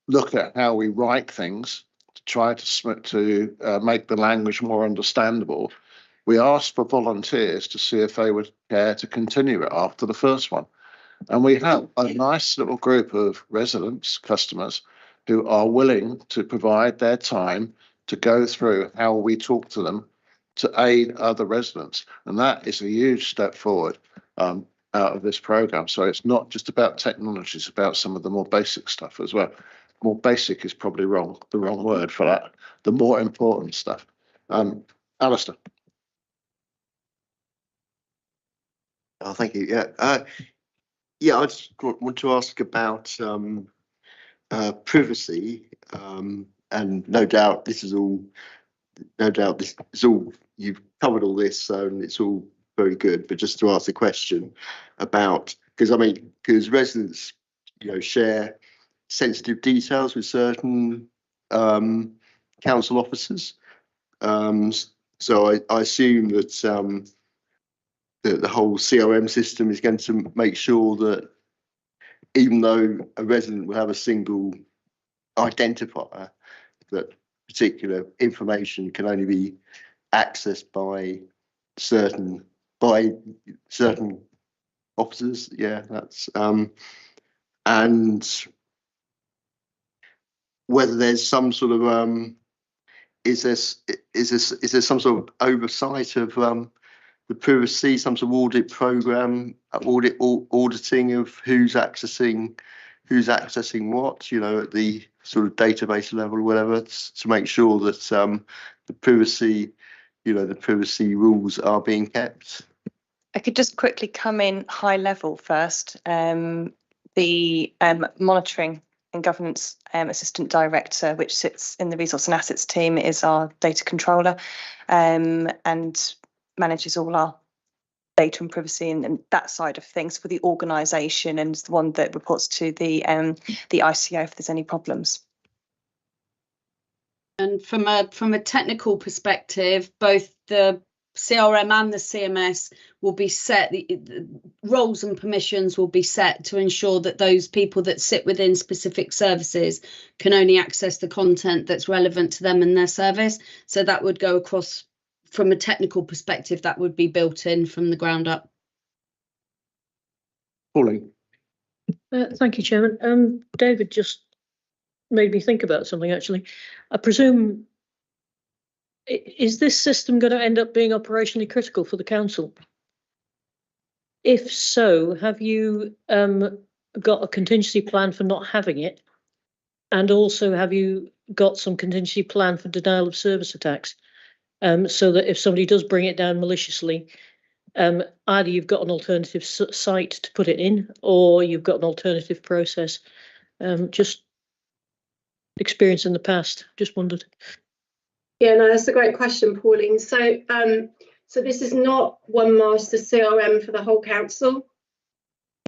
look at how we write things to try to make the language more understandable. We asked for volunteers to see if they would care to continue it after the first one. And we have a nice little group of customers, who are willing to provide their time to go through how we talk to them to aid other residents. And that is a huge step forward out of this program. So it's not just about technology, it's about some of the more basic stuff as well. More basic is probably the wrong word for that. The more important stuff. Alistair. Oh, thank you. Yeah, I just want to ask about privacy, and no doubt this is all you've covered all this, so it's all very good. But just to ask the question about, because residents, you know, share sensitive details with certain council officers, so I assume that the whole CRM system is going to make sure that even though a resident will have a single identifier, that particular information can only be accessed by certain officers. Yeah, that's and whether there's some sort of is there some sort of oversight of the privacy, some sort of audit program, auditing of who's accessing what, you know, at the sort of database level or whatever, to make sure that the privacy, you know, the privacy rules are being kept. I could just quickly come in high level first. The monitoring and governance assistant director, which sits in the resource and assets team, is our data controller, and manages all our data and privacy and that side of things for the organisation, and is the one that reports to the ICO if there's any problems. And from a technical perspective, both the CRM and the CMS will be set, the roles and permissions will be set to ensure that those people that sit within specific services can only access the content that's relevant to them and their service. So that would go across, from a technical perspective, that would be built in from the ground up. Pauline. Thank you, Chairman. David just made me think about something, actually. I presume, is this system going to end up being operationally critical for the council? If so, have you got a contingency plan for not having it? And also, have you got some contingency plan for denial of service attacks? So that if somebody does bring it down maliciously, either you've got an alternative site to put it in, or you've got an alternative process. Just experience in the past, just wondered. Yeah, no, that's a great question, Pauline. So, so this is not one master CRM for the whole council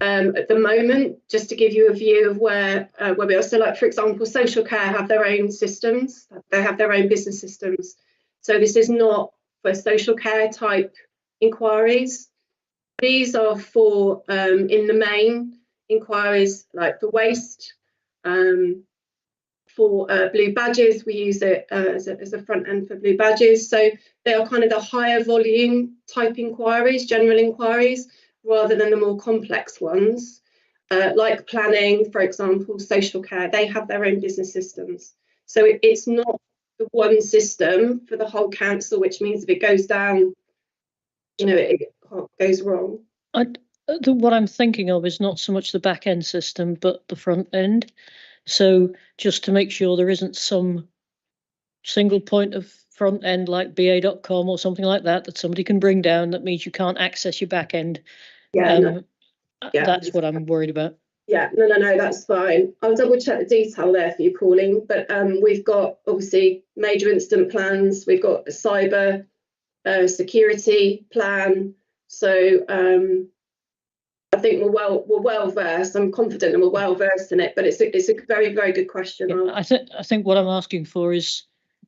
at the moment. Just to give you a view of where we are. So, like for example, social care have their own systems. They have their own business systems. So this is not for social care type inquiries. These are for, in the main, inquiries like for waste. For blue badges, we use it as a front end for blue badges. So they are kind of the higher volume type inquiries, general inquiries, rather than the more complex ones, like planning, for example, social care. They have their own business systems. So it's not the one system for the whole council, which means if it goes down, you know, it goes wrong. What I'm thinking of is not so much the back end system, but the front end. So just to make sure there isn't some single point of front end like ba.com or something like that somebody can bring down, that means you can't access your back end. Yeah, that's what I'm worried about. Yeah, no, that's fine. I'll double check the detail there for you, Pauline. But we've got obviously major incident plans. We've got a cyber security plan. So I think we're well versed. I'm confident and we're well versed in it. But it's a very, very good question. Yeah, I think what I'm asking for is,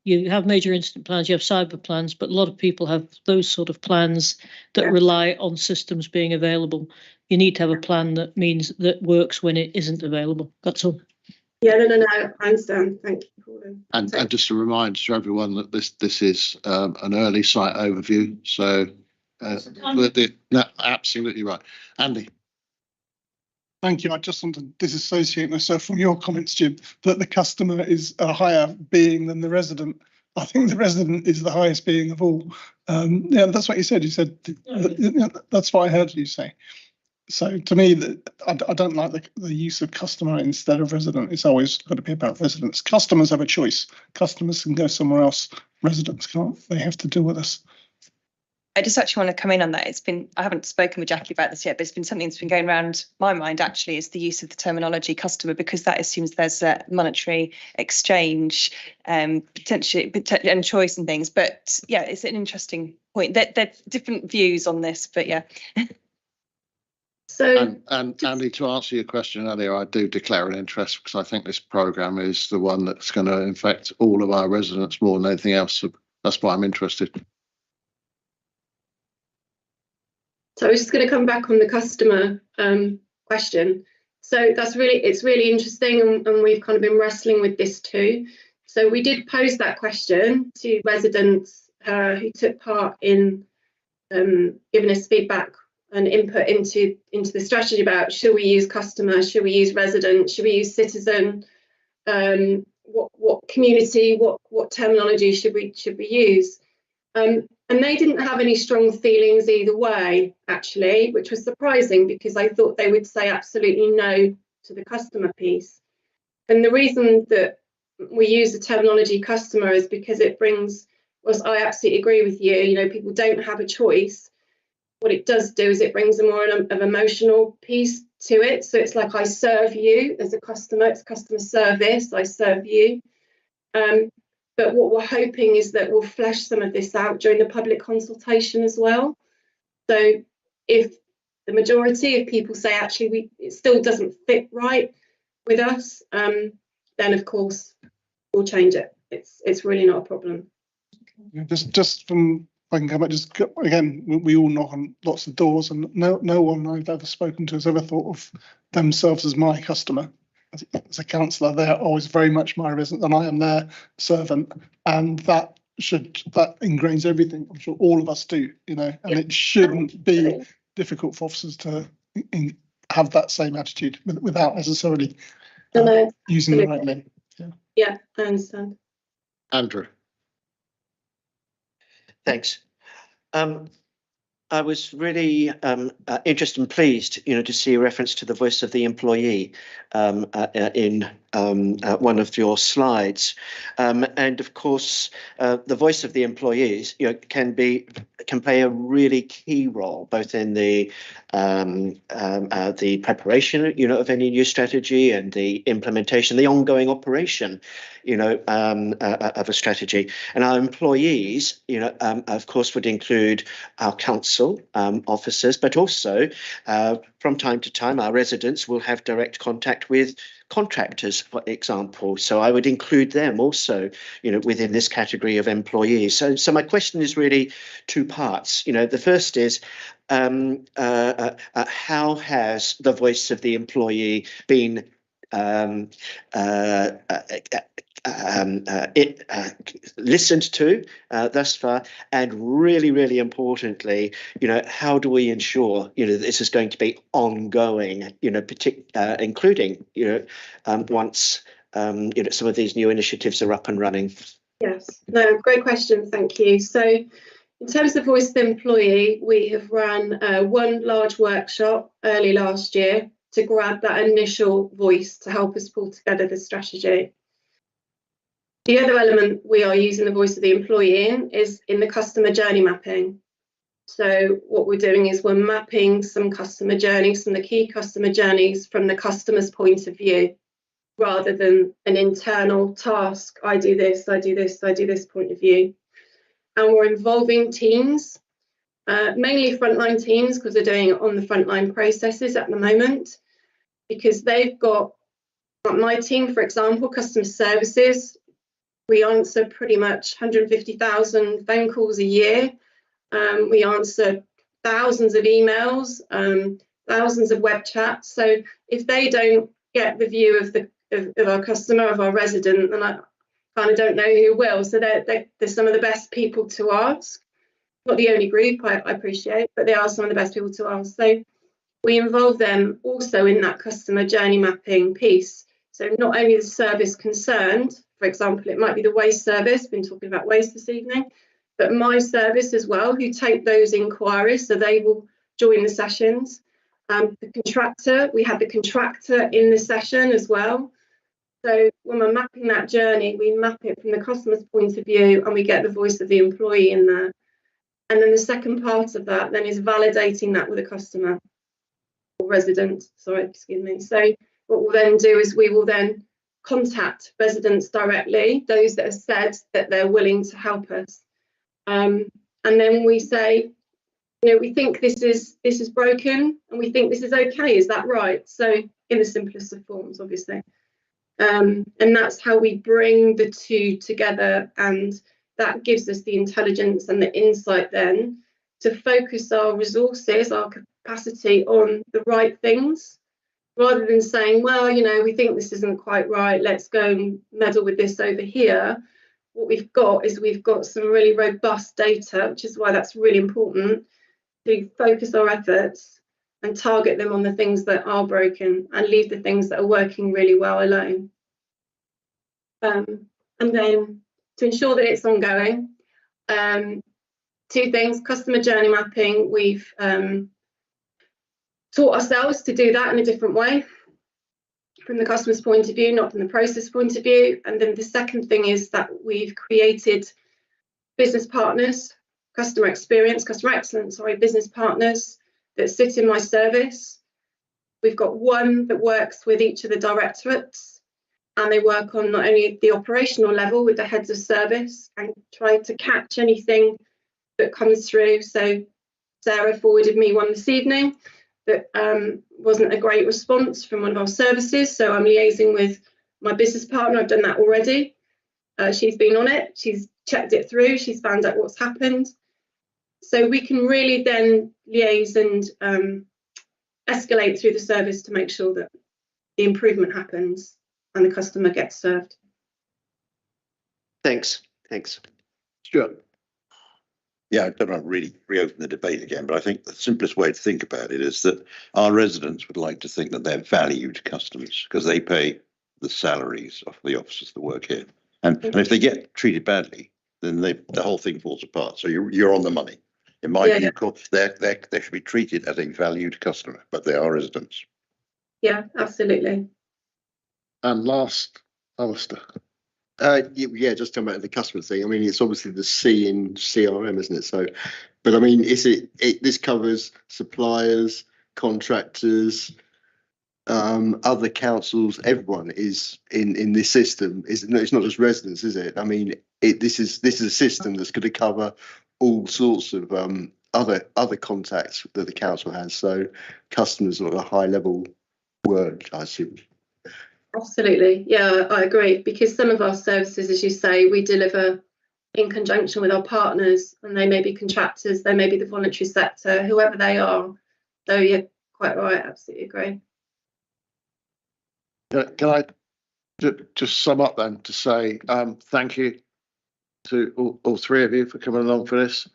you have major incident plans, you have cyber plans, but a lot of people have those sort of plans that rely on systems being available. You need to have a plan that means that works when it isn't available. That's all. Yeah, no, I understand. Thank you, Pauline. And just a reminder to everyone that this is an early site overview. So no, absolutely right. Andy. Thank you. I just want to disassociate myself from your comments, Jim, that the customer is a higher being than the resident. I think the resident is the highest being of all. Yeah, that's what you said. You said that's what I heard you say. So to me, I don't like the use of customer instead of resident. It's always got to be about residents. Customers have a choice. Customers can go somewhere else. Residents can't. They have to deal with us. I just actually want to come in on that. I haven't spoken with Jackie about this yet, but it's been something that's been going around my mind, actually, is the use of the terminology customer, because that assumes there's a monetary exchange, potentially and choice and things. But yeah, it's an interesting point. There are different views on this, but yeah. So, and Andy, to answer your question earlier, I do declare an interest because I think this programme is the one that's going to infect all of our residents more than anything else. So that's why I'm interested. So I was just going to come back on the customer question. So it's really interesting, and we've kind of been wrestling with this too. So we did pose that question to residents who took part in giving us feedback and input into the strategy about should we use customer, should we use resident, should we use citizen, what community, what terminology should we use, and they didn't have any strong feelings either way, actually, which was surprising because I thought they would say absolutely no to the customer piece. And the reason that we use the terminology customer is because it brings, whilst I absolutely agree with you, you know, people don't have a choice. What it does do is it brings a more of an emotional piece to it. So it's like I serve you as a customer, it's customer service, I serve you. But what we're hoping is that we'll flesh some of this out during the public consultation as well. So if the majority of people say actually it still doesn't fit right with us, then of course we'll change it. It's really not a problem. Just from, if I can come back, just again, we all knock on lots of doors, and no one I've ever spoken to has ever thought of themselves as my customer. As a councillor, they're always very much my resident, and I am their servant, and that ingrains everything. I'm sure all of us do, you know, and it shouldn't be difficult for officers to have that same attitude without necessarily using the right name. Yeah, I understand. Andrew. Thanks. I was really interested and pleased, you know, to see a reference to the voice of the employee in one of your slides, and of course, the voice of the employees, you know, can play a really key role both in the preparation, you know, of any new strategy and the implementation, the ongoing operation, you know, of a strategy. And our employees, you know, of course, would include our council officers, but also from time to time, our residents will have direct contact with contractors, for example. So I would include them also, you know, within this category of employees. So my question is really two parts. You know, the first is how has the voice of the employee been listened to thus far, and really importantly, you know, how do we ensure, you know, this is going to be ongoing, you know, including, you know, once you know, some of these new initiatives are up and running? Yes, no, great question, thank you. So in terms of voice of the employee, we have run one large workshop early last year to grab that initial voice to help us pull together the strategy. The other element we are using the voice of the employee in is in the customer journey mapping. So what we're doing is we're mapping some customer journeys, some of the key customer journeys from the customer's point of view, rather than an internal task, I do this, I do this, I do this point of view. And we're involving teams, mainly frontline teams, because they're doing it on the frontline processes at the moment, because they've got, my team, for example, customer services, we answer pretty much 150,000 phone calls a year. We answer thousands of emails, thousands of web chats. So if they don't get the view of our customer, of our resident, then I kind of don't know who will. So they're some of the best people to ask. Not the only group, I appreciate, but they are some of the best people to ask. So we involve them also in that customer journey mapping piece. So not only the service concerned, for example, it might be the waste service, been talking about waste this evening, but my service as well, who take those inquiries, so they will join the sessions. The contractor, we have the contractor in the session as well. So when we're mapping that journey, we map it from the customer's point of view and we get the voice of the employee in there. And then the second part of that then is validating that with a customer or resident, sorry, excuse me. So what we'll then do is we will then contact residents directly, those that have said that they're willing to help us. And then we say, you know, we think this is broken and we think this is okay, is that right? So in the simplest of forms, obviously. And that's how we bring the two together, and that gives us the intelligence and the insight then to focus our resources, our capacity on the right things, rather than saying, well, you know, we think this isn't quite right, let's go and meddle with this over here. What we've got is we've got some really robust data, which is why that's really important, to focus our efforts and target them on the things that are broken and leave the things that are working really well alone. And then to ensure that it's ongoing, two things: customer journey mapping. We've taught ourselves to do that in a different way, from the customer's point of view, not from the process point of view. And then the second thing is that we've created business partners, customer excellence, business partners that sit in my service. We've got one that works with each of the directorates, and they work on not only the operational level with the heads of service and try to catch anything that comes through. So Sarah forwarded me one this evening that wasn't a great response from one of our services. So I'm liaising with my business partner. I've done that already. She's been on it. She's checked it through. She's found out what's happened. So we can really then liaise and escalate through the service to make sure that the improvement happens and the customer gets served. Thanks. Stuart. Yeah, I don't want to really reopen the debate again, but I think the simplest way to think about it is that our residents would like to think that they're valued customers because they pay the salaries of the officers that work here. And if they get treated badly, then the whole thing falls apart. So you're on the money. In my view, they should be treated as a valued customer, but they are residents. Yeah, absolutely. And last, Alistair. Yeah, just talking about the customer thing. I mean, it's obviously the C in CRM, isn't it? So, but I mean, this covers suppliers, contractors, other councils. Everyone is in this system. It's not just residents, is it? I mean, this is a system that's going to cover all sorts of other contacts that the council has. So, customers are a high level word, I assume. Absolutely. Yeah, I agree, because some of our services, as you say, we deliver in conjunction with our partners, and they may be contractors, they may be the voluntary sector, whoever they are. So you're quite right, absolutely agree. Can I just sum up then to say thank you to all three of you for coming along for this.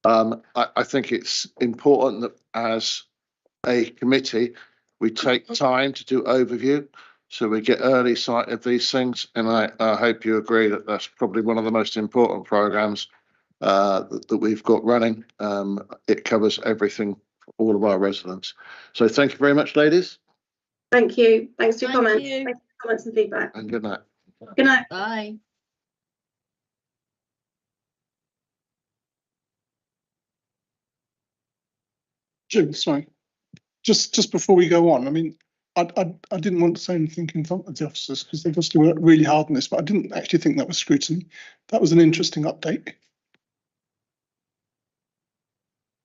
I think it's important that as a committee, we take time to do overview, so we get early sight of these things, and I hope you agree that that's probably one of the most important programmes that we've got running. It covers everything for all of our residents. So thank you very much, ladies. Thank you. Thanks for your comments. Thanks for comments and feedback. And good night. Good night. Bye. Jim, sorry. Just before we go on, I mean, I didn't want to say anything in front of the officers because they've obviously worked really hard on this, but I didn't actually think that was scrutiny. That was an interesting update.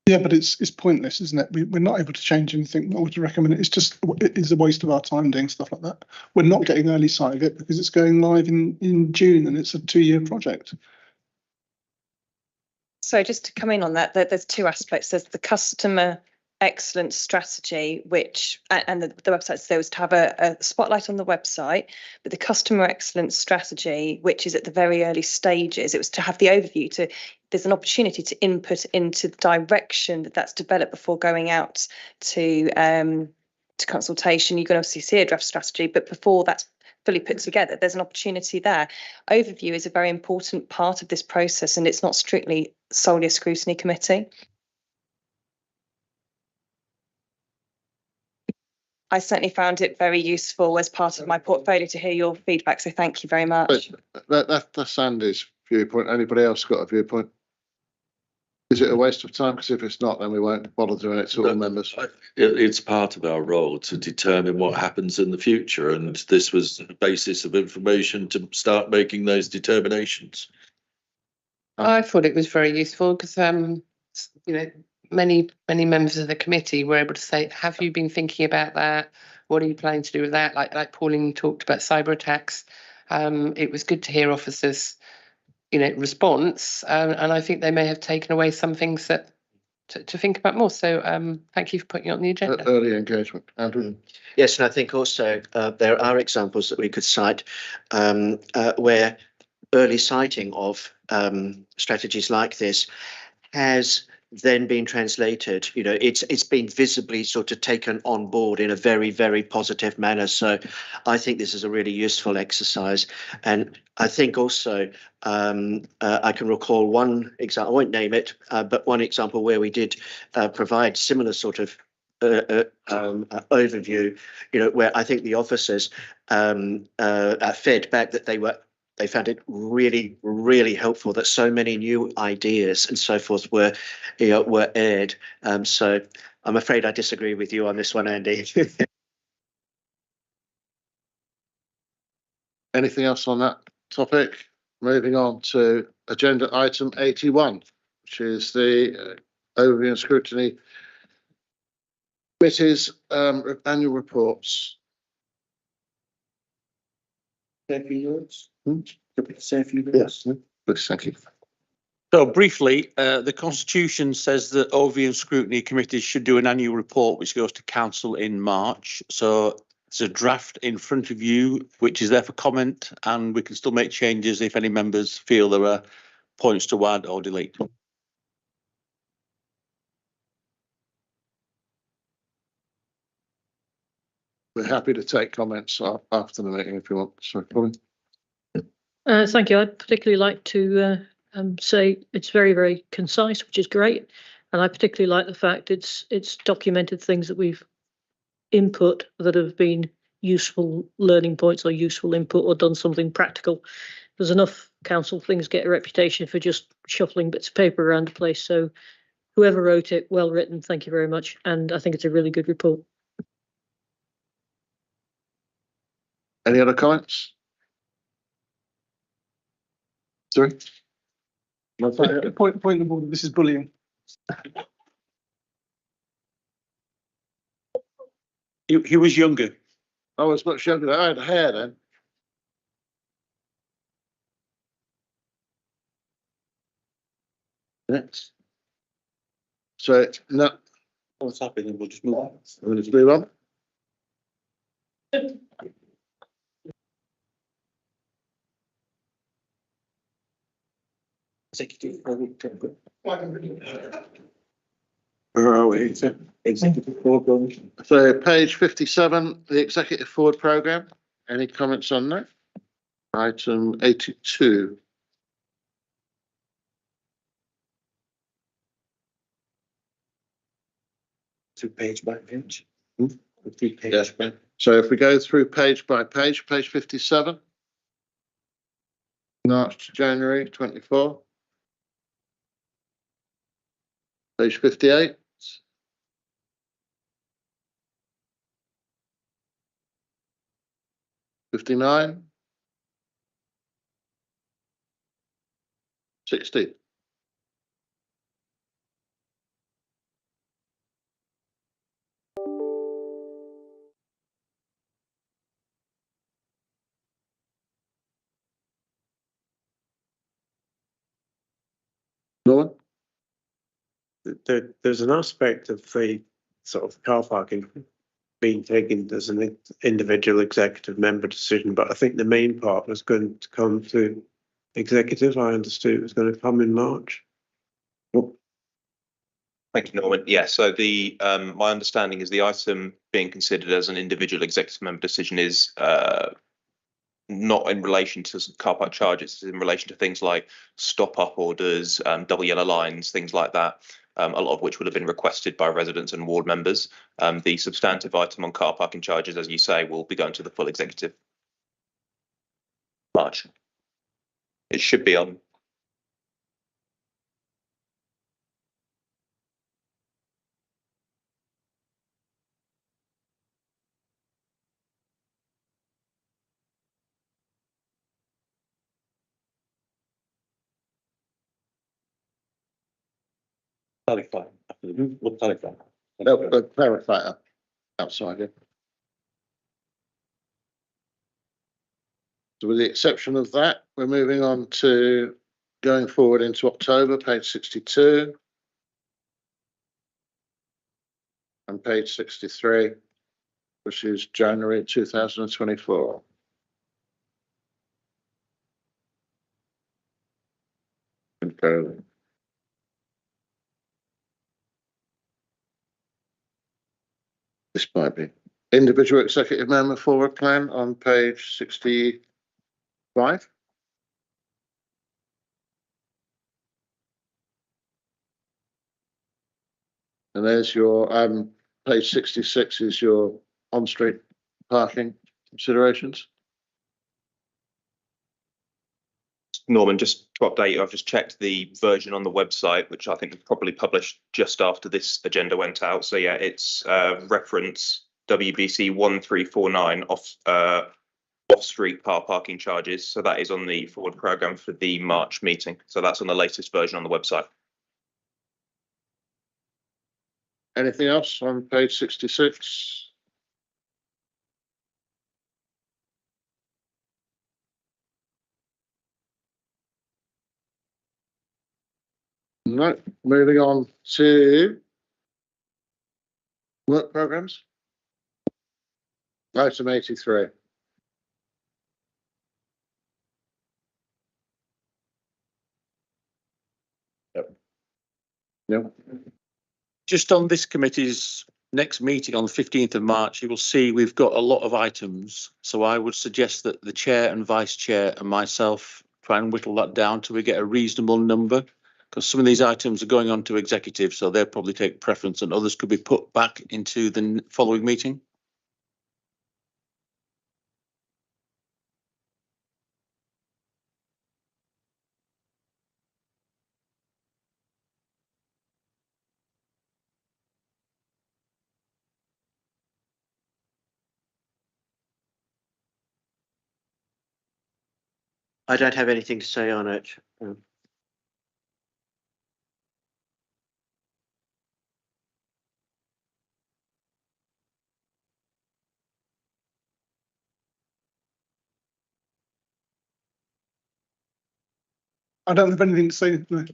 Yeah, but it's pointless, isn't it? We're not able to change anything, not able to recommend it. It is a waste of our time doing stuff like that. We're not getting early sight of it because it's going live in June and it's a 2-year project. So just to come in on that, there's two aspects. There's the customer excellence strategy, which, and the website says was to have a spotlight on the website, but the customer excellence strategy, which is at the very early stages, it was to have the overview. There's an opportunity to input into the direction that's developed before going out to consultation. You can obviously see a draft strategy, but before that's fully put together, there's an opportunity there. Overview is a very important part of this process, and it's not strictly solely a scrutiny committee. I certainly found it very useful as part of my portfolio to hear your feedback, so thank you very much. That's Andy's viewpoint. Anybody else got a viewpoint? Is it a waste of time? Because if it's not, then we won't bother doing it to all members. It's part of our role to determine what happens in the future, and this was the basis of information to start making those determinations. I thought it was very useful because, many members of the committee were able to say, have you been thinking about that? What are you planning to do with that? Like Pauline talked about cyber attacks. It was good to hear officers, response, and I think they may have taken away some things that to think about more. So thank you for putting it on the agenda. Early engagement. Andrew? Yes, and I think also there are examples that we could cite where early citing of strategies like this has then being translated, you know, it's been visibly sort of taken on board in a very, very positive manner. So I think this is a really useful exercise. And I think also I can recall one example, I won't name it, but one example where we did provide similar sort of overview, you know, where I think the officers fed back that they found it really, really helpful that so many new ideas and so forth were aired. So I'm afraid I disagree with you on this one, Andy. Anything else on that topic? Moving on to agenda item 81, which is the overview and scrutiny committee's annual reports. Yes, Please, thank you. So briefly, the Constitution says that overview and scrutiny committees should do an annual report which goes to council in March. So it's a draft in front of you which is there for comment, and we can still make changes if any members feel there are points to add or delete. We're happy to take comments after the meeting if you want. Sorry, Colin. Thank you. I'd particularly like to say it's very, very concise, which is great. And I particularly like the fact it's documented things that we've input that have been useful learning points or useful input or done something practical. There's enough council things get a reputation for just shuffling bits of paper around the place. So whoever wrote it, well written, thank you very much. And I think it's a really good report. Any other comments? Sorry? Point of order, this is bullying. He was younger. I was much younger. I had hair then. Next. So no. What's happening? We'll just move on. We'll just move on. Where are we? Executive Forward. So page 57, the Executive Forward Programme. Any comments on that? Item 82. To page by page. Yes. So if we go through page by page, page 57. March to January 24. Page 58. '59. 60. Norman? There's an aspect of the sort of car parking being taken as an individual executive member decision, but I think the main part was going to come to executive. I understood it was going to come in March. Thank you, Norman. Yeah, so the my understanding is the item being considered as an individual executive member decision is not in relation to car park charges, it's in relation to things like stop up orders, double yellow lines, things like that, a lot of which would have been requested by residents and ward members. The substantive item on car parking charges, as you say, will be going to the full executive. March. It should be on. Clarify. We'll clarify. No, clarify outside it. So with the exception of that, we're moving on to going forward into October, page 62. And page 63, which is January 2024. Okay. This might be individual executive member forward plan on page 65. And there's your page 66 is your on-street parking considerations. Norman, just to update you, I've just checked the version on the website, which I think was probably published just after this agenda went out. So yeah, it's reference WBC 1349 off-street car parking charges. So that is on the forward programme for the March meeting. So that's on the latest version on the website. Anything else on page 66? No, moving on to work programmes. Item 83. Yep. No. Just on this committee's next meeting on the 15th of March, you will see we've got a lot of items. So I would suggest that the chair and vice chair and myself try and whittle that down till we get a reasonable number, because some of these items are going on to executive, so they'll probably take preference, and others could be put back into the following meeting. I don't have anything to say on it. I don't have anything to say. No.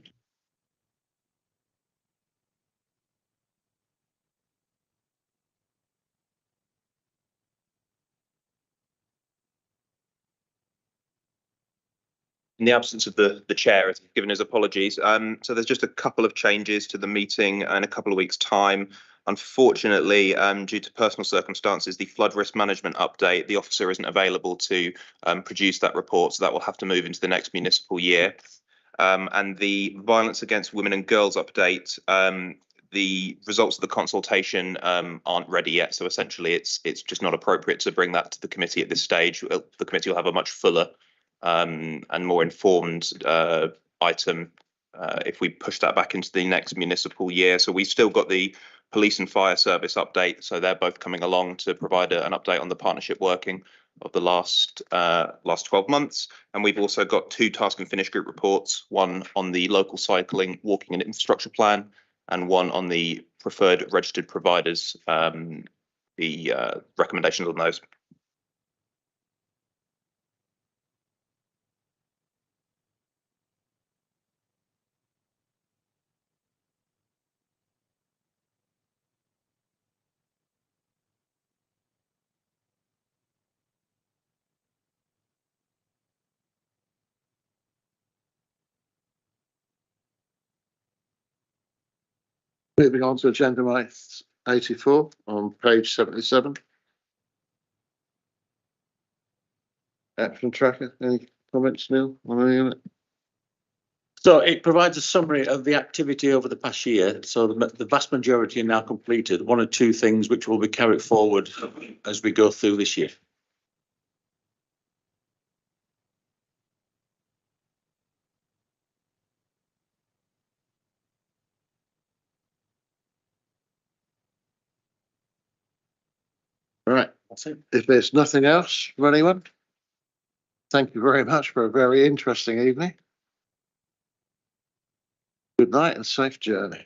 In the absence of the chair, has given his apologies. So there's just a couple of changes to the meeting in a couple of weeks' time. Unfortunately, due to personal circumstances, the flood risk management update, the officer isn't available to produce that report, so that will have to move into the next municipal year. And the violence against women and girls update, the results of the consultation aren't ready yet. So essentially, it's just not appropriate to bring that to the committee at this stage. The committee will have a much fuller and more informed item if we push that back into the next municipal year. So we've still got the police and fire service update. So they're both coming along to provide an update on the partnership working of the last 12 months. And we've also got 2 task and finish group reports, one on the local cycling, walking and infrastructure plan, and one on the preferred registered providers, the recommendations on those. Moving on to agenda item 84 on page 77. Action tracker. Any comments, Neil, on any of it? So it provides a summary of the activity over the past year. So the vast majority are now completed. 1 or 2 things which will be carried forward as we go through this year. All right. That's it. If there's nothing else from anyone, thank you very much for a very interesting evening. Good night and safe journey.